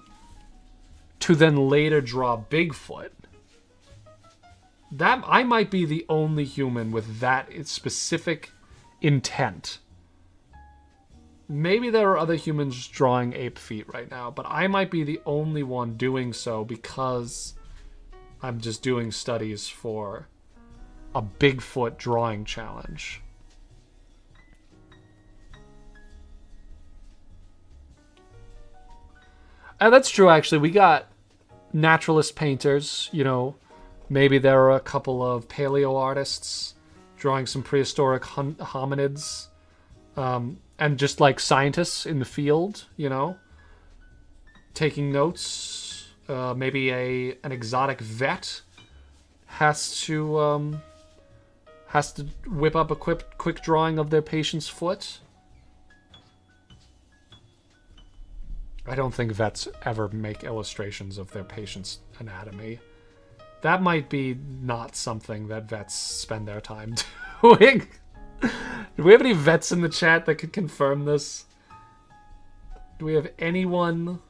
[SPEAKER 5] to then later draw Bigfoot? That I might be the only human with that specific intent maybe there are other humans drawing ape feet right now, but I might be the only one doing so because I'm just doing studies for a Bigfoot drawing challenge. And that's true, actually. We got naturalist painters, you know. Maybe there are a couple of paleo artists drawing some prehistoric hominids. And just like scientists in the field, you know, taking notes. Maybe an exotic vet has to whip up a quick drawing of their patient's foot. I don't think vets ever make illustrations of their patient's anatomy. That might be not something that vets spend their time doing. Do we have any vets in the chat that could confirm this? Do we have anyone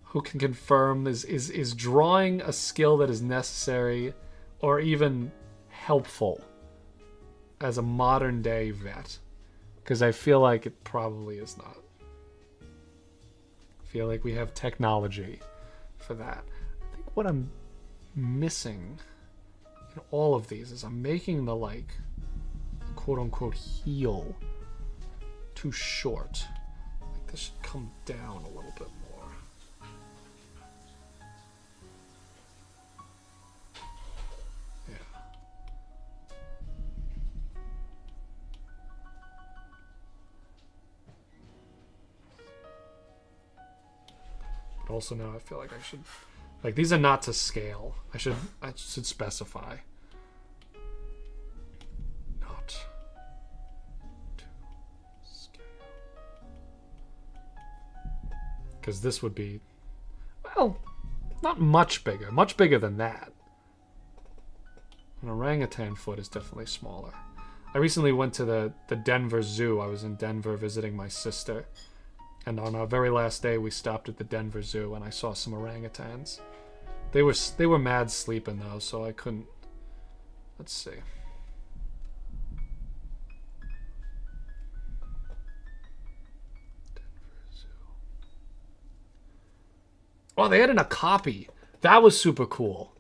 [SPEAKER 5] who can confirm is drawing a skill that is necessary or even helpful as a modern day vet? Because I feel like it probably is not. I feel like we have technology for that. I think what I'm missing in all of these is I'm making the like quote-unquote heel too short. Like this should come down a little bit more. Yeah. But also now I feel like I should, like, these are not to scale. I should specify. Because this would be, well, not much bigger. Much bigger than that. An orangutan foot is definitely smaller. I recently went to the Denver Zoo. I was in Denver visiting my sister. And on our very last day, we stopped at the Denver Zoo and I saw some orangutans. They were mad sleeping though, so I couldn't. Let's see. Oh, they had an okapi. That was super cool.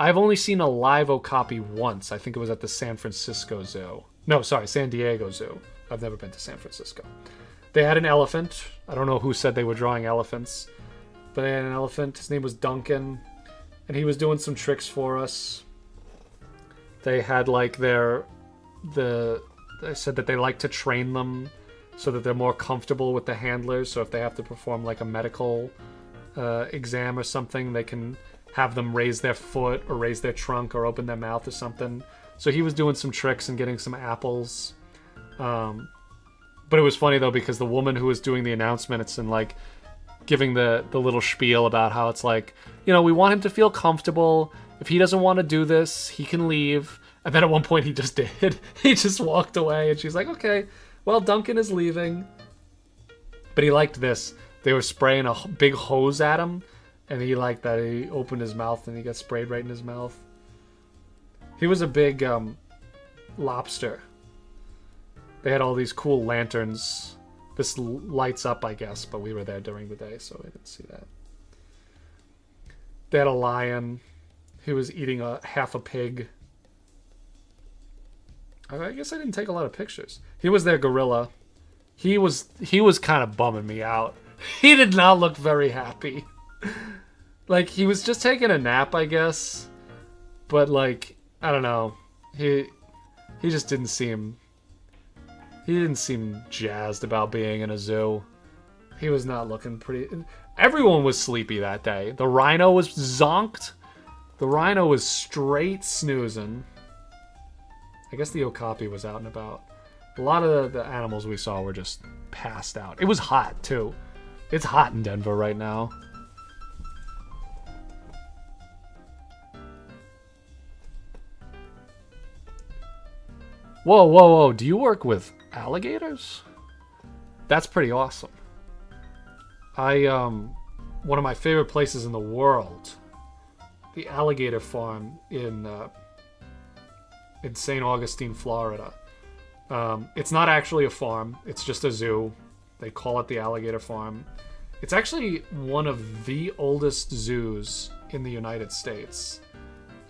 [SPEAKER 5] I've only seen a live okapi once. I think it was at the San Francisco Zoo. No, sorry, San Diego Zoo. I've never been to San Francisco. They had an elephant. I don't know who said they were drawing elephants. But they had an elephant. His name was Duncan. And he was doing some tricks for us. They had like they said that they like to train them so that they're more comfortable with the handlers. So if they have to perform like a medical exam or something, they can have them raise their foot or raise their trunk or open their mouth or something. So he was doing some tricks and getting some apples. But it was funny though because the woman who was doing the announcement, it's in like giving the little spiel about how it's like, you know, we want him to feel comfortable. If he doesn't want to do this, he can leave. And then at one point he just did. He just walked away and she's like, okay, well, Duncan is leaving. But he liked this. They were spraying a big hose at him, and he liked that. He opened his mouth, and he got sprayed right in his mouth. He was a big lobster. They had all these cool lanterns. This lights up, I guess, but we were there during the day, so I didn't see that. They had a lion. He was eating half a pig. I guess I didn't take a lot of pictures. He was their gorilla. He was kind of bumming me out. He did not look very happy. Like, he was just taking a nap, I guess. But, like, I don't know. He just didn't seem... He didn't seem jazzed about being in a zoo. He was not looking pretty... Everyone was sleepy that day. The rhino was zonked. The rhino was straight snoozing. I guess the okapi was out and about. A lot of the animals we saw were just passed out. It was hot, too. It's hot in Denver right now. Whoa, whoa, whoa. Do you work with alligators? That's pretty awesome. One of my favorite places in the world, the alligator farm in St. Augustine, Florida. It's not actually a farm. It's just a zoo. They call it the Alligator Farm. It's actually one of the oldest zoos in the United States.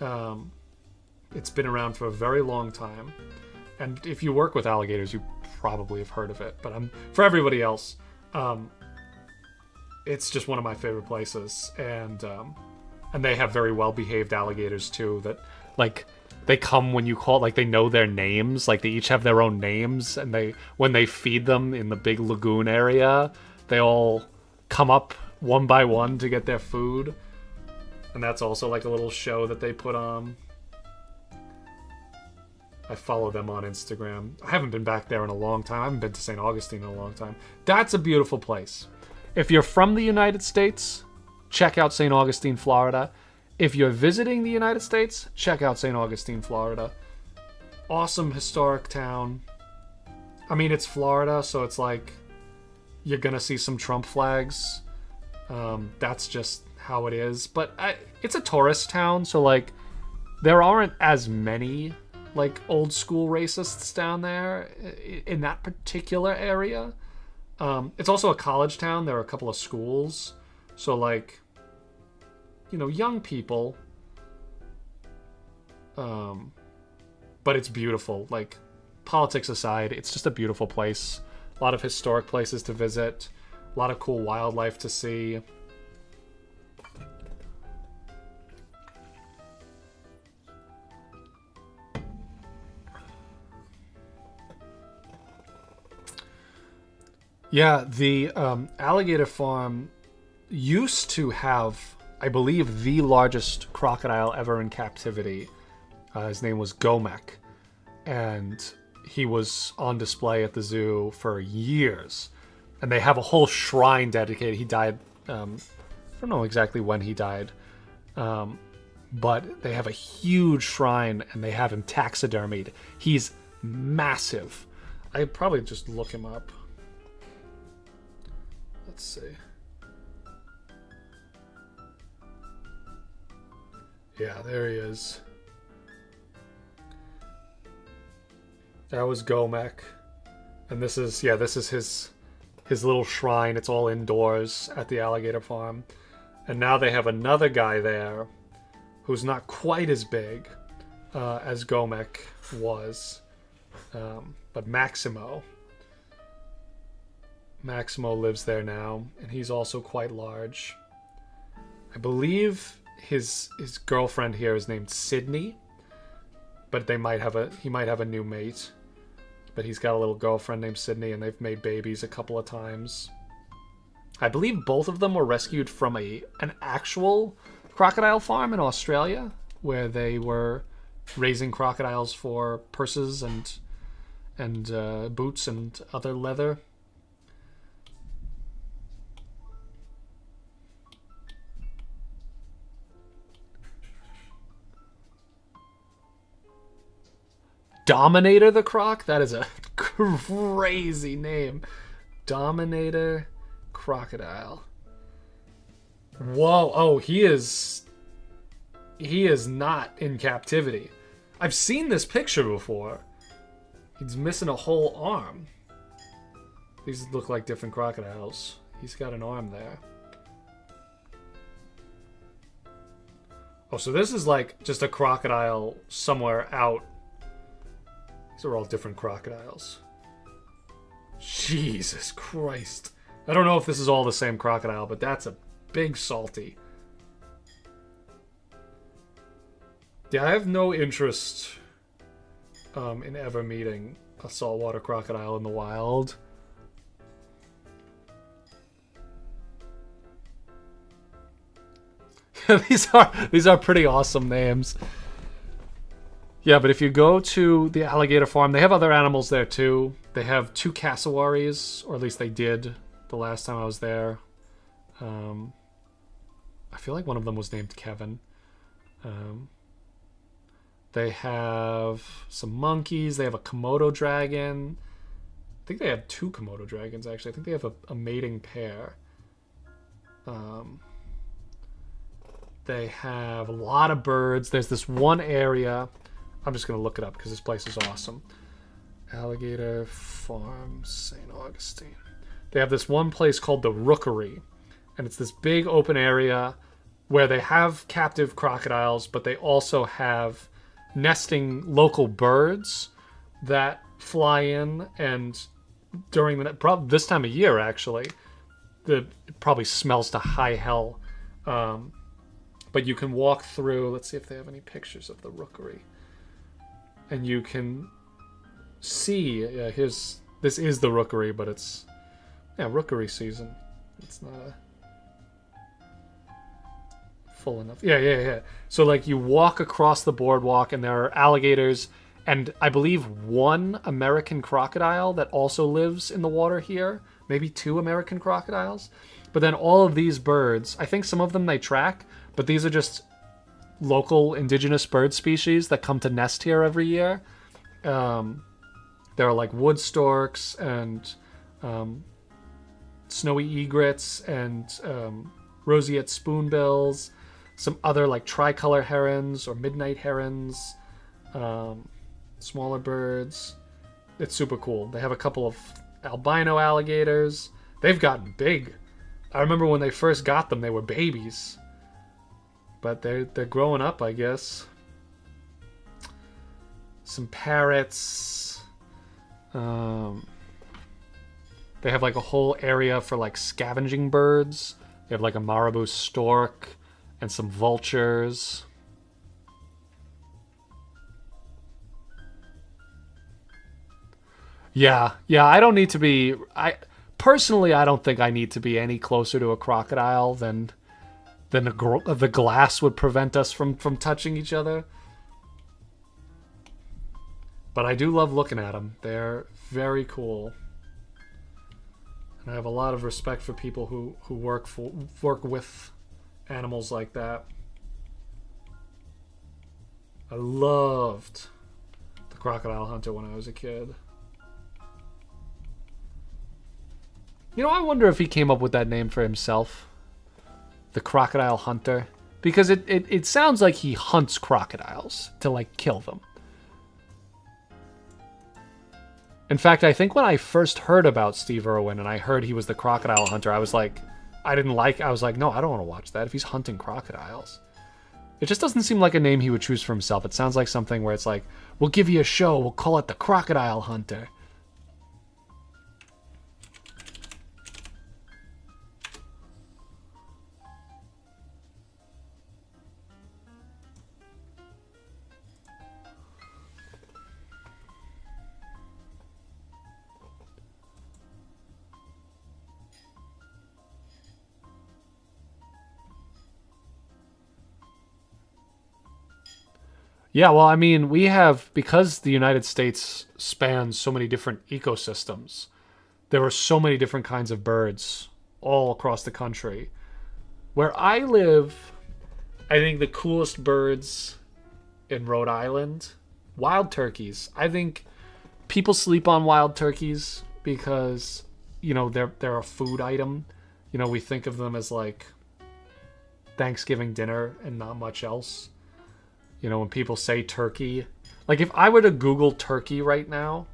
[SPEAKER 5] It's been around for a very long time. And if you work with alligators, you probably have heard of it. But for everybody else, it's just one of my favorite places. And they have very well-behaved alligators, too, that, like, they come when you call, like, they know their names. Like, they each have their own names. And when they feed them in the big lagoon area, they all come up one by one to get their food. And that's also, like, a little show that they put on. I follow them on Instagram. I haven't been back there in a long time. I haven't been to St. Augustine in a long time. That's a beautiful place. If you're from the United States, check out St. Augustine, Florida. If you're visiting the United States, check out St. Augustine, Florida. Awesome historic town. I mean, it's Florida, so it's like you're gonna see some Trump flags. That's just how it is. But it's a tourist town, so like there aren't as many like old school racists down there in that particular area. It's also a college town. There are a couple of schools, so like, you know, young people. But it's beautiful. Like, politics aside, it's just a beautiful place. A lot of historic places to visit. A lot of cool wildlife to see. Yeah, the alligator farm used to have, I believe, the largest crocodile ever in captivity. His name was Gomek, and he was on display at the zoo for years. And they have a whole shrine dedicated. He died, I don't know exactly when he died, but they have a huge shrine, and they have him taxidermied. He's massive. I'd probably just look him up. Let's see. Yeah, there he is. That was Gomek. And this is his little shrine. It's all indoors at the alligator farm. And now they have another guy there who's not quite as big as Gomek was. But Maximo lives there now, and he's also quite large. I believe his girlfriend here is named Sydney, but he might have a new mate. But he's got a little girlfriend named Sydney, and they've made babies a couple of times. I believe both of them were rescued from an actual crocodile farm in Australia, where they were raising crocodiles for purses and boots and other leather. Dominator the Croc? That is a crazy name. Dominator Crocodile. Whoa. Oh, he is not in captivity. I've seen this picture before. He's missing a whole arm. These look like different crocodiles. He's got an arm there. Oh, so this is like just a crocodile somewhere out. These are all different crocodiles. Jesus Christ. I don't know if this is all the same crocodile, but that's a big salty. Yeah, I have no interest in ever meeting a saltwater crocodile in the wild. These are pretty awesome names. Yeah, but if you go to the alligator farm, they have other animals there too. They have 2 cassowaries, or at least they did the last time I was there. I feel like one of them was named Kevin. They have some monkeys. They have a Komodo dragon. I think they have 2 Komodo dragons, actually. I think they have a mating pair. They have a lot of birds. There's this one area. I'm just going to look it up because this place is awesome. Alligator Farm, St. Augustine. They have this one place called the Rookery, and it's this big open area where they have captive crocodiles, but they also have nesting local birds that fly in, and during this time of year, actually, it probably smells to high hell. But you can walk through. Let's see if they have any pictures of the Rookery, and you can see. This is the Rookery, but it's Rookery season. It's not full enough. Yeah. So like you walk across the boardwalk, and there are alligators, and I believe one American crocodile that also lives in the water here. Maybe 2 American crocodiles. But then all of these birds, I think some of them they track, but these are just local indigenous bird species that come to nest here every year. There are like wood storks and snowy egrets and roseate spoonbills, some other like tricolor herons or midnight herons, smaller birds. It's super cool. They have a couple of albino alligators. They've gotten big. I remember when they first got them, they were babies. But they're growing up, I guess. Some parrots. They have like a whole area for like scavenging birds. They have like a marabou stork and some vultures. Yeah, I don't need to be... Personally, I don't think I need to be any closer to a crocodile than the glass would prevent us from touching each other. But I do love looking at them. They're very cool. And I have a lot of respect for people who work with animals like that. I loved the Crocodile Hunter when I was a kid. You know, I wonder if he came up with that name for himself. The Crocodile Hunter. Because it sounds like he hunts crocodiles to, like, kill them. In fact, I think when I first heard about Steve Irwin and I heard he was the Crocodile Hunter, I was like, I was like, no, I don't want to watch that if he's hunting crocodiles. It just doesn't seem like a name he would choose for himself. It sounds like something where it's like, we'll give you a show, we'll call it the Crocodile Hunter. Yeah, well, I mean, we have, because the United States spans so many different ecosystems, there are so many different kinds of birds all across the country. Where I live, I think the coolest birds in Rhode Island, wild turkeys. I think people sleep on wild turkeys because, you know, they're a food item. You know, we think of them as like Thanksgiving dinner and not much else. You know, when people say turkey, like if I were to Google turkey right now,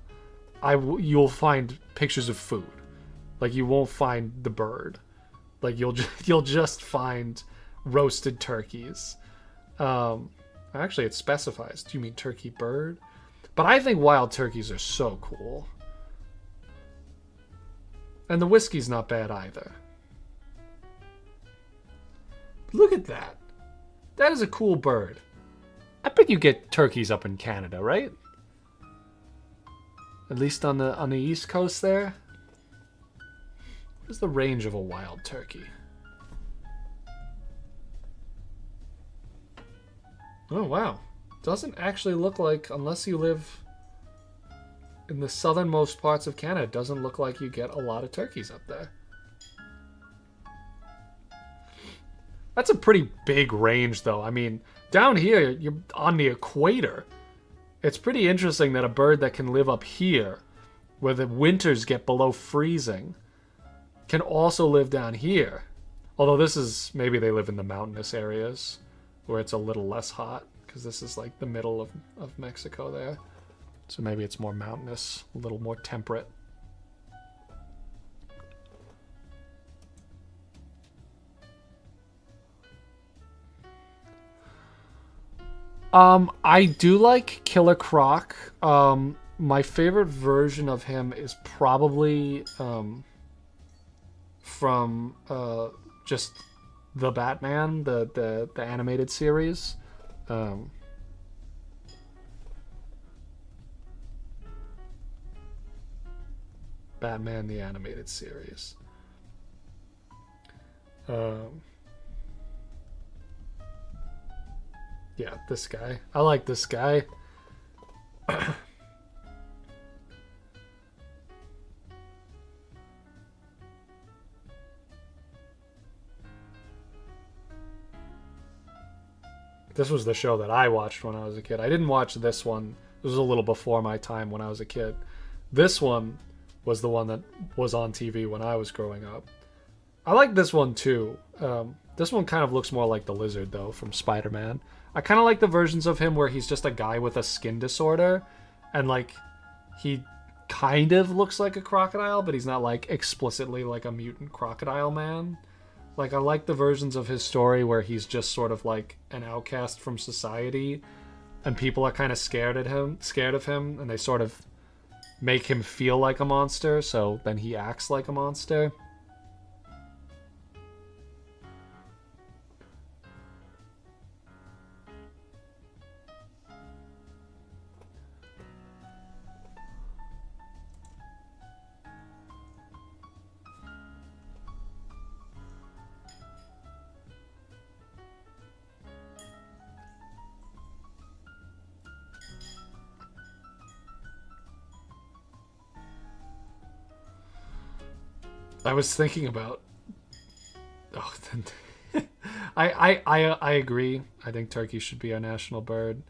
[SPEAKER 5] you'll find pictures of food. Like you won't find the bird. Like you'll just find roasted turkeys. Actually, it specifies. Do you mean turkey bird? But I think wild turkeys are so cool. And the whiskey's not bad either. Look at that. That is a cool bird. I bet you get turkeys up in Canada, right? At least on the East Coast there. What is the range of a wild turkey? Oh, wow. Doesn't actually look like, unless you live in the southernmost parts of Canada, it doesn't look like you get a lot of turkeys up there. That's a pretty big range, though. I mean, down here, you're on the equator. It's pretty interesting that a bird that can live up here, where the winters get below freezing, can also live down here. Although this is, maybe they live in the mountainous areas, where it's a little less hot, because this is like the middle of Mexico there. So maybe it's more mountainous, a little more temperate. I do like Killer Croc. My favorite version of him is probably from just the Batman, the animated series. Batman the animated series. Yeah, this guy. I like this guy. This was the show that I watched when I was a kid. I didn't watch this one. It was a little before my time when I was a kid. This one was the one that was on TV when I was growing up. I like this one too. This one kind of looks more like the Lizard, though, from Spider-Man. I kind of like the versions of him where he's just a guy with a skin disorder, and like he kind of looks like a crocodile, but he's not like explicitly like a mutant crocodile man. Like I like the versions of his story where he's just sort of like an outcast from society, and people are kind of scared of him, and they sort of make him feel like a monster, so then he acts like a monster. I was thinking about. Oh, I agree. I think turkey should be our national bird.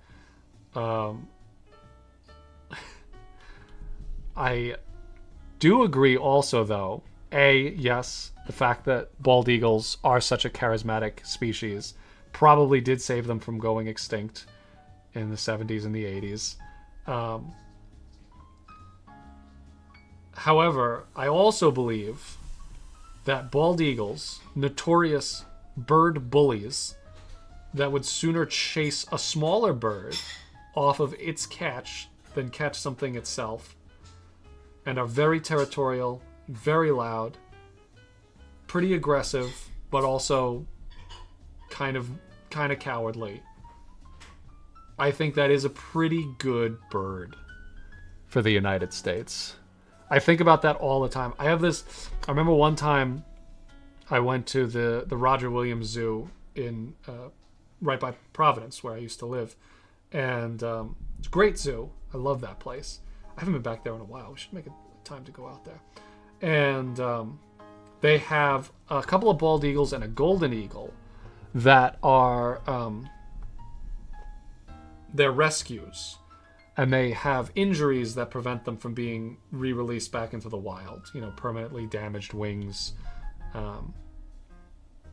[SPEAKER 5] I do agree also, though. Yes, the fact that bald eagles are such a charismatic species probably did save them from going extinct in the 70s and the 80s. However, I also believe that bald eagles, notorious bird bullies, that would sooner chase a smaller bird off of its catch than catch something itself, and are very territorial, very loud, pretty aggressive, but also kind of cowardly. I think that is a pretty good bird for the United States. I think about that all the time. I remember one time I went to the Roger Williams Zoo in right by Providence, where I used to live. And it's a great zoo. I love that place. I haven't been back there in a while. We should make a time to go out there. And they have a couple of bald eagles and a golden eagle that are they're rescues. And they have injuries that prevent them from being re-released back into the wild. You know, permanently damaged wings,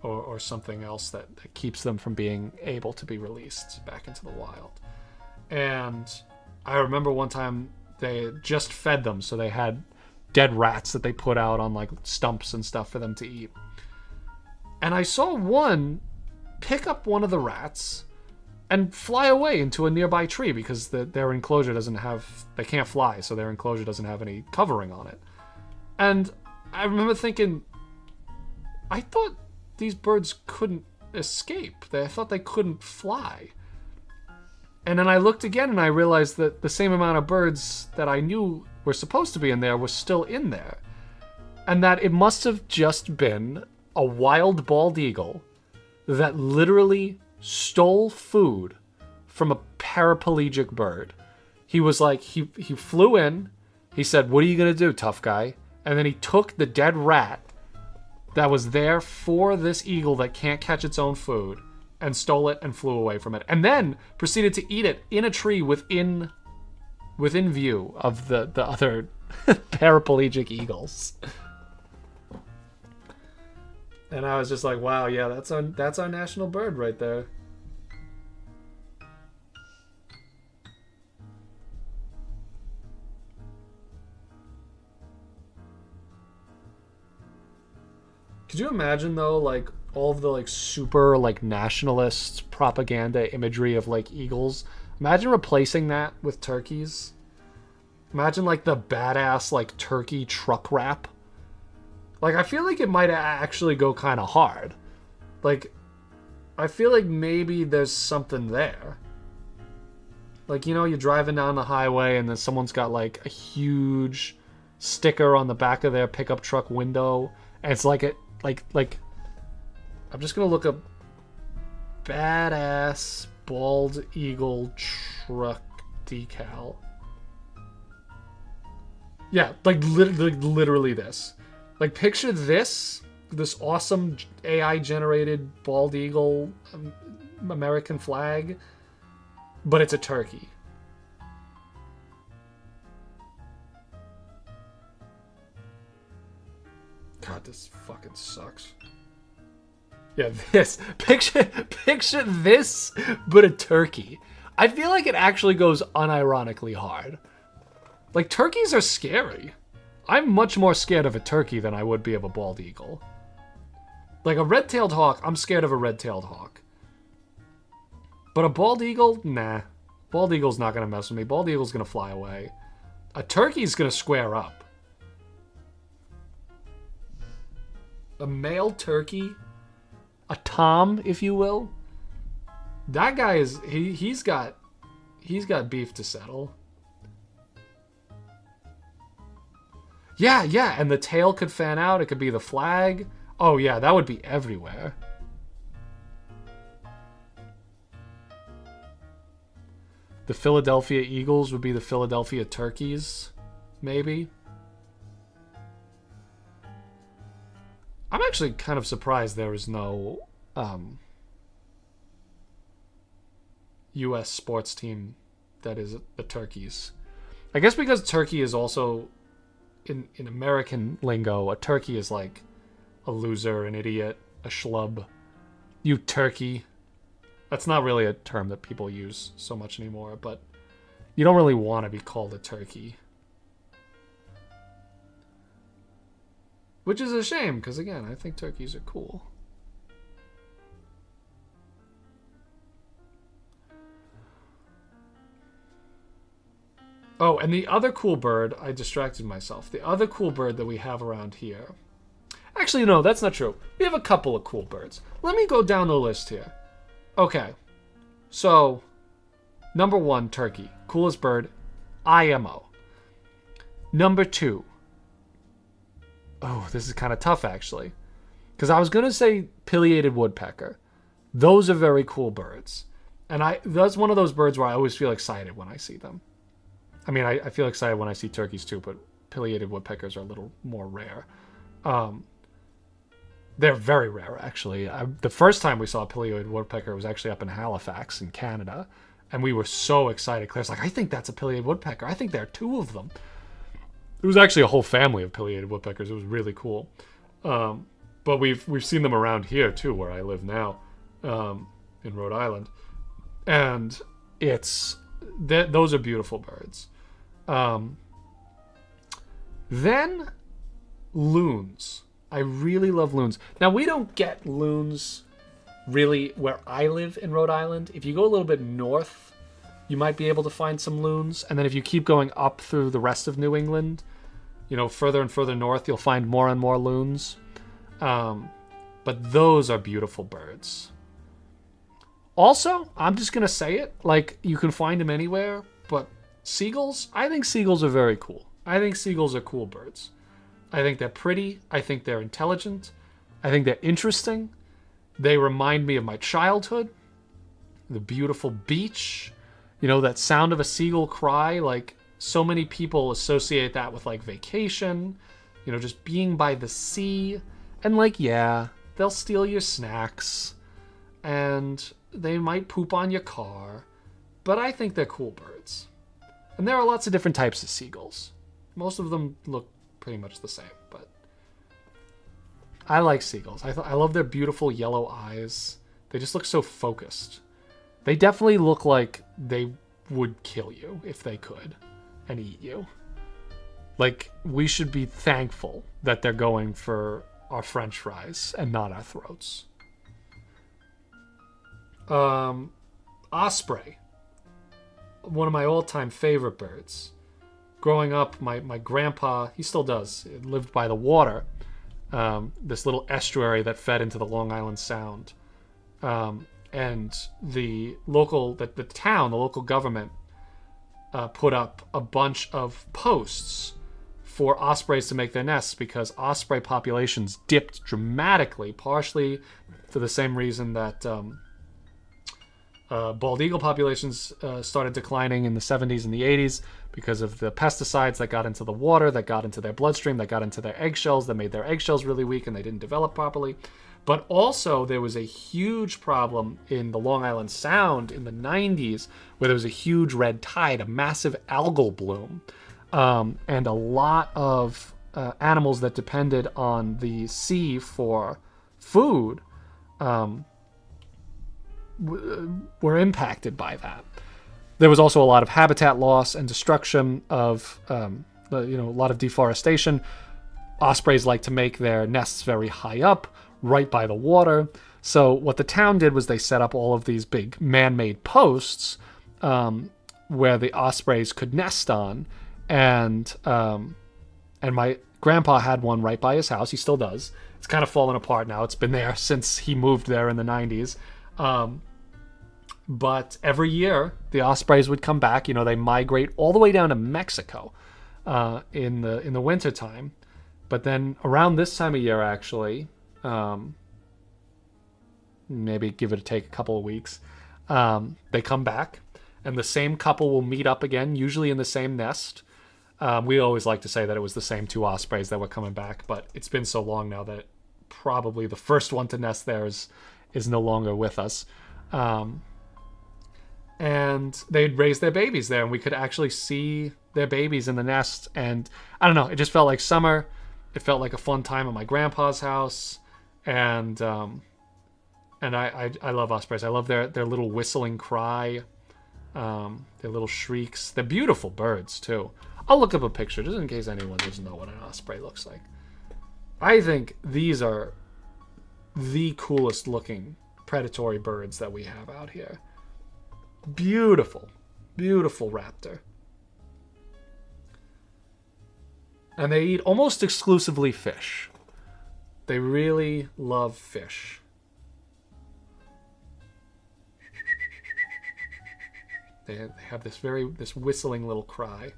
[SPEAKER 5] or something else that keeps them from being able to be released back into the wild. And I remember one time they had just fed them, so they had dead rats that they put out on like stumps and stuff for them to eat. And I saw one pick up one of the rats and fly away into a nearby tree because their enclosure they can't fly, so their enclosure doesn't have any covering on it. And I remember thinking, I thought these birds couldn't escape. I thought they couldn't fly. And then I looked again and I realized that the same amount of birds that I knew were supposed to be in there were still in there. And that it must have just been a wild bald eagle that literally stole food from a paraplegic bird. He was like, he flew in, he said, "What are you gonna do, tough guy?" And then he took the dead rat that was there for this eagle that can't catch its own food and stole it and flew away from it. And then proceeded to eat it in a tree within view of the other paraplegic eagles. And I was just like, wow, yeah, that's our national bird right there. Could you imagine though, like all of the like super like nationalist propaganda imagery of like eagles? Imagine replacing that with turkeys. Imagine like the badass like turkey truck wrap. Like I feel like it might actually go kind of hard. Like I feel like maybe there's something there. Like, you know, you're driving down the highway and then someone's got like a huge sticker on the back of their pickup truck window, and it's like I'm just gonna look up badass bald eagle truck decal. Yeah, like literally this. Like picture this awesome AI generated bald eagle American flag, but it's a turkey. God, this fucking sucks. Yeah, this. Picture this, but a turkey. I feel like it actually goes unironically hard. Like, turkeys are scary. I'm much more scared of a turkey than I would be of a bald eagle. Like, a red-tailed hawk, I'm scared of a red-tailed hawk. But a bald eagle? Nah. Bald eagle's not gonna mess with me. Bald eagle's gonna fly away. A turkey's gonna square up. A male turkey, a tom, if you will. That guy is he's got beef to settle. Yeah, and the tail could fan out. It could be the flag. Oh yeah, that would be everywhere. The Philadelphia Eagles would be the Philadelphia Turkeys, maybe. I'm actually kind of surprised there is no U.S. sports team that is the Turkeys. I guess because turkey is also, in American lingo, a turkey is like a loser, an idiot, a schlub. You turkey. That's not really a term that people use so much anymore, but you don't really want to be called a turkey. Which is a shame, because again, I think turkeys are cool. Oh, and the other cool bird, I distracted myself. The other cool bird that we have around here. Actually, no, that's not true. We have a couple of cool birds. Let me go down the list here. Okay. So, number 1, turkey. Coolest bird, IMO. Number 2. Oh, this is kind of tough, actually. Because I was going to say pileated woodpecker. Those are very cool birds. And that's one of those birds where I always feel excited when I see them. I mean, I feel excited when I see turkeys too, but pileated woodpeckers are a little more rare. They're very rare, actually. The first time we saw a pileated woodpecker was actually up in Halifax in Canada. And we were so excited. Claire's like, I think that's a pileated woodpecker. I think there are 2 of them. There was actually a whole family of pileated woodpeckers. It was really cool. But we've seen them around here too, where I live now, in Rhode Island, and those are beautiful birds. Then loons. I really love loons. Now we don't get loons really where I live in Rhode Island. If you go a little bit north, you might be able to find some loons. And then if you keep going up through the rest of New England, further and further north, you'll find more and more loons. But those are beautiful birds. Also, I'm just going to say it, like, you can find them anywhere, but seagulls, I think seagulls are very cool. I think seagulls are cool birds. I think they're pretty. I think they're intelligent. I think they're interesting. They remind me of my childhood. The beautiful beach. That sound of a seagull cry, like, so many people associate that with, like, vacation, just being by the sea. And, like, yeah, they'll steal your snacks, and they might poop on your car, but I think they're cool birds. And there are lots of different types of seagulls. Most of them look pretty much the same, but I like seagulls. I love their beautiful yellow eyes. They just look so focused. They definitely look like they would kill you if they could and eat you. Like, we should be thankful that they're going for our French fries and not our throats. Osprey, one of my all-time favorite birds. Growing up, my grandpa, he still does, lived by the water, this little estuary that fed into the Long Island Sound. And the local government put up a bunch of posts for ospreys to make their nests because osprey populations dipped dramatically, partially for the same reason that bald eagle populations started declining in the 70s and the 80s because of the pesticides that got into the water, that got into their bloodstream, that got into their eggshells, that made their eggshells really weak and they didn't develop properly. But also there was a huge problem in the Long Island Sound in the 90s where there was a huge red tide, a massive algal bloom, and a lot of animals that depended on the sea for food were impacted by that. There was also a lot of habitat loss and destruction of, a lot of deforestation. Ospreys like to make their nests very high up, right by the water. So what the town did was they set up all of these big man-made posts where the ospreys could nest on, and my grandpa had one right by his house. He still does. It's kind of fallen apart now. It's been there since he moved there in the 90s. But every year the ospreys would come back. They migrate all the way down to Mexico in the wintertime. But then around this time of year, actually, maybe give it a couple of weeks, they come back, and the same couple will meet up again, usually in the same nest. We always like to say that it was the same two ospreys that were coming back, but it's been so long now that probably the first one to nest there is no longer with us. And they'd raise their babies there, and we could actually see their babies in the nest. And I don't know, it just felt like summer. It felt like a fun time at my grandpa's house. And I love ospreys. I love their little whistling cry, their little shrieks. They're beautiful birds too. I'll look up a picture just in case anyone doesn't know what an osprey looks like. I think these are the coolest looking predatory birds that we have out here. Beautiful, beautiful raptor. And they eat almost exclusively fish. They really love fish. They have this whistling little cry.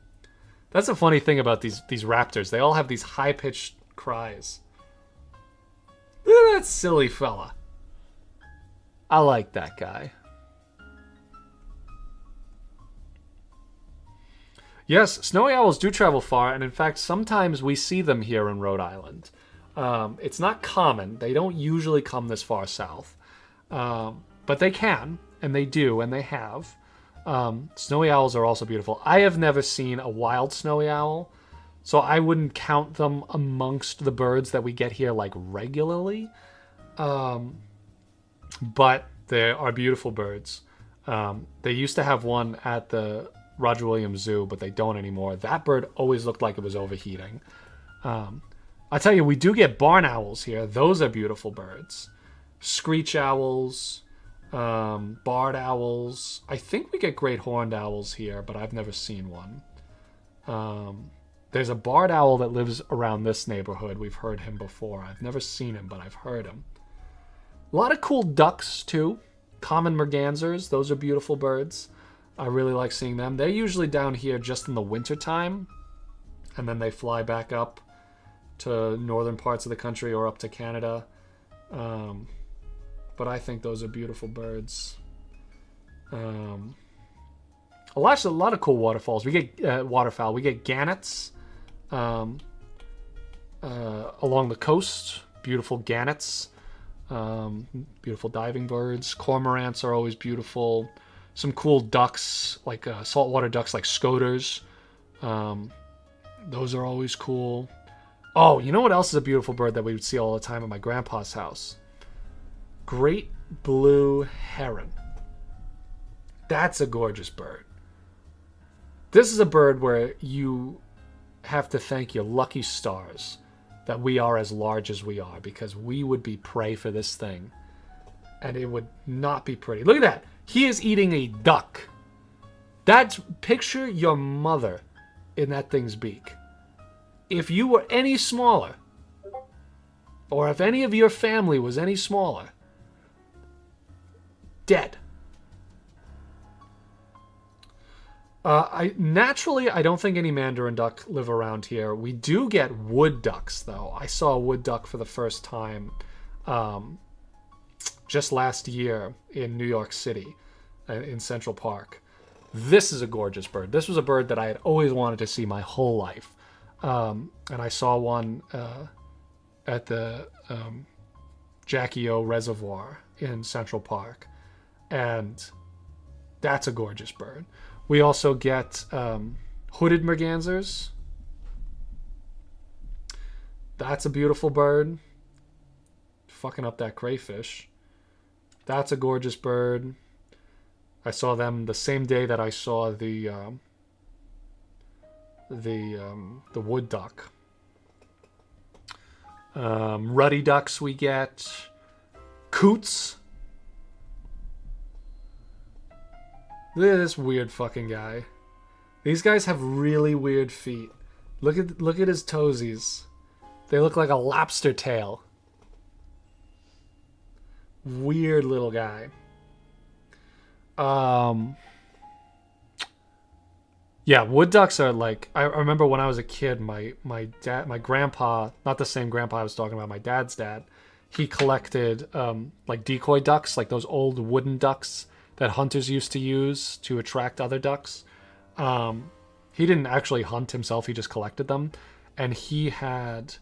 [SPEAKER 5] That's a funny thing about these raptors. They all have these high-pitched cries. Look at that silly fella. I like that guy. Yes, snowy owls do travel far, and in fact, sometimes we see them here in Rhode Island. It's not common. They don't usually come this far south. But they can, and they do, and they have. Snowy owls are also beautiful. I have never seen a wild snowy owl, so I wouldn't count them amongst the birds that we get here like regularly. But they are beautiful birds. They used to have one at the Roger Williams Zoo, but they don't anymore. That bird always looked like it was overheating. I tell you, we do get barn owls here. Those are beautiful birds. Screech owls, barred owls. I think we get great horned owls here, but I've never seen one. There's a barred owl that lives around this neighborhood. We've heard him before. I've never seen him, but I've heard him. A lot of cool ducks, too. Common mergansers. Those are beautiful birds. I really like seeing them. They're usually down here just in the wintertime, and then they fly back up to northern parts of the country or up to Canada. But I think those are beautiful birds. A lot of cool waterfalls. We get waterfowl. We get gannets along the coast. Beautiful gannets. Beautiful diving birds. Cormorants are always beautiful. Some cool ducks, like saltwater ducks, like scoters. Those are always cool. Oh, you know what else is a beautiful bird that we would see all the time at my grandpa's house? Great blue heron. That's a gorgeous bird. This is a bird where you have to thank your lucky stars that we are as large as we are, because we would be prey for this thing. And it would not be pretty. Look at that. He is eating a duck. Picture your mother in that thing's beak. If you were any smaller, or if any of your family was any smaller, dead. I don't think any mandarin duck live around here. We do get wood ducks, though. I saw a wood duck for the first time just last year in New York City, in Central Park. This is a gorgeous bird. This was a bird that I had always wanted to see my whole life. And I saw one at the Jackie O Reservoir in Central Park. And that's a gorgeous bird. We also get hooded mergansers. That's a beautiful bird. Fucking up that crayfish. That's a gorgeous bird. I saw them the same day that I saw the wood duck. Ruddy ducks we get. Coots. Look at this weird fucking guy. These guys have really weird feet. Look at his toesies. They look like a lobster tail. Weird little guy. Yeah, wood ducks are like, I remember when I was a kid, my grandpa, not the same grandpa I was talking about, my dad's dad, he collected like decoy ducks, like those old wooden ducks that hunters used to use to attract other ducks. He didn't actually hunt himself, he just collected them. And he had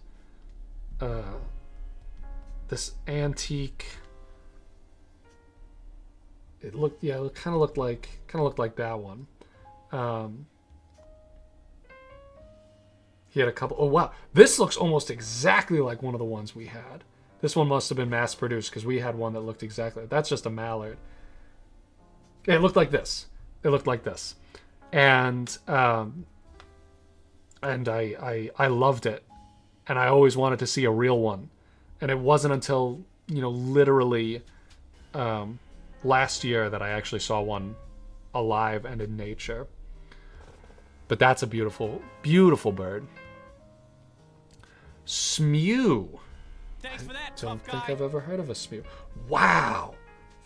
[SPEAKER 5] this antique, it kind of looked like that one. He had a couple. Oh wow, this looks almost exactly like one of the ones we had. This one must have been mass produced because we had one that looked exactly. That's just a mallard. It looked like this. It looked like this, and I loved it, and I always wanted to see a real one, and it wasn't until literally last year that I actually saw one alive and in nature. But that's a beautiful, beautiful bird. Smew.
[SPEAKER 3] Thanks for that,
[SPEAKER 5] I don't
[SPEAKER 3] tough
[SPEAKER 5] think
[SPEAKER 3] guy.
[SPEAKER 5] I've ever heard of a smew. Wow,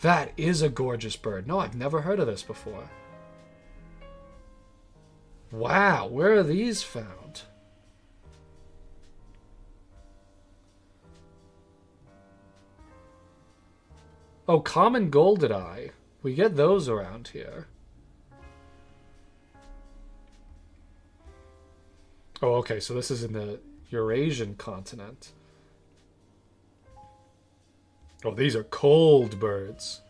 [SPEAKER 5] that is a gorgeous bird. No, I've never heard of this before. Wow, where are these found? Oh, common golden eye. We get those around here. Oh, okay, so this is in the Eurasian continent. Oh, these are cold birds.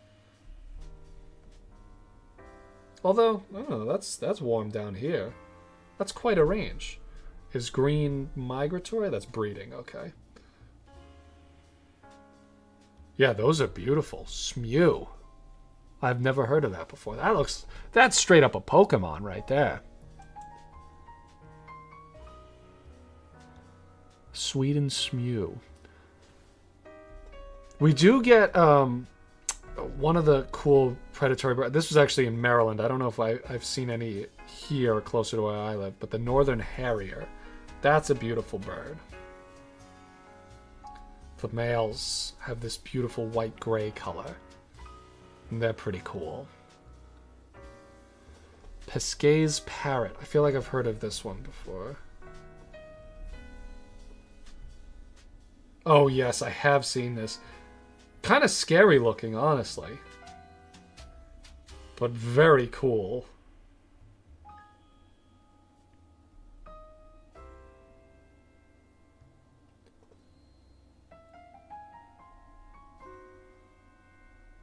[SPEAKER 5] Although, I don't know, that's warm down here. That's quite a range. Is green migratory? That's breeding, okay. Yeah, those are beautiful. Smew. I've never heard of that before. That's straight up a Pokemon right there. Sweden Smew. We do get one of the cool predatory birds. This was actually in Maryland. I don't know if I've seen any here closer to where I live, but the Northern Harrier. That's a beautiful bird. The males have this beautiful white-gray color. And they're pretty cool. Pesquet's Parrot. I feel like I've heard of this one before. Oh yes, I have seen this. Kind of scary looking, honestly. But very cool.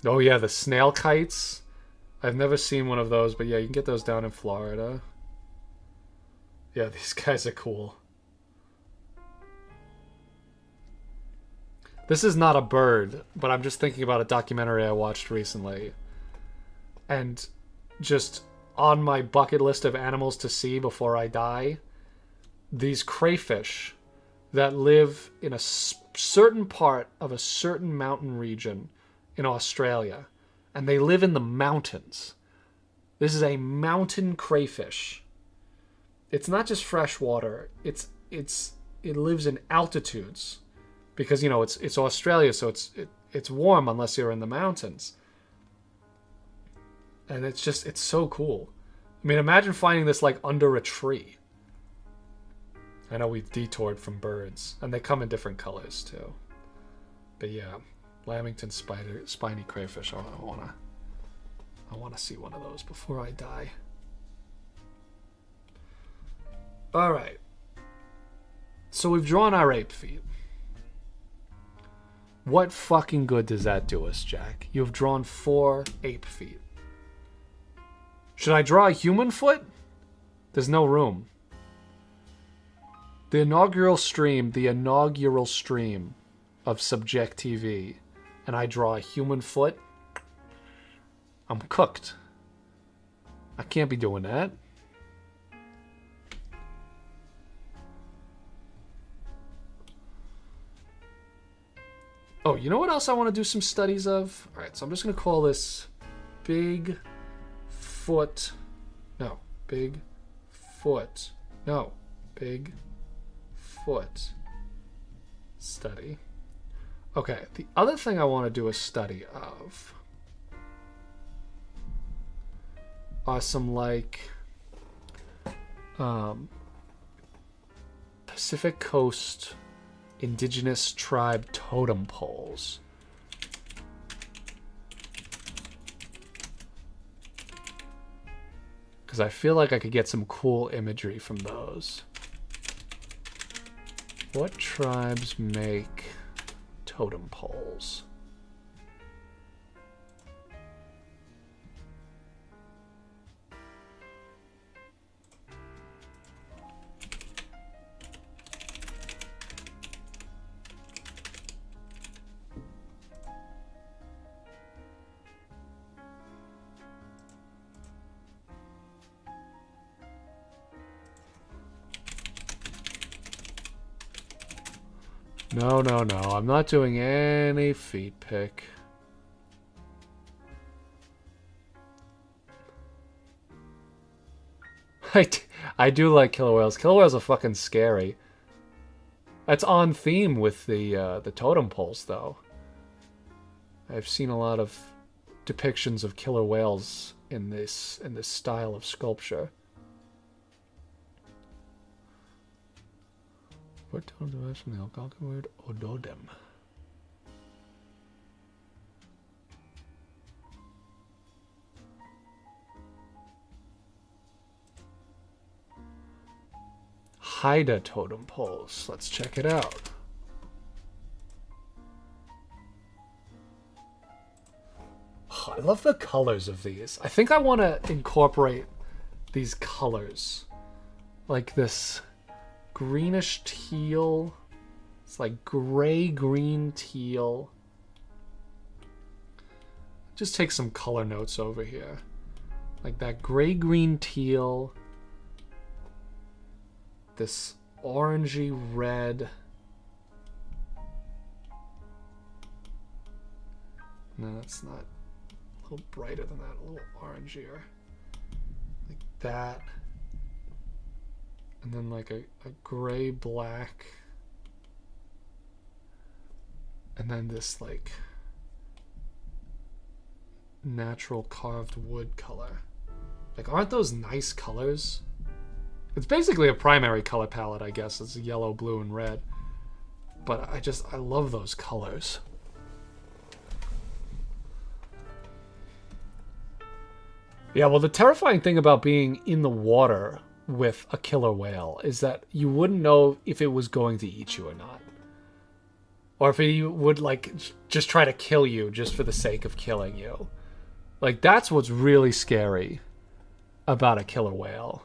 [SPEAKER 5] Oh yeah, the snail kites. I've never seen one of those, but yeah, you can get those down in Florida. Yeah, these guys are cool. This is not a bird, but I'm just thinking about a documentary I watched recently. And just on my bucket list of animals to see before I die, these crayfish that live in a certain part of a certain mountain region in Australia, and they live in the mountains. This is a mountain crayfish. It's not just freshwater. It lives in altitudes because it's Australia, so it's warm unless you're in the mountains. And it's so cool. I mean, imagine finding this like under a tree. I know we've detoured from birds, and they come in different colors too. But yeah, Lamington spiny crayfish. I wanna see one of those before I die. All right. So we've drawn our ape feet. What fucking good does that do us, Jack? You've drawn 4 ape feet. Should I draw a human foot? There's no room. The inaugural stream of SubjectTV, and I draw a human foot, I'm cooked. I can't be doing that. Oh, you know what else I want to do some studies of? All right, so I'm just going to call this Big Foot study. Okay, the other thing I want to do a study of are some like Pacific Coast indigenous tribe totem poles. Because I feel like I could get some cool imagery from those. What tribes make totem poles? No, no, no. I'm not doing any feet pick. I do like killer whales. Killer whales are fucking scary. That's on theme with the totem poles, though. I've seen a lot of depictions of killer whales in this style of sculpture. What totem derives from the Algonquin word ododem? Haida totem poles. Let's check it out. Oh, I love the colors of these. I think I want to incorporate these colors. Like this greenish teal. It's like gray-green teal. Just take some color notes over here. Like that gray-green teal. This orangey red. No, that's not. A little brighter than that. A little orangier. Like that. And then like a gray black. And then this like natural carved wood color. Like, aren't those nice colors? It's basically a primary color palette, I guess. It's yellow, blue, and red. But I love those colors. Yeah, well, the terrifying thing about being in the water with a killer whale is that you wouldn't know if it was going to eat you or not. Or if it would, like, just try to kill you just for the sake of killing you. Like, that's what's really scary about a killer whale.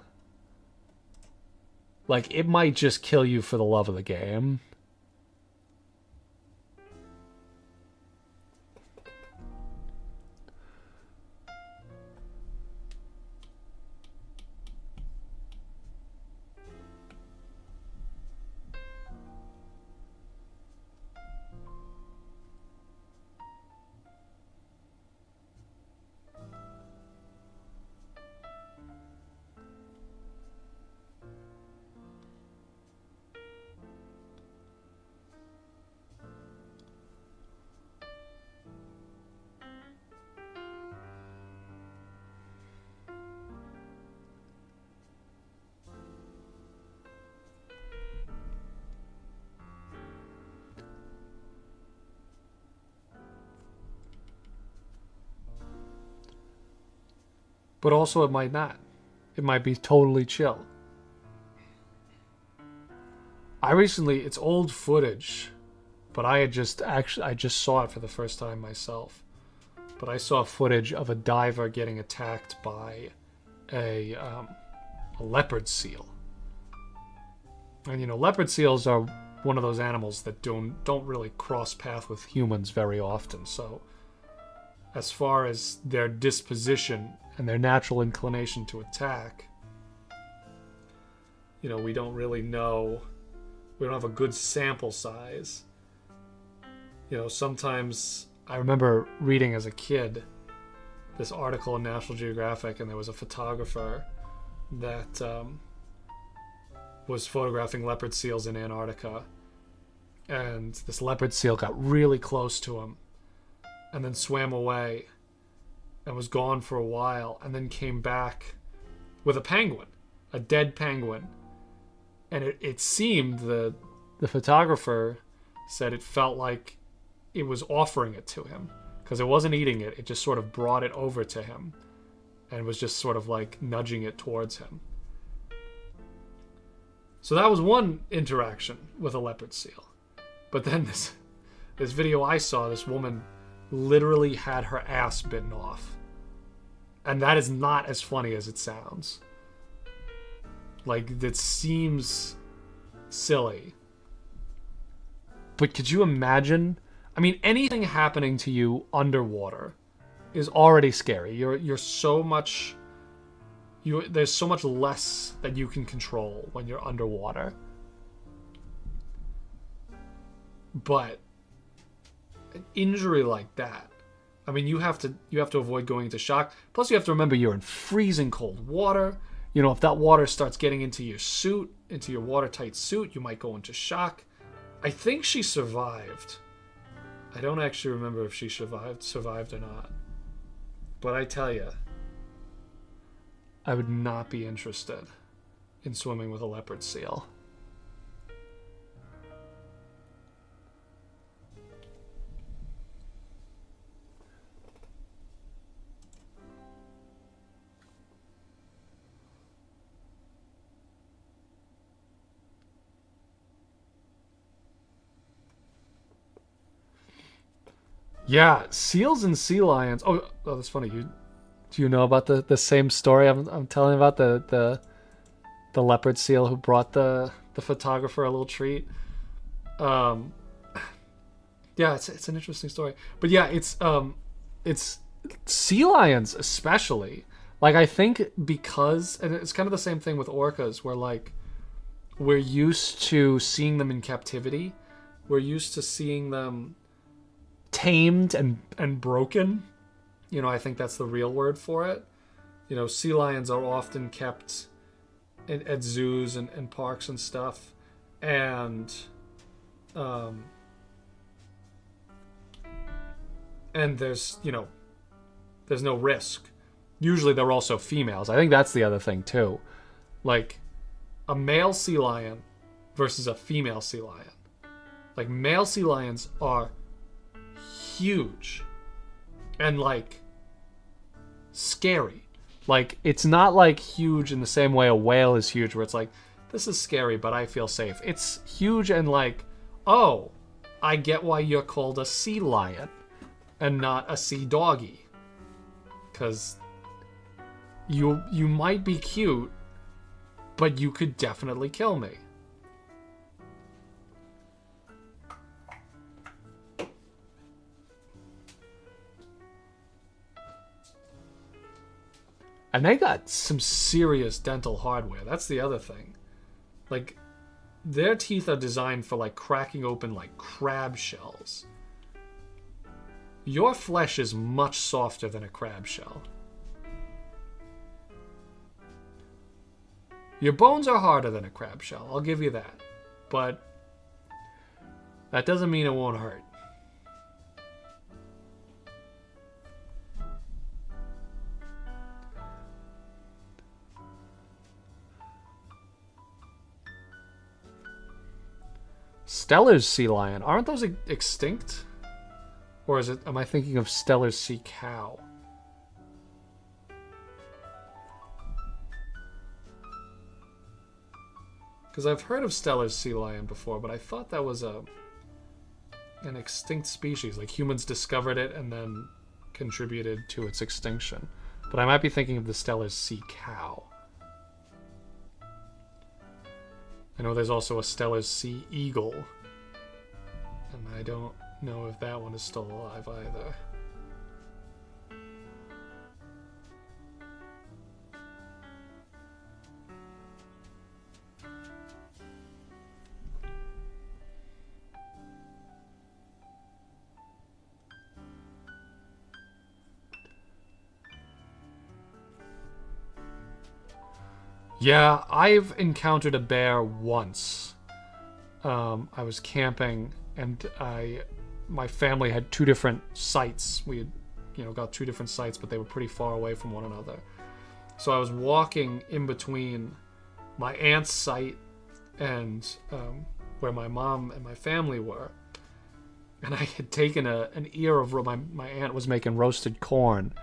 [SPEAKER 5] Like, it might just kill you for the love of the game. But also it might not. It might be totally chill. It's old footage, but I just saw it for the first time myself. But I saw footage of a diver getting attacked by a leopard seal. And you know, leopard seals are one of those animals that don't really cross path with humans very often. So as far as their disposition and their natural inclination to attack, you know, we don't really know. We don't have a good sample size. You know, sometimes I remember reading as a kid this article in National Geographic, and there was a photographer that was photographing leopard seals in Antarctica, and this leopard seal got really close to him and then swam away and was gone for a while, and then came back with a penguin, a dead penguin. And it seemed, the photographer said it felt like it was offering it to him, because it wasn't eating it, it just sort of brought it over to him and was just sort of like nudging it towards him. So that was one interaction with a leopard seal. But then this video I saw, this woman literally had her ass bitten off. And that is not as funny as it sounds. Like, that seems silly. But could you imagine? I mean, anything happening to you underwater is already scary. You're so much... there's so much less that you can control when you're underwater. But an injury like that, I mean, you have to avoid going into shock. Plus, you have to remember you're in freezing cold water. You know, if that water starts getting into your suit, into your watertight suit, you might go into shock. I think she survived. I don't actually remember if she survived or not. But I tell you, I would not be interested in swimming with a leopard seal. Yeah, seals and sea lions. Oh, that's funny. Do you know about the same story I'm telling about, the leopard seal who brought the photographer a little treat? Yeah, it's an interesting story. But yeah, it's sea lions especially. Like, I think because, and it's kind of the same thing with orcas, where like we're used to seeing them in captivity. We're used to seeing them tamed and broken. You know, I think that's the real word for it. You know, sea lions are often kept at zoos and parks and stuff, and there's, you know, there's no risk. Usually they're also females. I think that's the other thing too. Like, a male sea lion versus a female sea lion. Like, male sea lions are huge and like scary. Like, it's not like huge in the same way a whale is huge, where it's like, this is scary but I feel safe. It's huge and like, oh, I get why you're called a sea lion and not a sea doggy, because you might be cute, but you could definitely kill me. And they got some serious dental hardware. That's the other thing. Like, their teeth are designed for like cracking open like crab shells. Your flesh is much softer than a crab shell. Your bones are harder than a crab shell, I'll give you that. But that doesn't mean it won't hurt. Steller's sea lion. Aren't those extinct? Or am I thinking of Steller's sea cow? Because I've heard of Steller's sea lion before, but I thought that was an extinct species. Like humans discovered it and then contributed to its extinction. But I might be thinking of the Steller's sea cow. I know there's also a Steller's sea eagle. And I don't know if that one is still alive either. Yeah, I've encountered a bear once. I was camping, and my family had two different sites. We had, got two different sites, but they were pretty far away from one another. So I was walking in between my aunt's site and where my mom and my family were, and I had taken an ear of my aunt was making roasted corn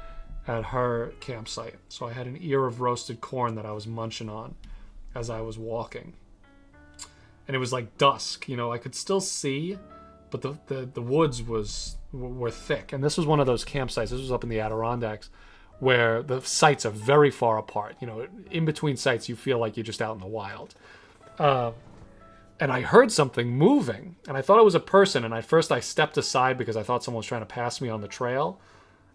[SPEAKER 5] at her campsite. So I had an ear of roasted corn that I was munching on as I was walking. And it was like dusk, I could still see, but the woods were thick. And this was one of those campsites. This was up in the Adirondacks where the sites are very far apart. In between sites, you feel like you're just out in the wild. And I heard something moving, and I thought it was a person. And at first I stepped aside because I thought someone was trying to pass me on the trail.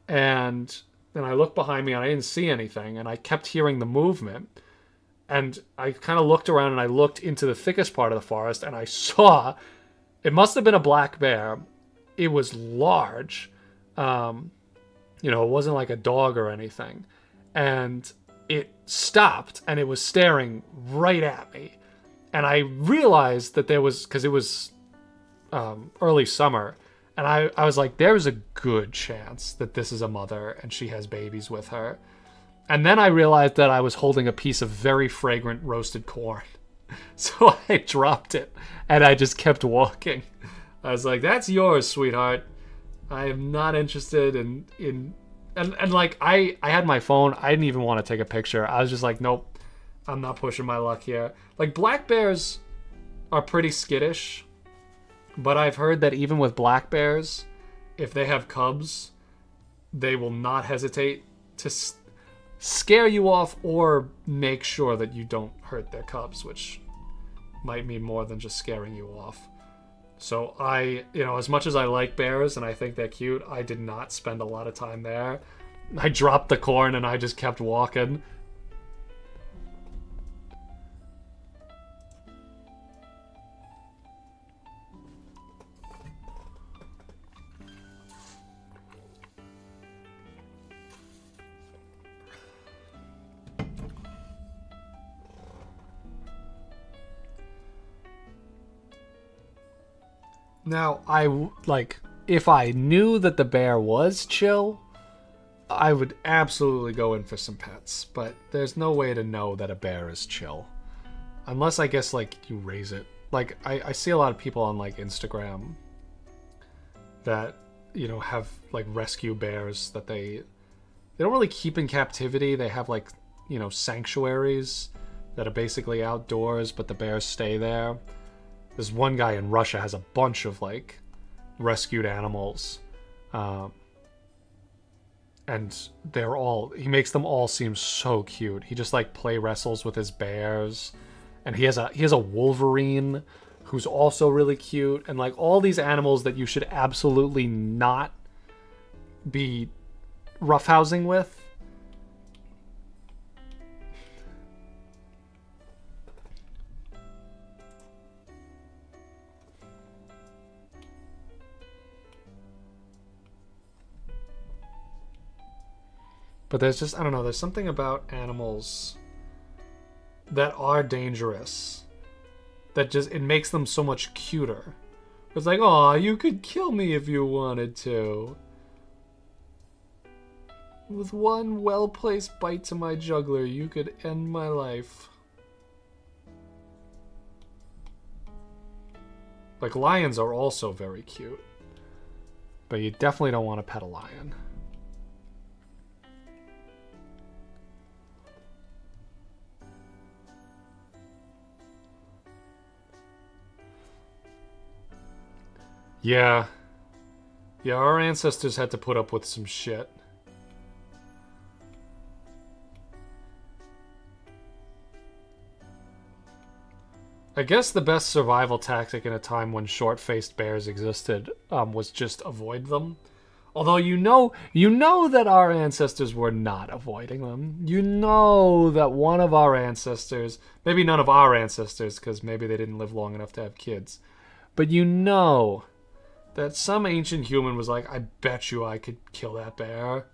[SPEAKER 5] And then I looked behind me and I didn't see anything, and I kept hearing the movement. And I kind of looked around and I looked into the thickest part of the forest, and I saw, it must have been a black bear. It was large. It wasn't like a dog or anything. And it stopped and it was staring right at me. And I realized that because it was early summer, and I was like, there's a good chance that this is a mother and she has babies with her. And then I realized that I was holding a piece of very fragrant roasted corn. So I dropped it and I just kept walking. I was like, that's yours, sweetheart. I am not interested in and like I had my phone. I didn't even want to take a picture. I was just like, nope, I'm not pushing my luck here. Like, black bears are pretty skittish. But I've heard that even with black bears, if they have cubs, they will not hesitate to scare you off or make sure that you don't hurt their cubs, which might mean more than just scaring you off. So as much as I like bears and I think they're cute, I did not spend a lot of time there. I dropped the corn and I just kept walking. Now, if I knew that the bear was chill, I would absolutely go in for some pets. But there's no way to know that a bear is chill. Unless, I guess, you raise it. I see a lot of people on, Instagram that, have, rescue bears that they don't really keep in captivity. They have, sanctuaries that are basically outdoors, but the bears stay there. This one guy in Russia has a bunch of, rescued animals. And he makes them all seem so cute. He just, play wrestles with his bears. And he has a Wolverine who's also really cute. And, all these animals that you should absolutely not be roughhousing with. But there's just, I don't know, there's something about animals that are dangerous that just, it makes them so much cuter. It's like, aw, you could kill me if you wanted to. With one well-placed bite to my jugular, you could end my life. Lions are also very cute. But you definitely don't want to pet a lion. Yeah. Yeah, our ancestors had to put up with some shit. I guess the best survival tactic in a time when short-faced bears existed was just avoid them. Although you know that our ancestors were not avoiding them. You know that one of our ancestors, maybe none of our ancestors, because maybe they didn't live long enough to have kids, but you know that some ancient human was like, I bet you I could kill that bear.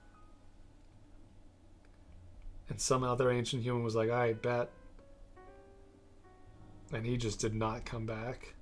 [SPEAKER 5] And some other ancient human was like, I bet. And he just did not come back.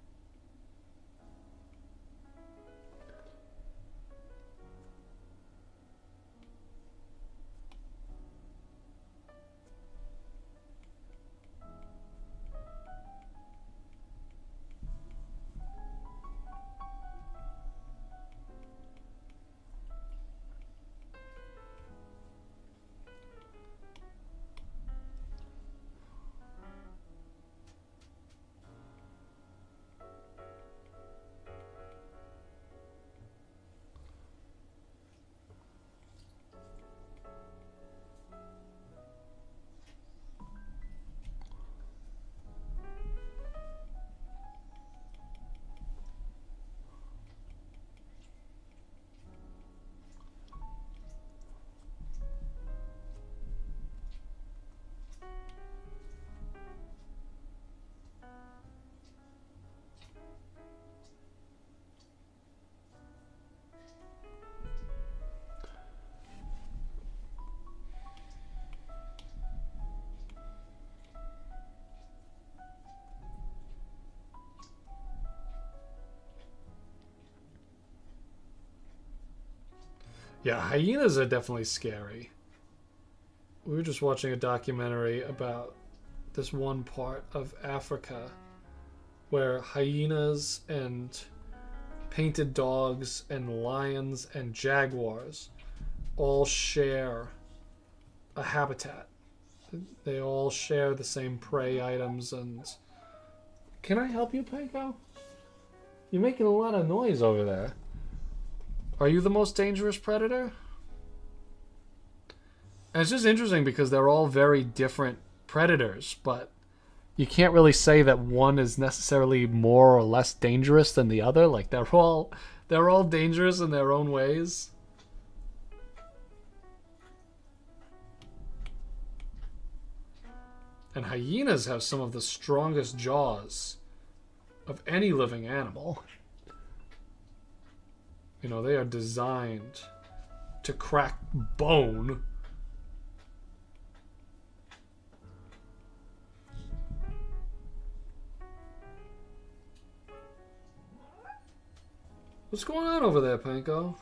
[SPEAKER 5] Yeah, hyenas are definitely scary. We were just watching a documentary about this one part of Africa where hyenas and painted dogs and lions and jaguars all share a habitat. They all share the same prey items and... Can I help you, Panko? You're making a lot of noise over there. Are you the most dangerous predator? And it's just interesting because they're all very different predators, but you can't really say that one is necessarily more or less dangerous than the other. Like they're all dangerous in their own ways. And hyenas have some of the strongest jaws of any living animal. You know, they are designed to crack bone. What's going on over there, Panko?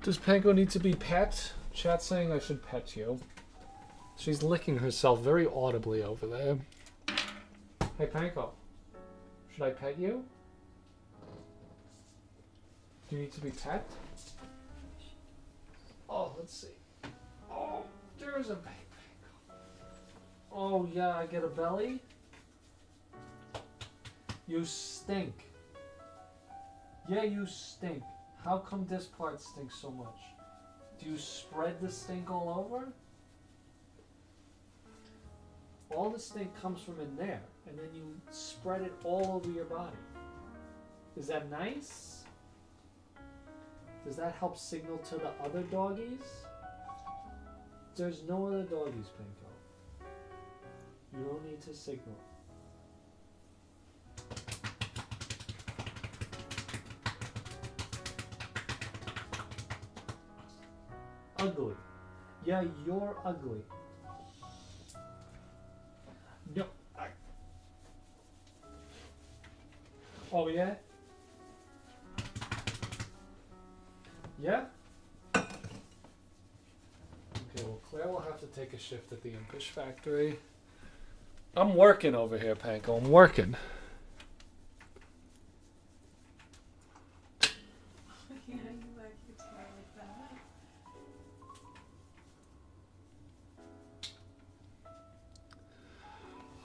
[SPEAKER 5] Does Panko need to be pet? Chat saying I should pet you. She's licking herself very audibly over there. Hey, Panko. Should I pet you? Do you need to be pet? Oh, let's see. Oh, there's a big Panko. Oh, yeah, I get a belly? You stink. Yeah, you stink. How come this part stinks so much? Do you spread the stink all over? All the stink comes from in there, and then you spread it all over your body. Is that nice? Does that help signal to the other doggies? There's no other doggies, Pinko. You don't need to signal. Ugly. Yeah, you're ugly. No. Oh, yeah? Yeah? Okay, well, Claire will have to take a shift at the Impish Factory. I'm working over here, Panko. I'm working.
[SPEAKER 4] Yeah, you like your tail like that.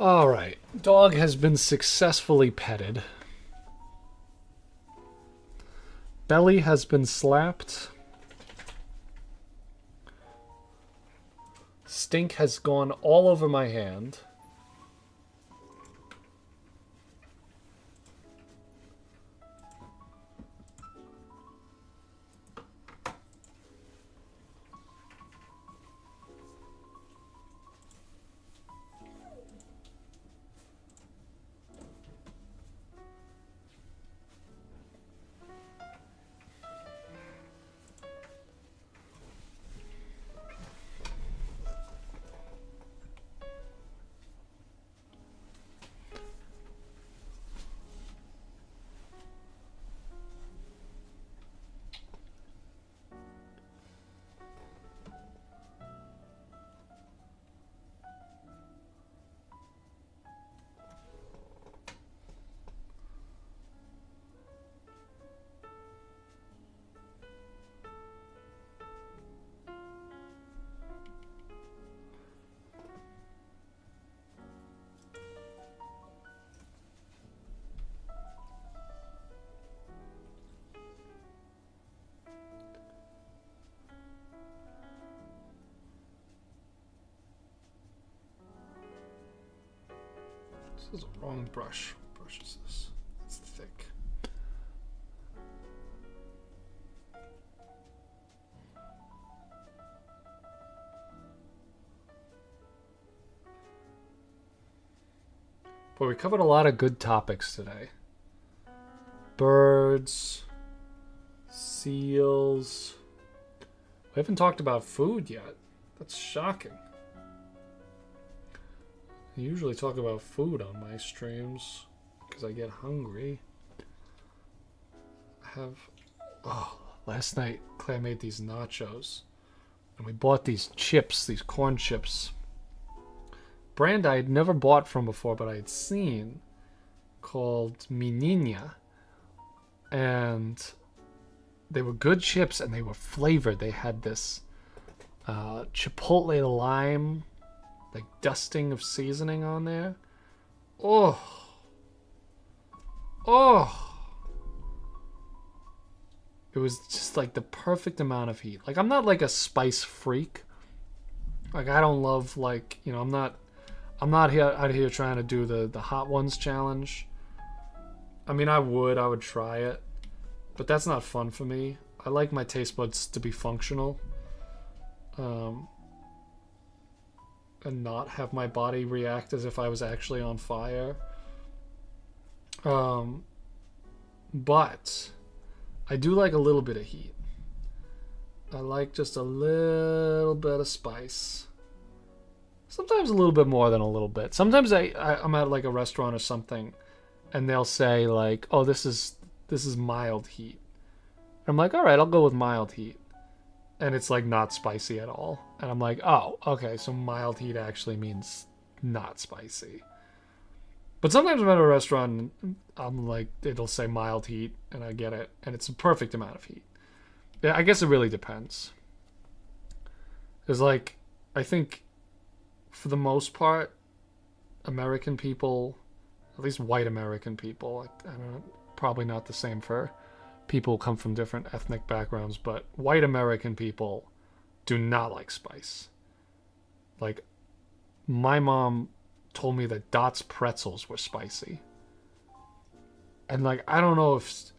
[SPEAKER 5] All right. Dog has been successfully petted. Belly has been slapped. Stink has gone all over my hand. This is a wrong brush. What brush is this? It's thick. Boy, we covered a lot of good topics today. Birds, seals. We haven't talked about food yet. That's shocking. I usually talk about food on my streams because I get hungry. Last night Claire made these nachos and we bought these chips, these corn chips. Brand I had never bought from before, but I had seen, called Menina, and they were good chips and they were flavored. They had this chipotle lime, like dusting of seasoning on there. Oh, it was just like the perfect amount of heat. Like, I'm not like a spice freak. Like, I don't love, like, you know, I'm not out here trying to do the hot ones challenge. I mean, I would try it, but that's not fun for me. I like my taste buds to be functional, and not have my body react as if I was actually on fire. But I do like a little bit of heat. I like just a little bit of spice. Sometimes a little bit more than a little bit. Sometimes I'm at like a restaurant or something, and they'll say like, "Oh, this is mild heat." I'm like, "All right, I'll go with mild heat." and it's like not spicy at all. And I'm like, oh, okay, so mild heat actually means not spicy. But sometimes I'm at a restaurant and I'm like, it'll say mild heat, and I get it, and it's a perfect amount of heat. Yeah, I guess it really depends. Because, like, I think for the most part, American people, at least white American people, I don't know, probably not the same for people who come from different ethnic backgrounds, but white American people do not like spice. Like, my mom told me that Dot's pretzels were spicy. And, like, I don't know if...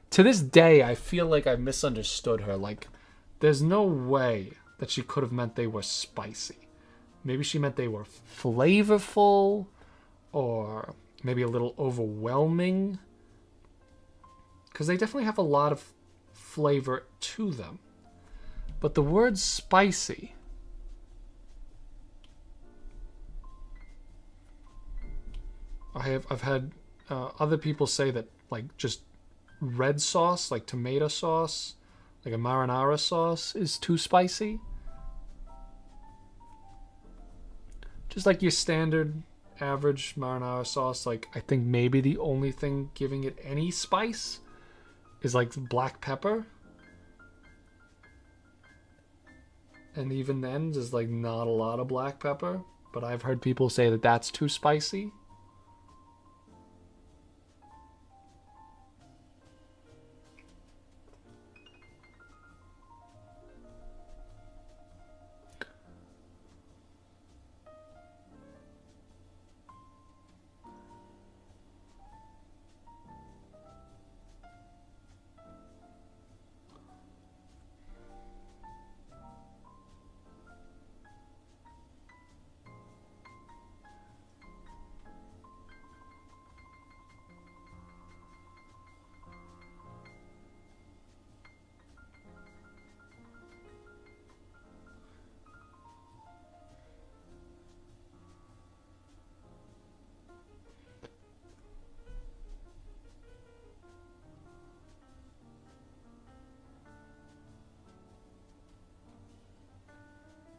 [SPEAKER 5] To this day, I feel like I misunderstood her. Like, there's no way that she could have meant they were spicy. Maybe she meant they were flavorful, or maybe a little overwhelming. Because they definitely have a lot of flavor to them. But the word spicy... I've had other people say that, like, just red sauce, like tomato sauce, like a marinara sauce, is too spicy. Just like your standard average marinara sauce, like, I think maybe the only thing giving it any spice is like black pepper. And even then, there's like not a lot of black pepper. But I've heard people say that that's too spicy.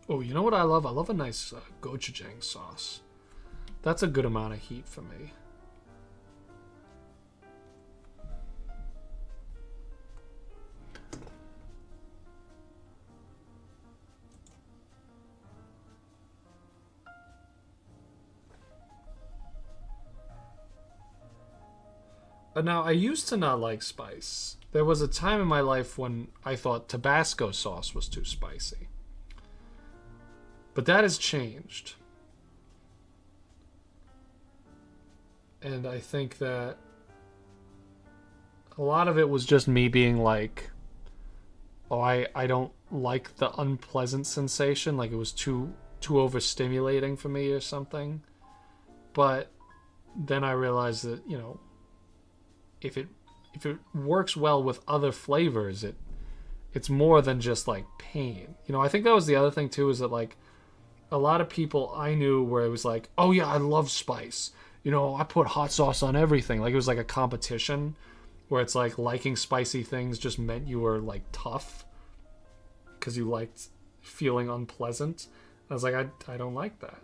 [SPEAKER 5] Oh, you know what I love? I love a nice gochujang sauce. That's a good amount of heat for me. Now, I used to not like spice. There was a time in my life when I thought Tabasco sauce was too spicy. But that has changed. And I think that a lot of it was just me being like, oh, I don't like the unpleasant sensation. Like, it was too overstimulating for me or something. But then I realized that, you know, if it works well with other flavors, it's more than just like pain. You know, I think that was the other thing too, is that like a lot of people I knew where it was like, oh yeah, I love spice. You know, I put hot sauce on everything. Like, it was like a competition where it's like liking spicy things just meant you were like tough because you liked feeling unpleasant. I was like, I don't like that.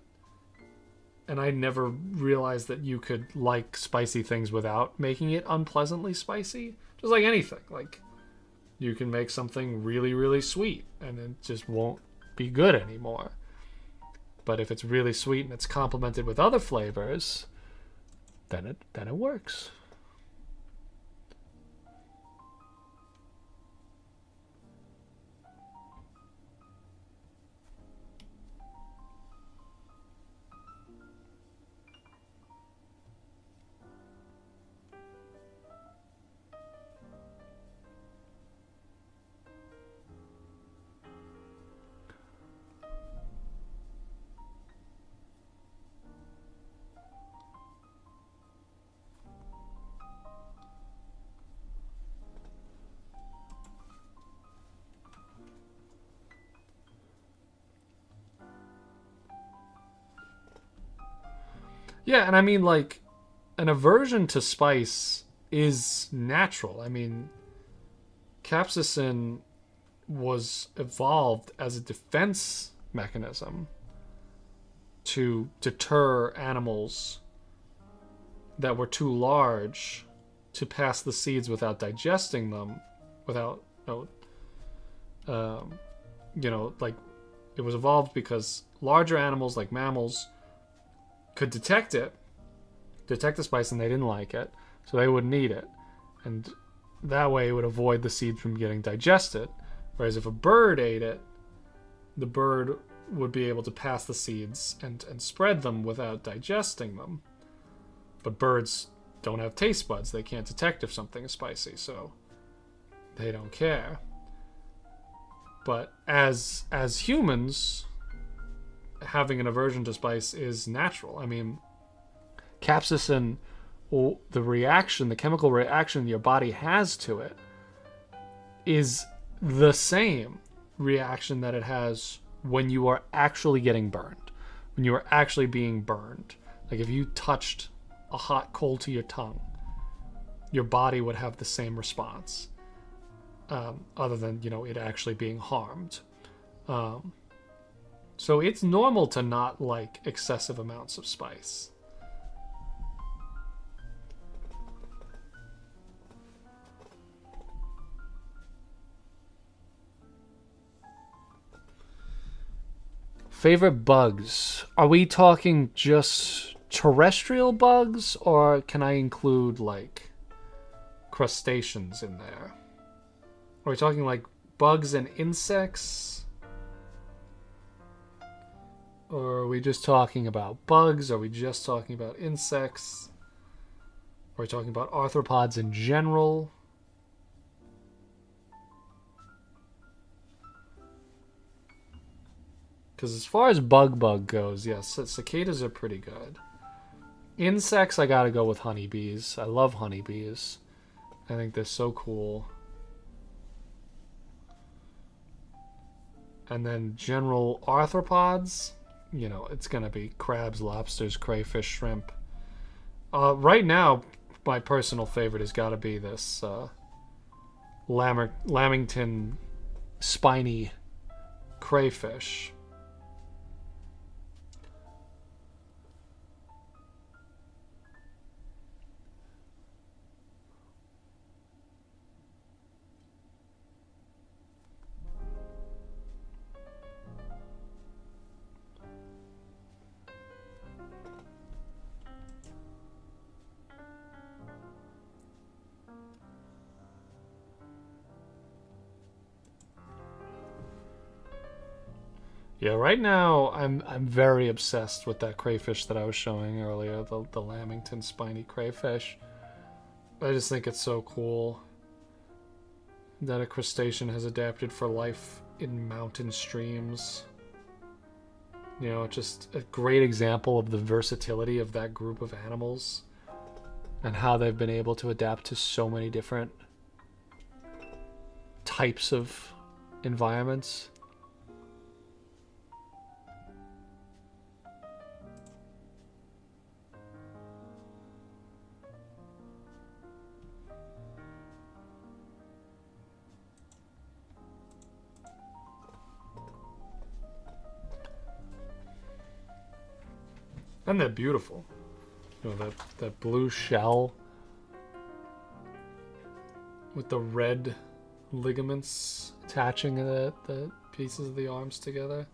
[SPEAKER 5] And I never realized that you could like spicy things without making it unpleasantly spicy. Just like anything. Like, you can make something really, really sweet and it just won't be good anymore. But if it's really sweet and it's complemented with other flavors, then it works. Yeah, and I mean, like, an aversion to spice is natural. I mean, capsaicin was evolved as a defense mechanism to deter animals that were too large to pass the seeds without digesting them, without, like, it was evolved because larger animals like mammals could detect the spice, and they didn't like it, so they wouldn't eat it. And that way it would avoid the seed from getting digested. Whereas if a bird ate it, the bird would be able to pass the seeds and spread them without digesting them. But birds don't have taste buds. They can't detect if something is spicy, so they don't care. But as humans, having an aversion to spice is natural. I mean, capsaicin, the chemical reaction your body has to it, is the same reaction that it has when you are actually getting burned, when you are actually being burned. Like if you touched a hot coal to your tongue, your body would have the same response, other than, it actually being harmed. So it's normal to not like excessive amounts of spice. Favorite bugs? Are we talking just terrestrial bugs, or can I include like crustaceans in there? Are we talking like bugs and insects? Or are we just talking about bugs? Are we just talking about insects? Are we talking about arthropods in general? Because as far as bug goes, yes, cicadas are pretty good. Insects, I gotta go with honeybees. I love honeybees. I think they're so cool. And then general arthropods, it's gonna be crabs, lobsters, crayfish, shrimp. Right now, my personal favorite has gotta be this Lamington spiny crayfish. Yeah, right now I'm very obsessed with that crayfish that I was showing earlier, the Lamington spiny crayfish. I just think it's so cool that a crustacean has adapted for life in mountain streams. Just a great example of the versatility of that group of animals and how they've been able to adapt to so many different types of environments. And they're beautiful. That blue shell with the red ligaments attaching the pieces of the arms together.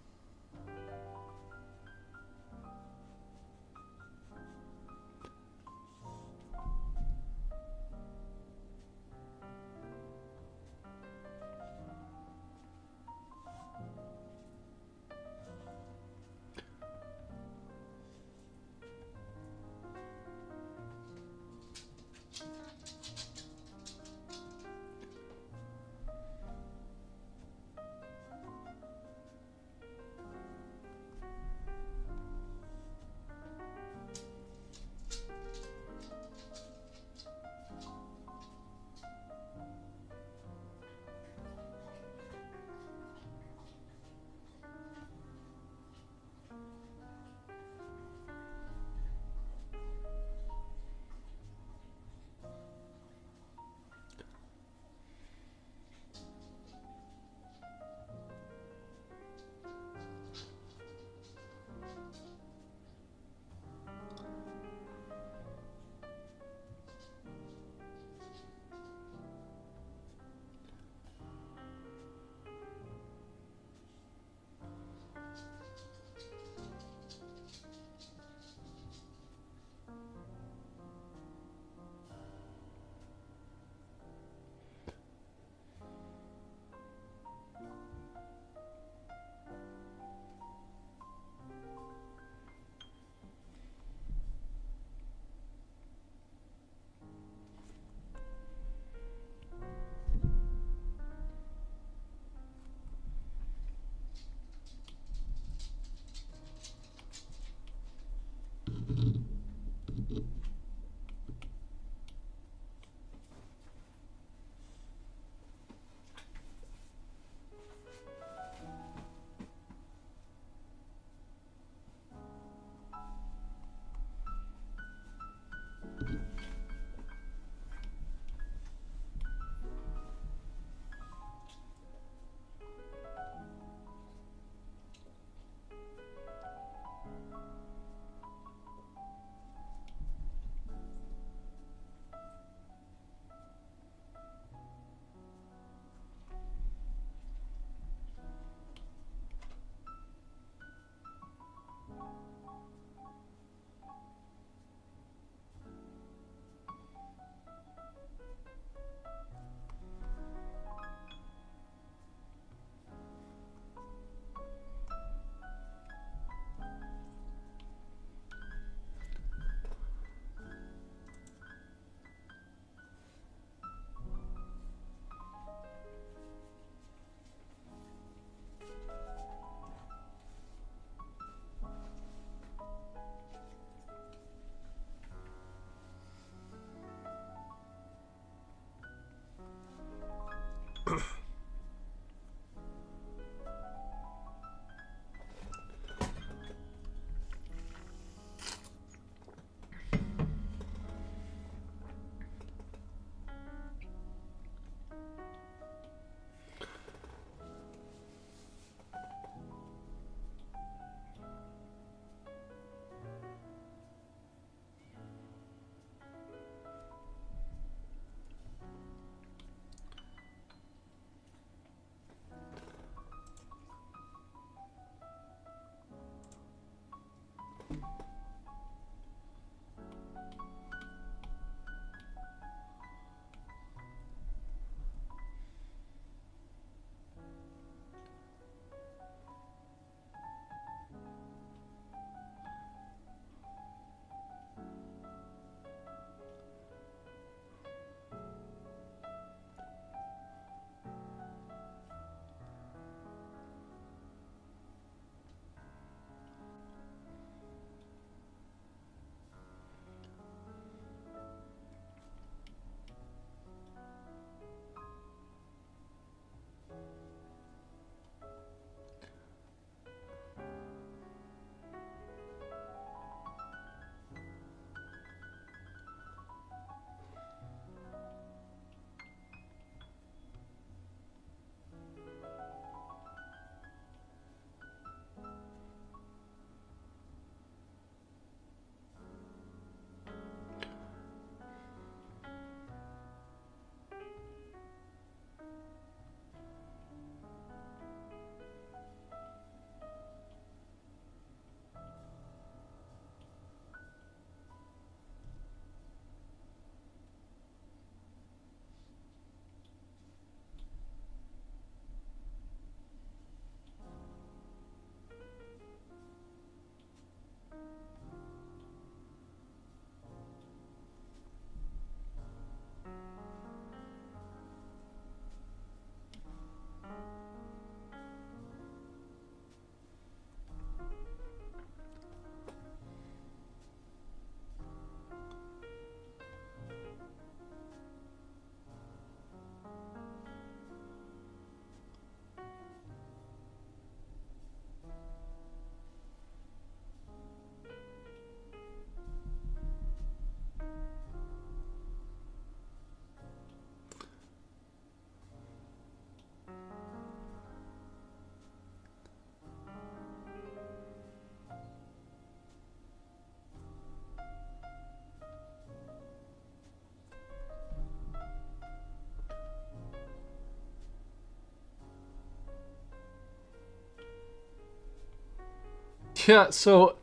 [SPEAKER 5] Yeah, so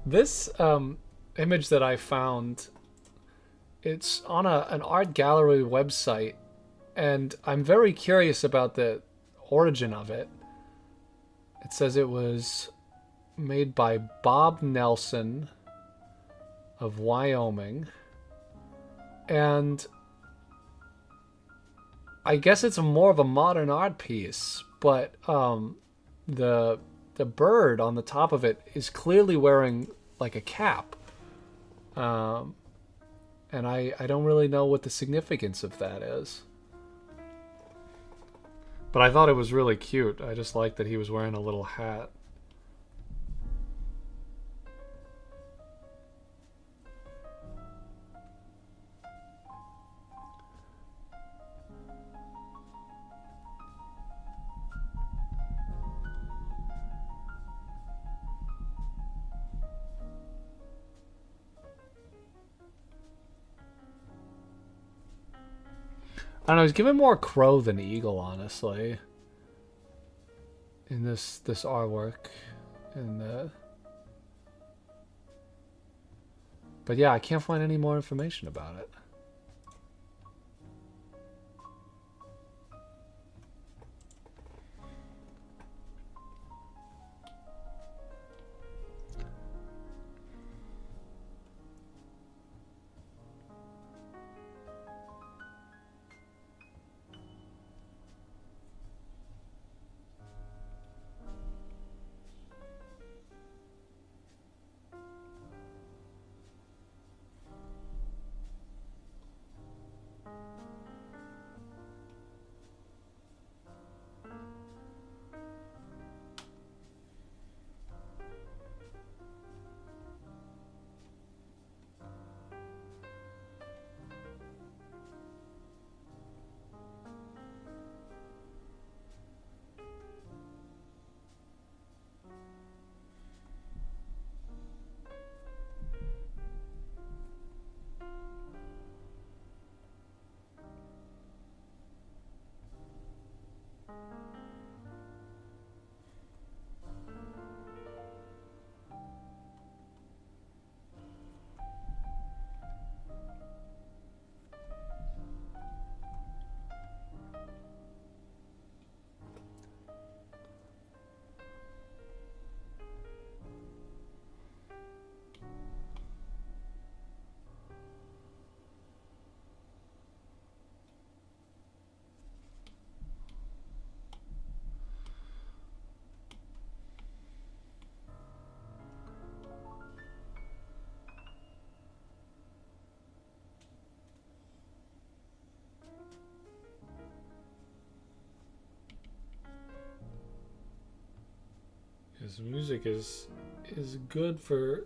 [SPEAKER 5] this image that I found, it's on an art gallery website, and I'm very curious about the origin of it. It says it was made by Bob Nelson of Wyoming, and I guess it's more of a modern art piece, but the bird on the top of it is clearly wearing like a cap. And I don't really know what the significance of that is. But I thought it was really cute. I just liked that he was wearing a little hat. I don't know, he's giving more crow than eagle, honestly. In this artwork. But yeah, I can't find any more information about it. His music is good for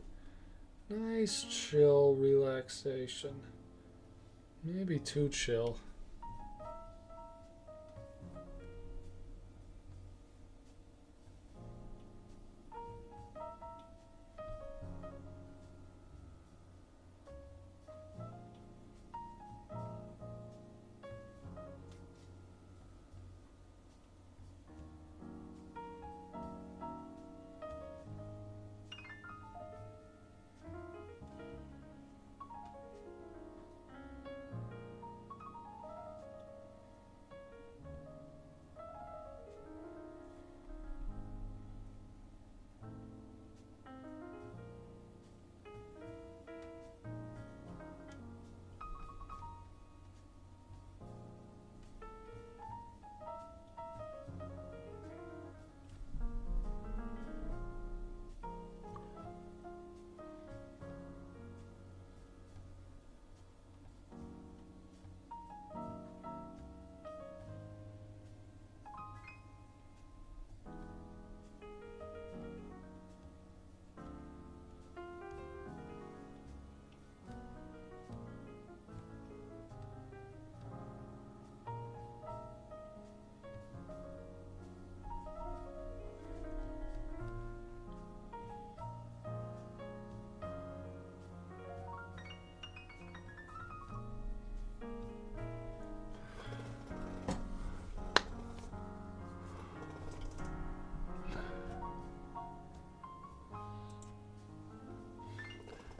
[SPEAKER 5] nice chill relaxation. Maybe too chill.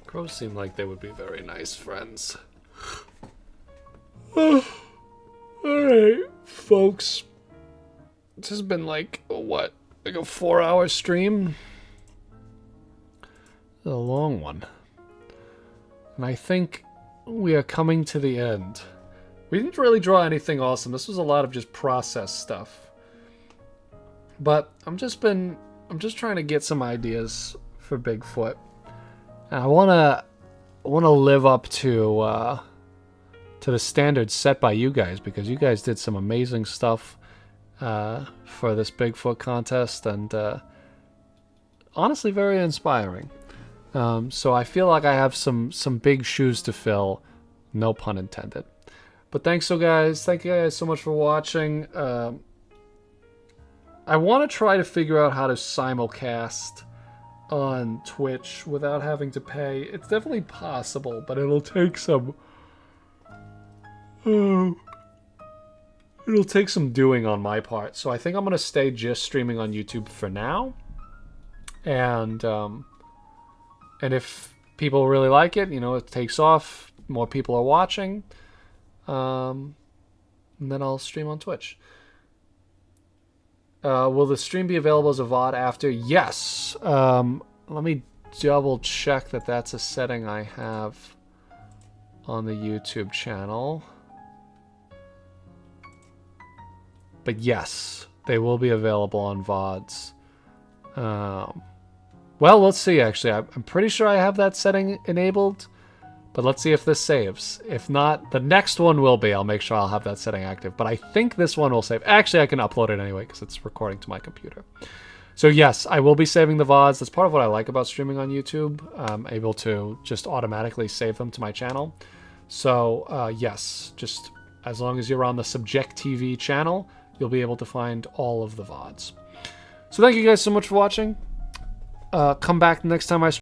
[SPEAKER 5] Crows seem like they would be very nice friends. Alright, folks. This has been like, what? Like a 4-hour stream? A long one. And I think we are coming to the end. We didn't really draw anything awesome. This was a lot of just process stuff. But I'm just trying to get some ideas for Bigfoot. And I wanna live up to the standards set by you guys, because you guys did some amazing stuff for this Bigfoot contest, and honestly very inspiring. So I feel like I have some big shoes to fill, no pun intended. But thank you guys so much for watching. I want to try to figure out how to simulcast on Twitch without having to pay. It's definitely possible, but it'll take some it'll take some doing on my part. So I think I'm going to stay just streaming on YouTube for now. And if people really like it, you know, it takes off, more people are watching, and then I'll stream on Twitch. Will the stream be available as a VOD after? Yes. Let me double check that that's a setting I have on the YouTube channel. But yes, they will be available on VODs. Well, let's see, actually. I'm pretty sure I have that setting enabled. But let's see if this saves. If not, the next one will be. I'll make sure I'll have that setting active. But I think this one will save. Actually, I can upload it anyway because it's recording to my computer. So yes, I will be saving the VODs. That's part of what I like about streaming on YouTube. I'm able to just automatically save them to my channel. So yes, just as long as you're on the SubjecTV channel, you'll be able to find all of the VODs. So thank you guys so much for watching. Come back next time I stream.